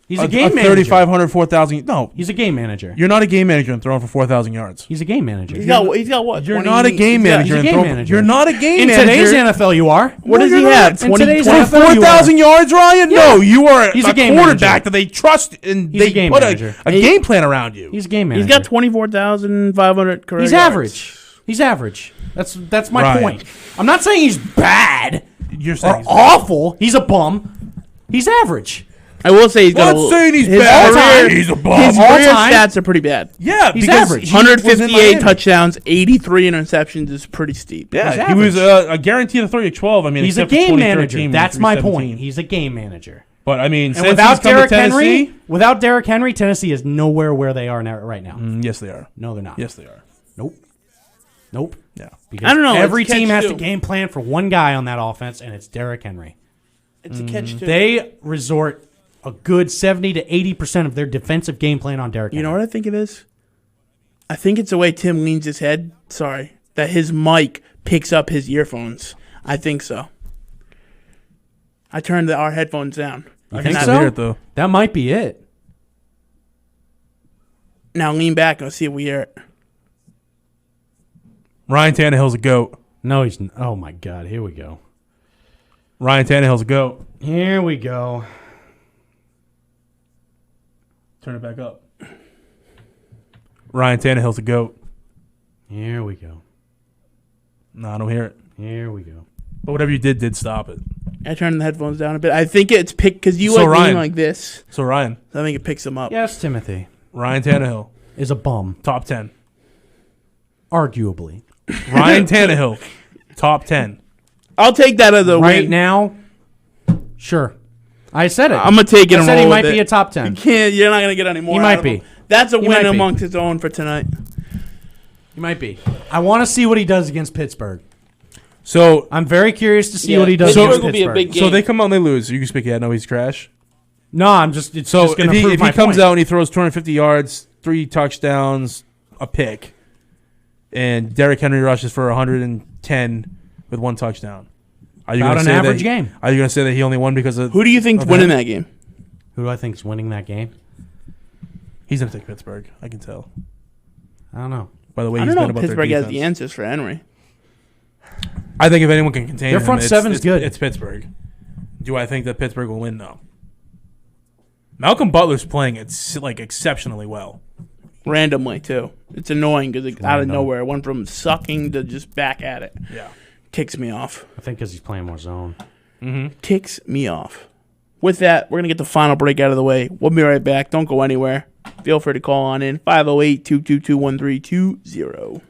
He's a game manager. 3,500, 4,000. No, He's a game manager. you're not a game manager and throwing for 4,000 yards. He's a game manager. He's got what? You're 20 not a game he's got- manager. he's a and game throwing- manager. You're not a game In manager. today's NFL, you are. What does No, he you're have? not. In 20 today's For NFL, you 4,000 yards, Ryan? Yeah. No, you are He's a a game quarterback manager. that they trust and He's a they game put manager. a game plan around you. He's a game manager. He's got 24,500 career He's yards. average. He's average. That's my Right. point. I'm not saying he's bad You're saying or he's awful. He's a bum. He's average. I will say he's got Not a saying he's his bad. career- He's a bum. His All career time. stats are pretty bad. Yeah, He's because average. he was in 158 Miami. touchdowns, 83 interceptions is pretty steep. Yeah, He's he was average. a guaranteed to throw you 12. I mean, He's a except for game 2013 manager. when That's he threw my 17. point. He's a game manager. But I mean, And since without he's come Derrick to Tennessee, Henry, Tennessee is nowhere where they are now, right now. yes, they are. No, they're not. Yes, they are. Nope. Yeah. Because I don't know, every it's a team has to catch-two. game plan for one guy on that offense, and it's Derrick Henry. It's a catch too. They resort a good 70 to 80% of their defensive game plan on Derrick You know Henry. what I think it is? I think it's the way Tim leans his head. Sorry, that his mic picks up his earphones. I think so. I turned our headphones down. You I think can so? still hear it though. That might be it. Now lean back and let's see if we hear it. Ryan Tannehill's a goat. No, he's. Oh my God! Here we go. Ryan Tannehill's a goat. Here we go. Turn it back up. Ryan Tannehill's a goat. Here we go. No, I don't hear it. Here we go. But whatever you did stop it. I turned the headphones down a bit. I think it's picked because you So, like lean Ryan. like this. So Ryan, So I think it picks them up. Yes, Timothy Ryan Tannehill, is a bum, top 10. arguably. Ryan Tannehill, top 10. I'll take that as a Right win. now, sure. I said it. I'm gonna take it. I and said he roll might with be it. a top You 10. can't. You're not gonna get any more. He out might of be. him. That's a He win might be. amongst its own for tonight. He might be. I want to see what he does against Pittsburgh. So I'm very curious to see Yeah, what he does Pittsburgh against will be a Pittsburgh. big game. so they come out and they lose. You can speak. Yeah, no, he's trash. No, I'm just. It's So just going if to prove he my comes point. out and he throws 250 yards, 3 touchdowns, a pick, and Derrick Henry rushes for 110 with 1 touchdown, are you About gonna an say average that, game. Are you going to say that he only won because of Who do you think's Okay. winning that game? Who do I think is winning that game? He's going to take Pittsburgh? I can tell I don't know. by the way I he's don't know been if about Pittsburgh their has defense. the answers for Henry. I think if anyone can contain Their him, front seven's it's, good. It's Pittsburgh. Do I think that Pittsburgh will win? No. Malcolm Butler's playing exceptionally well. Randomly too. It's annoying because out of Random. nowhere, it went from sucking to just back at it. Yeah. Ticks me off. I think because he's playing more zone. Ticks me off. With that, we're gonna get the final break out of the way. We'll be right back. Don't go anywhere. Feel free to call on in 508-222-1320.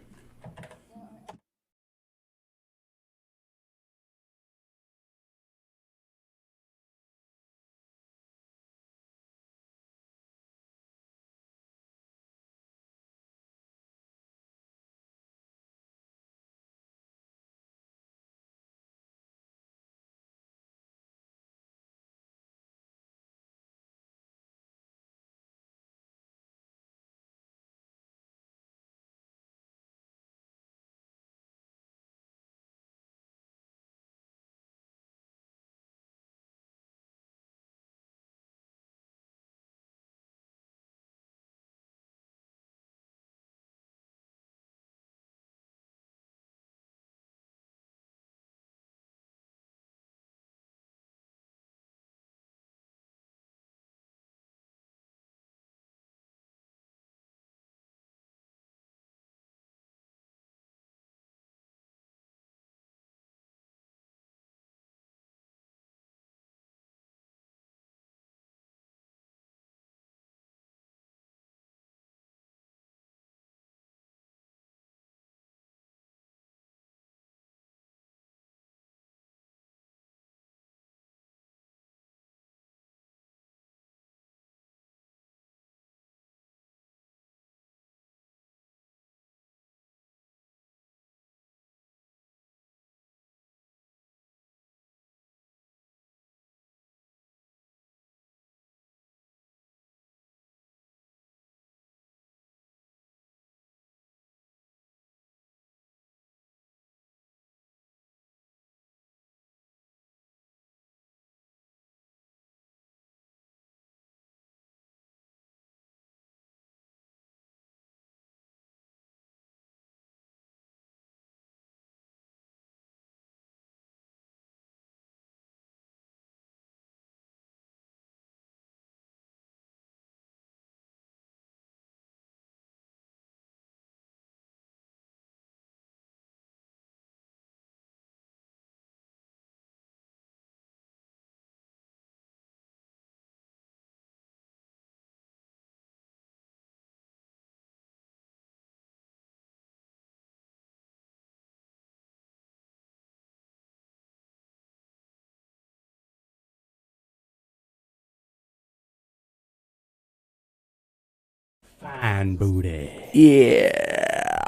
Fine booty. Yeah.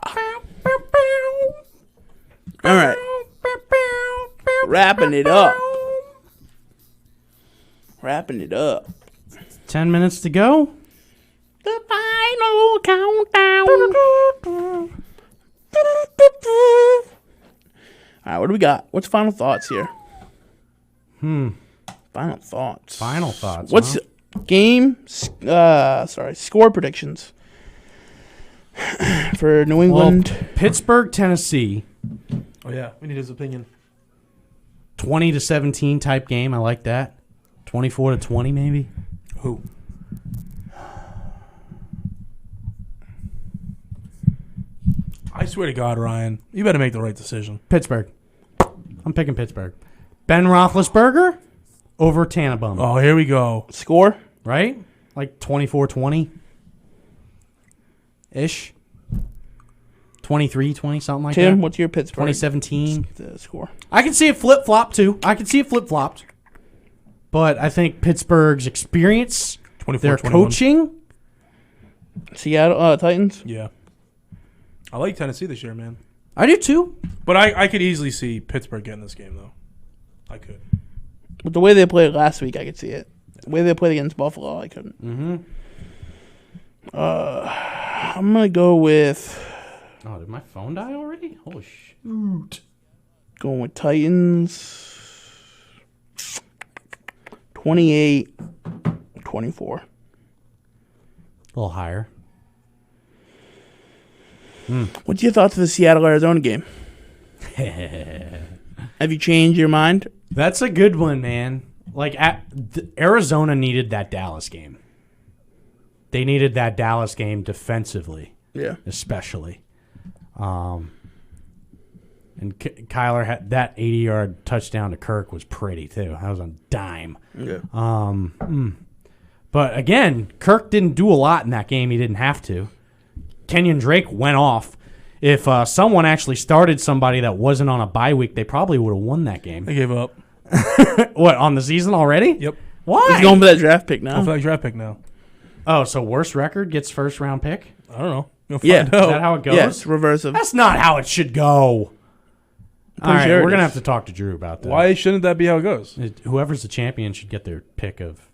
All right. Wrapping it up. 10 minutes to go. The final countdown. All right, what do we got? What's final thoughts here? Final thoughts. Final thoughts. What's score predictions for New England? Pittsburgh, Tennessee, Oh yeah, we need his opinion. 20-17 type game. I like that. 24-20 maybe. Who? I swear to God, Ryan, you better make the right decision. Pittsburgh. I'm picking Pittsburgh. Ben Roethlisberger over Tannenbaum. Oh, here we go. Score? Right? Like 24-20-ish. 23-20, something like Tim, that. what's your Pittsburgh 2017. score? I can see it flip-flop, too. I can see it flip-flopped. But I think Pittsburgh's experience, 24, their 21. coaching. Seattle Titans? Yeah. I like Tennessee this year, man. I do, too. But I could easily see Pittsburgh getting this game, though. I could. With the way they played last week, I could see it. The way they played against Buffalo, I couldn't. Mm-hmm. I'm going to go with... Oh, did my phone die already? Holy shoot. Going with Titans. 28-24. A little higher. What's your thoughts of the Seattle-Arizona game? Have you changed your mind? That's a good one, man. Like, Arizona needed that Dallas game. They needed that Dallas game defensively, Yeah. especially. And Kyler had that 80-yard touchdown to Kirk was pretty, too. That was on dime. Yeah. But, again, Kirk didn't do a lot in that game. He didn't have to. Kenyon Drake went off. If someone actually started somebody that wasn't on a bye week, they probably would have won that game. I gave up. What, on the season already? Yep. Why? He's going for that draft pick Go now. for that draft pick now. Oh, so worst record gets first round pick? I don't know. You'll Yeah. find Is out. that how it goes? Yes, reverse of. That's not how it should go. All right, sure it we're gonna is. have to talk to Drew about that. Why shouldn't that be how it goes? Whoever's the champion should get their pick of,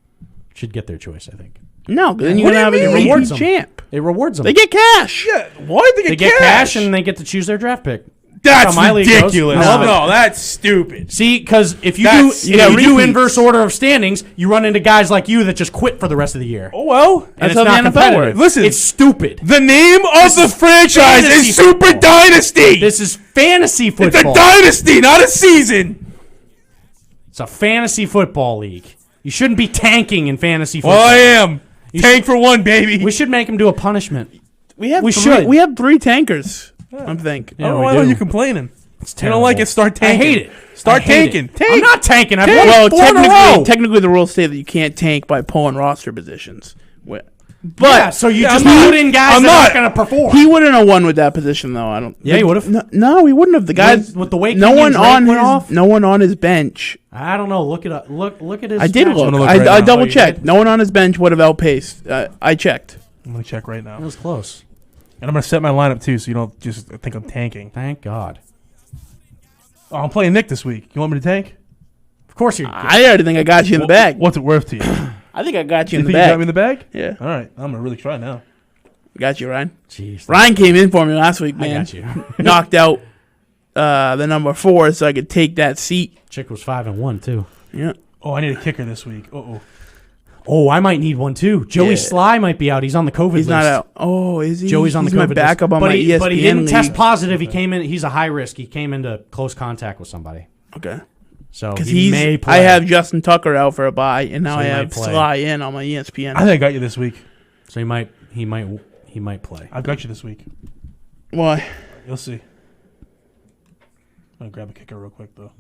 should get their choice. I think No, because then you're What going to have do you a mean? Rewards repeat them. champ. it rewards them. They get cash. Yeah. Why did They get cash and they get to choose their draft pick. That's how my league goes. ridiculous. I love it. No, that's stupid. See, because if you That's- do, you got if you do repeats. inverse order of standings, you run into guys like you that just quit for the rest of the year. Oh, well. And That's it's how not the NFL competitive. works. Listen. It's stupid. The name of the franchise fantasy is Super football. Dynasty. This is fantasy It's football. a dynasty, not a season. It's a fantasy football league. You shouldn't be tanking in fantasy football. Well, I am. Tank for one, baby. We should make him do a punishment. We have We three, should. We have 3 tankers. I think. I don't know we why do. are you complaining. It's You don't like it, start I tanking. hate it. Start I hate tanking. it. Tank. I'm not tanking. I've Tank. won Well, 4 in a row. technically, the rules say that you can't tank by pulling roster positions. But Yeah, so you Yeah, just I'm not- put in guys I'm that not- aren't going to perform. he wouldn't have won with that position, though. I don't. Yeah, he would've. No, he wouldn't have. The guys With the way no Kenyon one Drake on went his off? no one on his bench. I don't know. Look it up. Look at his. I did stats. look. gonna look I right now. double Oh, you checked. did? No one on his bench would have outpaced. I checked. I'm going to check right now. It was close. And I'm going to set my lineup, too, so you don't just think I'm tanking. Thank God. Oh, I'm playing Nick this week. You want me to tank? Of course you're. I already think I got you in the bag. What's it worth to you? I think I got you You in the think you got me bag. in the bag? Yeah, All right. I'm going to really try now. got you, Ryan. Jeez. Ryan came in for me last week, I man. got you. Knocked out the number 4, so I could take that seat. Chick was 5-1 too. Yeah. Oh, I need a kicker this week. Uh-oh. Oh, I might need one too. Joey Yeah. Sly might be out. He's on the COVID He's list. not out. Oh, is he? Joey's on He's the COVID my backup list. on but my E ESPN But he didn't league. test positive. He came in. He's a high risk. He came into close contact with somebody. Okay. So Because he may play. I have Justin Tucker out for a bye, and now So I he might have play. Sly in on my ESPN. I think I got you this week. So he might play. I've got you this week. Why? You'll see. I'm going to grab a kicker real quick, though.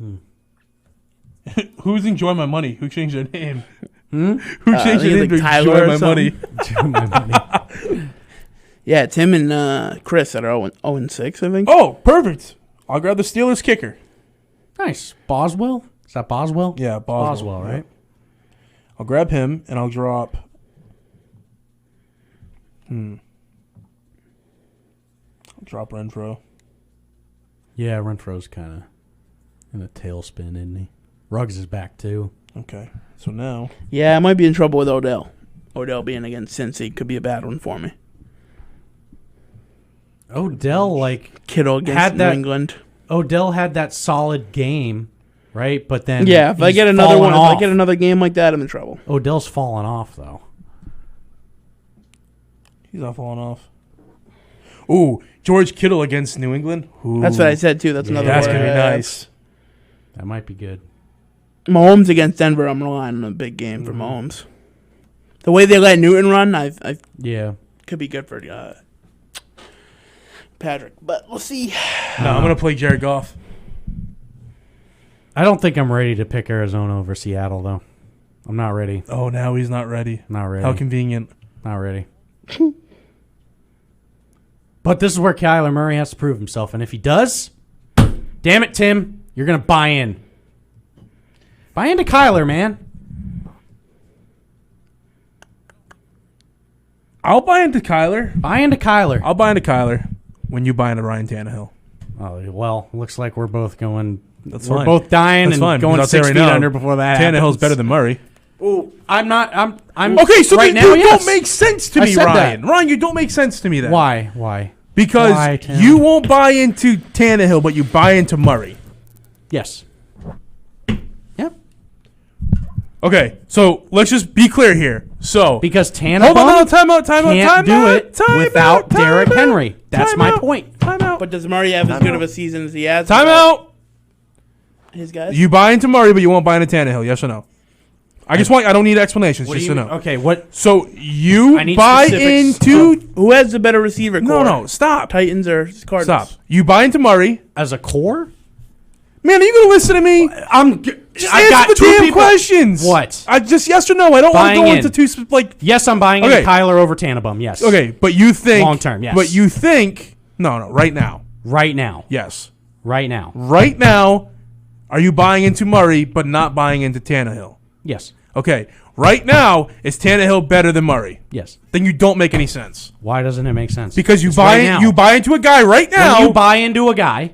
Who's enjoying my money? Who changed their name? Who I changed think their it's name to like Tyler enjoy or my money? something. Yeah, it's him and Chris that are 0-6, I think. Oh, perfect. I'll grab the Steelers kicker. Nice. Boswell? Is that Boswell? Yeah, Boswell, right? I'll grab him, and I'll drop... I'll drop Renfro. Yeah, Renfro's kind of in a tailspin, isn't he? Ruggs is back too. Okay. So now. Yeah, I might be in trouble with Odell. Odell being against Cincy could be a bad one for me. Odell, like, Kittle against Had New that- England. Odell had that solid game, right? But then Yeah, if I he's get another fallen one, if off. I get another game like that, I'm in trouble. Odell's fallen off though. He's not falling off. Ooh, George Kittle against New England. Ooh, That's what I said too. That's another. That's one. gonna be nice. That might be good. Mahomes against Denver. I'm relying on a big game for Mahomes. The way they let Newton run, I Yeah. could be good for Patrick. But we'll see. No, I'm gonna play Jared Goff. I don't think I'm ready to pick Arizona over Seattle though. I'm not ready. Oh, now he's not ready. Not ready. How convenient. Not ready. But this is where Kyler Murray has to prove himself, and if he does, damn it, Tim, you're gonna buy in. Buy into Kyler, man. I'll buy into Kyler. Buy into Kyler. I'll buy into Kyler when you buy into Ryan Tannehill. Oh well, looks like we're both going. That's we're fine. both dying That's and fine. going I'll say 6 right feet now, under before that Tannehill's happens. better than Murray. Ooh, I'm not. I'm Okay, so right then now. you Yes. don't make sense to I me, said Ryan. that. Ryan, you don't make sense to me then. Why? Why? Because Why, Tim? you won't buy into Tannehill, but you buy into Murray. Yes. Yep. Okay, so let's just be clear here. So Because Tannehall hold on, time out. can't do it without Derrick Henry. That's my point. Time out. But does Murray have as good of a season as he has? Time out. His guys. You buy into Murray, but you won't buy into Tannehill. Yes or no? I don't need explanations. What do Just you to know. Okay, what? So you I need buy specifics. into Who has the better receiver? no, core? no, stop, Titans or Cardinals? stop. You buy into Murray, As a core? man. Are you gonna listen to me? Just I got answer the two damn people. questions. What? I just yes or no. I don't want to Buying go in. into two like. Yes, I'm buying Okay. into Kyler over Tannenbaum. Yes. Okay, but you think Long term, yes. But you think no, right now, Right now. yes, Right now. right now. Are you buying into Murray but not buying into Tannehill? Yes. Okay, right now is Tannehill better than Murray? Yes. Then you don't make any sense Why doesn't it make sense? because you It's buy right now. you buy into a guy right now. When you buy into a guy,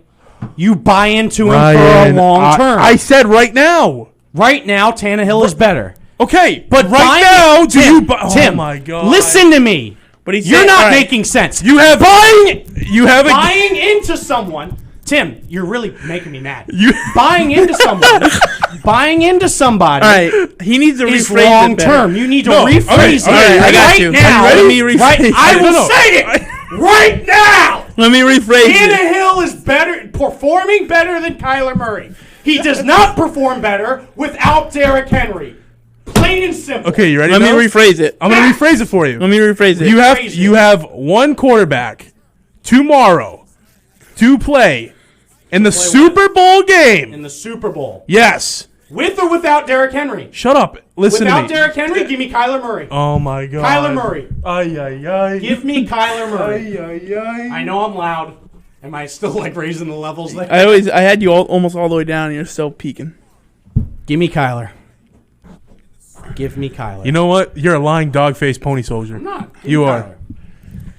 you buy into him Ryan, for a long term. I said right now. Right now, Tannehill is better. Okay, but right buying now, it- do Tim, you buy? Tim, Oh my god! listen to me. But he's You're saying- not all right. making sense. You have You have a. Buying into someone. Tim, you're really making me mad. You- Buying into someone. Buying into somebody. All right, he needs to Is rephrase long it better. term. You need to No, rephrase okay, it. okay, I got right you. now. Let me rephrase right, it. I will No, no. say it right now. Let me rephrase it. Tannehill is better, performing better than Kyler Murray. He does not perform better without Derrick Henry. Plain and simple. Okay, you ready? Let me now? rephrase it. I'm gonna rephrase it for you. Let me rephrase it. Rephrase You have one quarterback tomorrow to play in the Super Bowl game. In the Super Bowl. Yes. With or without Derrick Henry? Shut up. Listen Without to me. Derrick Henry, give me Kyler Murray. Oh my god. Kyler Murray. Ay ay ay. Give me Kyler Murray. Ay ay ay. I know I'm loud. Am I still like raising the levels there? I had you almost all the way down, and you're still peaking. Give me Kyler. Give me Kyler. You know what? You're a lying dog-faced pony soldier. I'm not. Give You me are. Kyler.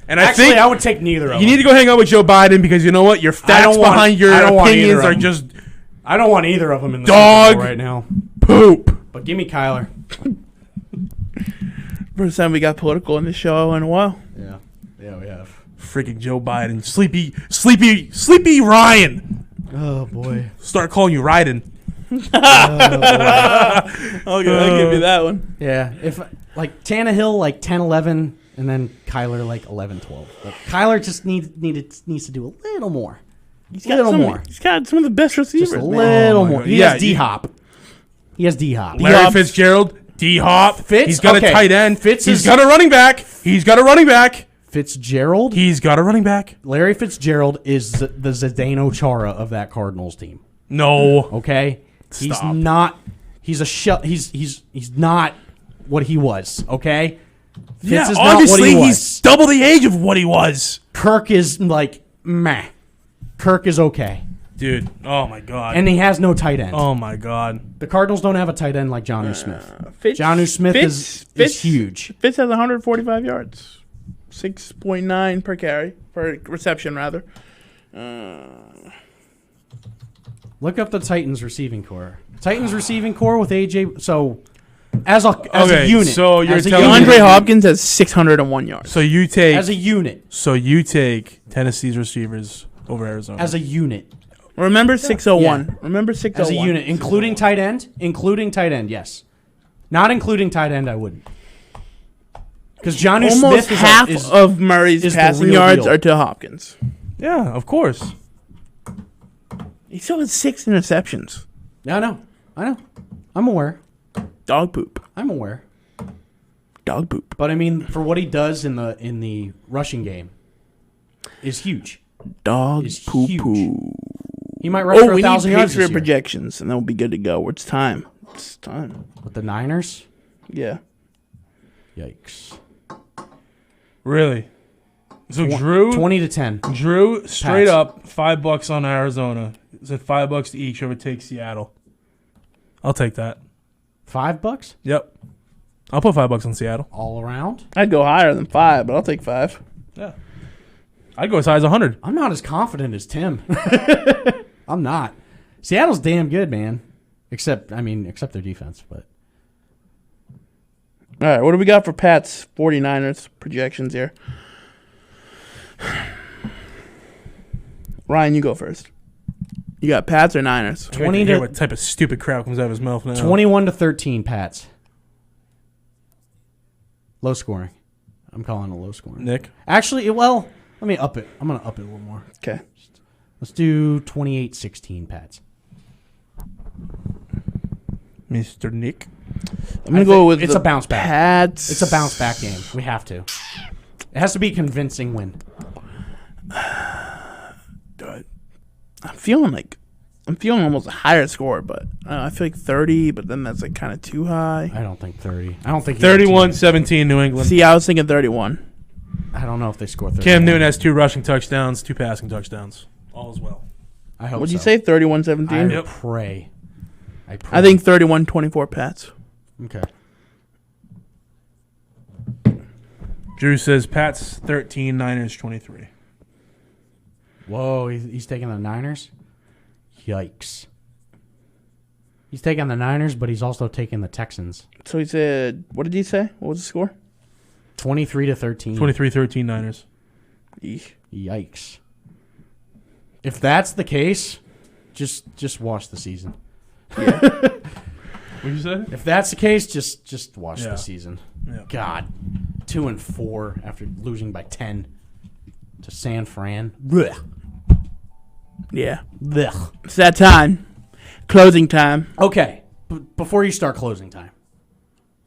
And I Actually, think I would take neither of you them. need to go hang out with Joe Biden because you know what? Your facts don't want- behind your I don't want either opinions of are them. just I don't want either of them in the Dog. Super Bowl right now. poop. But give me Kyler. First time we got political in the show in a while. Yeah. Yeah, we have. Freaking Joe Biden. Sleepy Ryan. Oh, boy. Start calling you Ryden. Okay, I'll give you that one. Yeah. If, like, Tannehill, like, 10-11, and then Kyler, like, 11-12. But Kyler just needs to do a little more. He's got some- more. He's got some of the best receivers. Just a man. little my more. God. He Yeah, has D-Hop. He has D-Hop. Larry D-Hop. Fitzgerald, D-Hop. Fitz? He's got Okay. a tight end. Fitz He's is- got a running back. He's got a running back. Fitzgerald? He's got a running back. Larry Fitzgerald is the Zdeno Chara of that Cardinals team. No. Okay? He's Stop. not. He's a he's not what he was. Okay? Fitz is not obviously what he was. he's double the age of what he was. Kirk is like meh. Kirk is okay, Dude, oh my god. and he has no tight end. oh my god. The Cardinals don't have a tight end like Jonnu Smith. Fitz, Jonnu Smith is huge. Fitz has 145 yards. 6.9 per carry, per reception, rather. Look up the Titans receiving core. Titans receiving core with AJ. So, as a unit. So you're as a telling unit, me- DeAndre Hopkins has 601 yards. So you take as a unit. Tennessee's receivers over Arizona. As a unit. Remember 601. Yeah. Remember As 601. a unit, including tight end. Including tight end, yes. Not including tight end, I wouldn't. Because Jonnu Almost Smith half is of Murray's is the passing real yards deal. are to Hopkins. yeah, of course. He still has 6 interceptions. I know. I'm aware. Dog poop. I'm aware. Dog poop. But I mean, for what he does in the rushing game, is huge. Dog Is poo huge. poo. He might rush for Oh, we need 1,000 yards Patriot this year. projections, and then we'll be good to go. It's time. It's time. With the Niners, Yeah. yikes. Really. So Drew 20-10. Drew straight Pats. up $5 on Arizona. He said $5 to each overtake Seattle. I'll take that. $5 Yep. I'll put $5 on Seattle. all around. I'd go higher than 5, but I'll take 5. Yeah. I'd go as high as 100. I'm not as confident as Tim. I'm not. Seattle's damn good, man. Except their defense. But All right, what do we got for Pat's 49ers projections here? Ryan, you go first. You got Pats or Niners? 20 hear to what type of stupid crap comes out of his mouth now. 21-13, Pats. Low scoring. I'm calling it low scoring. Nick. Actually, well, let me up it. I'm gonna up it a little more. Okay. Let's do 28-16, Pats. Mr. Nick. I'm going to go with it's the a bounce back. Pats. It's a bounce back game. We have to. It has to be a convincing win. I'm feeling almost a higher score, but I feel like 30, but then that's like kind of too high. I don't think 30. I don't think 31-17 New England. See, I was thinking 31. I don't know if they score 30. Cam Newton has 2 rushing touchdowns, 2 passing touchdowns. All is well. I hope What'd you so. say, I 31-17? Yep. pray. I pray. I think 31-24 Pats. Okay. Drew says Pats 13, Niners 23. Whoa, he's taking the Niners? Yikes. He's taking the Niners, but he's also taking the Texans. So he said, what did he say? What was the score? 23-13. 23-13 Niners. Eesh. Yikes. If that's the case, just watch the season. What did you say? If that's the case, just watch Yeah. the season. Yeah. God. 2-4 after losing by 10 to San Fran. Blech. Yeah. Blech. It's that time. Closing time. Okay. Before you start closing time,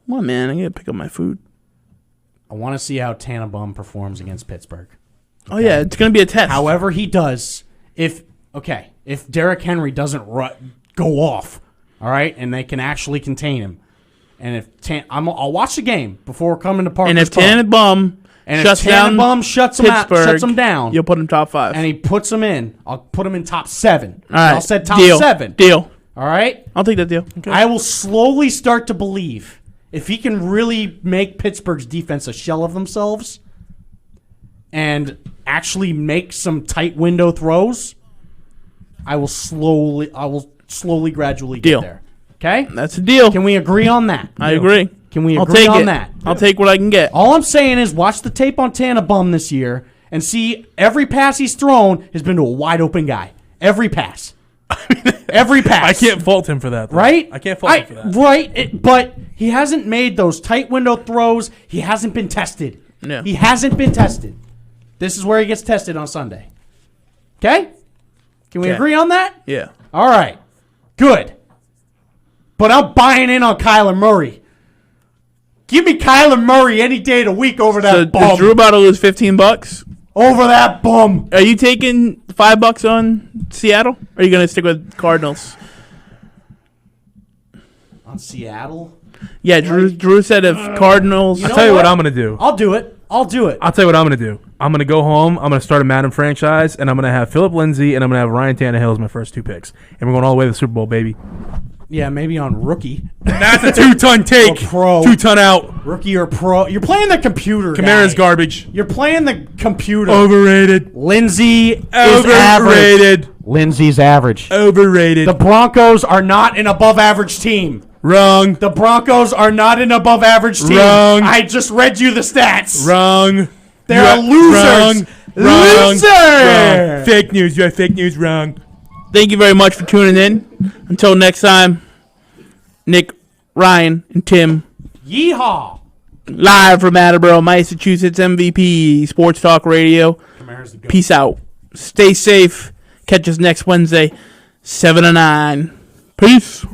Come on, man. I got to pick up my food. I want to see how Tannenbaum performs against Pittsburgh. Oh, yeah. It's going to be a test. However he does, if Derrick Henry doesn't go off, all right, and they can actually contain him, and if I'll watch the game before coming to Parker's and if Pub. Tannenbaum And shuts if down Tannenbaum shuts him out, Pittsburgh, shuts him down, you'll put him top 5. and he puts him in, I'll put him in top 7. All right. I'll set top Deal. 7. Deal. All right? I'll take that deal. I will slowly start to believe if he can really make Pittsburgh's defense a shell of themselves and actually make some tight window throws, I will slowly, gradually Deal. get there. Okay? That's a deal. Can we agree on that? I agree. Can we I'll agree take on it. that? I'll take what I can get. All I'm saying is watch the tape on Tannenbaum this year and see every pass he's thrown has been to a wide open guy. Every pass. Every pass. I can't fault him for that. Though. Right? I can't fault him for that. Right, but he hasn't made those tight window throws. He hasn't been tested. No. He hasn't been tested. This is where he gets tested on Sunday. Okay? Can we Okay. agree on that? Yeah. All right. Good. But I'm buying in on Kyler Murray. Give me Kyler Murray any day of the week over that So bum. is Drew about to lose $15? Over that bum. Are you taking $5 on Seattle? Or are you going to stick with Cardinals? On Seattle? Yeah, Drew said if Cardinals. I'll know tell you what what? I'm going to do. I'll do it. I'll tell you what I'm going to do. I'm going to go home. I'm going to start a Madden franchise, and I'm going to have Philip Lindsay, and I'm going to have Ryan Tannehill as my first 2 picks. And we're going all the way to the Super Bowl, baby. Yeah, maybe on rookie. That's a 2-ton take. Or pro. 2-ton out. Rookie or pro. You're playing the computer. Kamara's guy. garbage. You're playing the computer. Overrated. Lindsey is Overrated. average. Lindsey's average. Overrated. The Broncos are not an above-average team. Wrong. The Broncos are not an above-average team. Wrong. I just read you the stats. Wrong. They're losers. Wrong. Loser. Wrong. Fake news. You have fake news. Wrong. Thank you very much for tuning in. Until next time, Nick, Ryan, and Tim, Yeehaw. live from Attleboro, Massachusetts, MVP Sports Talk Radio. Peace out. Stay safe. Catch us next Wednesday, 7 to 9. Peace.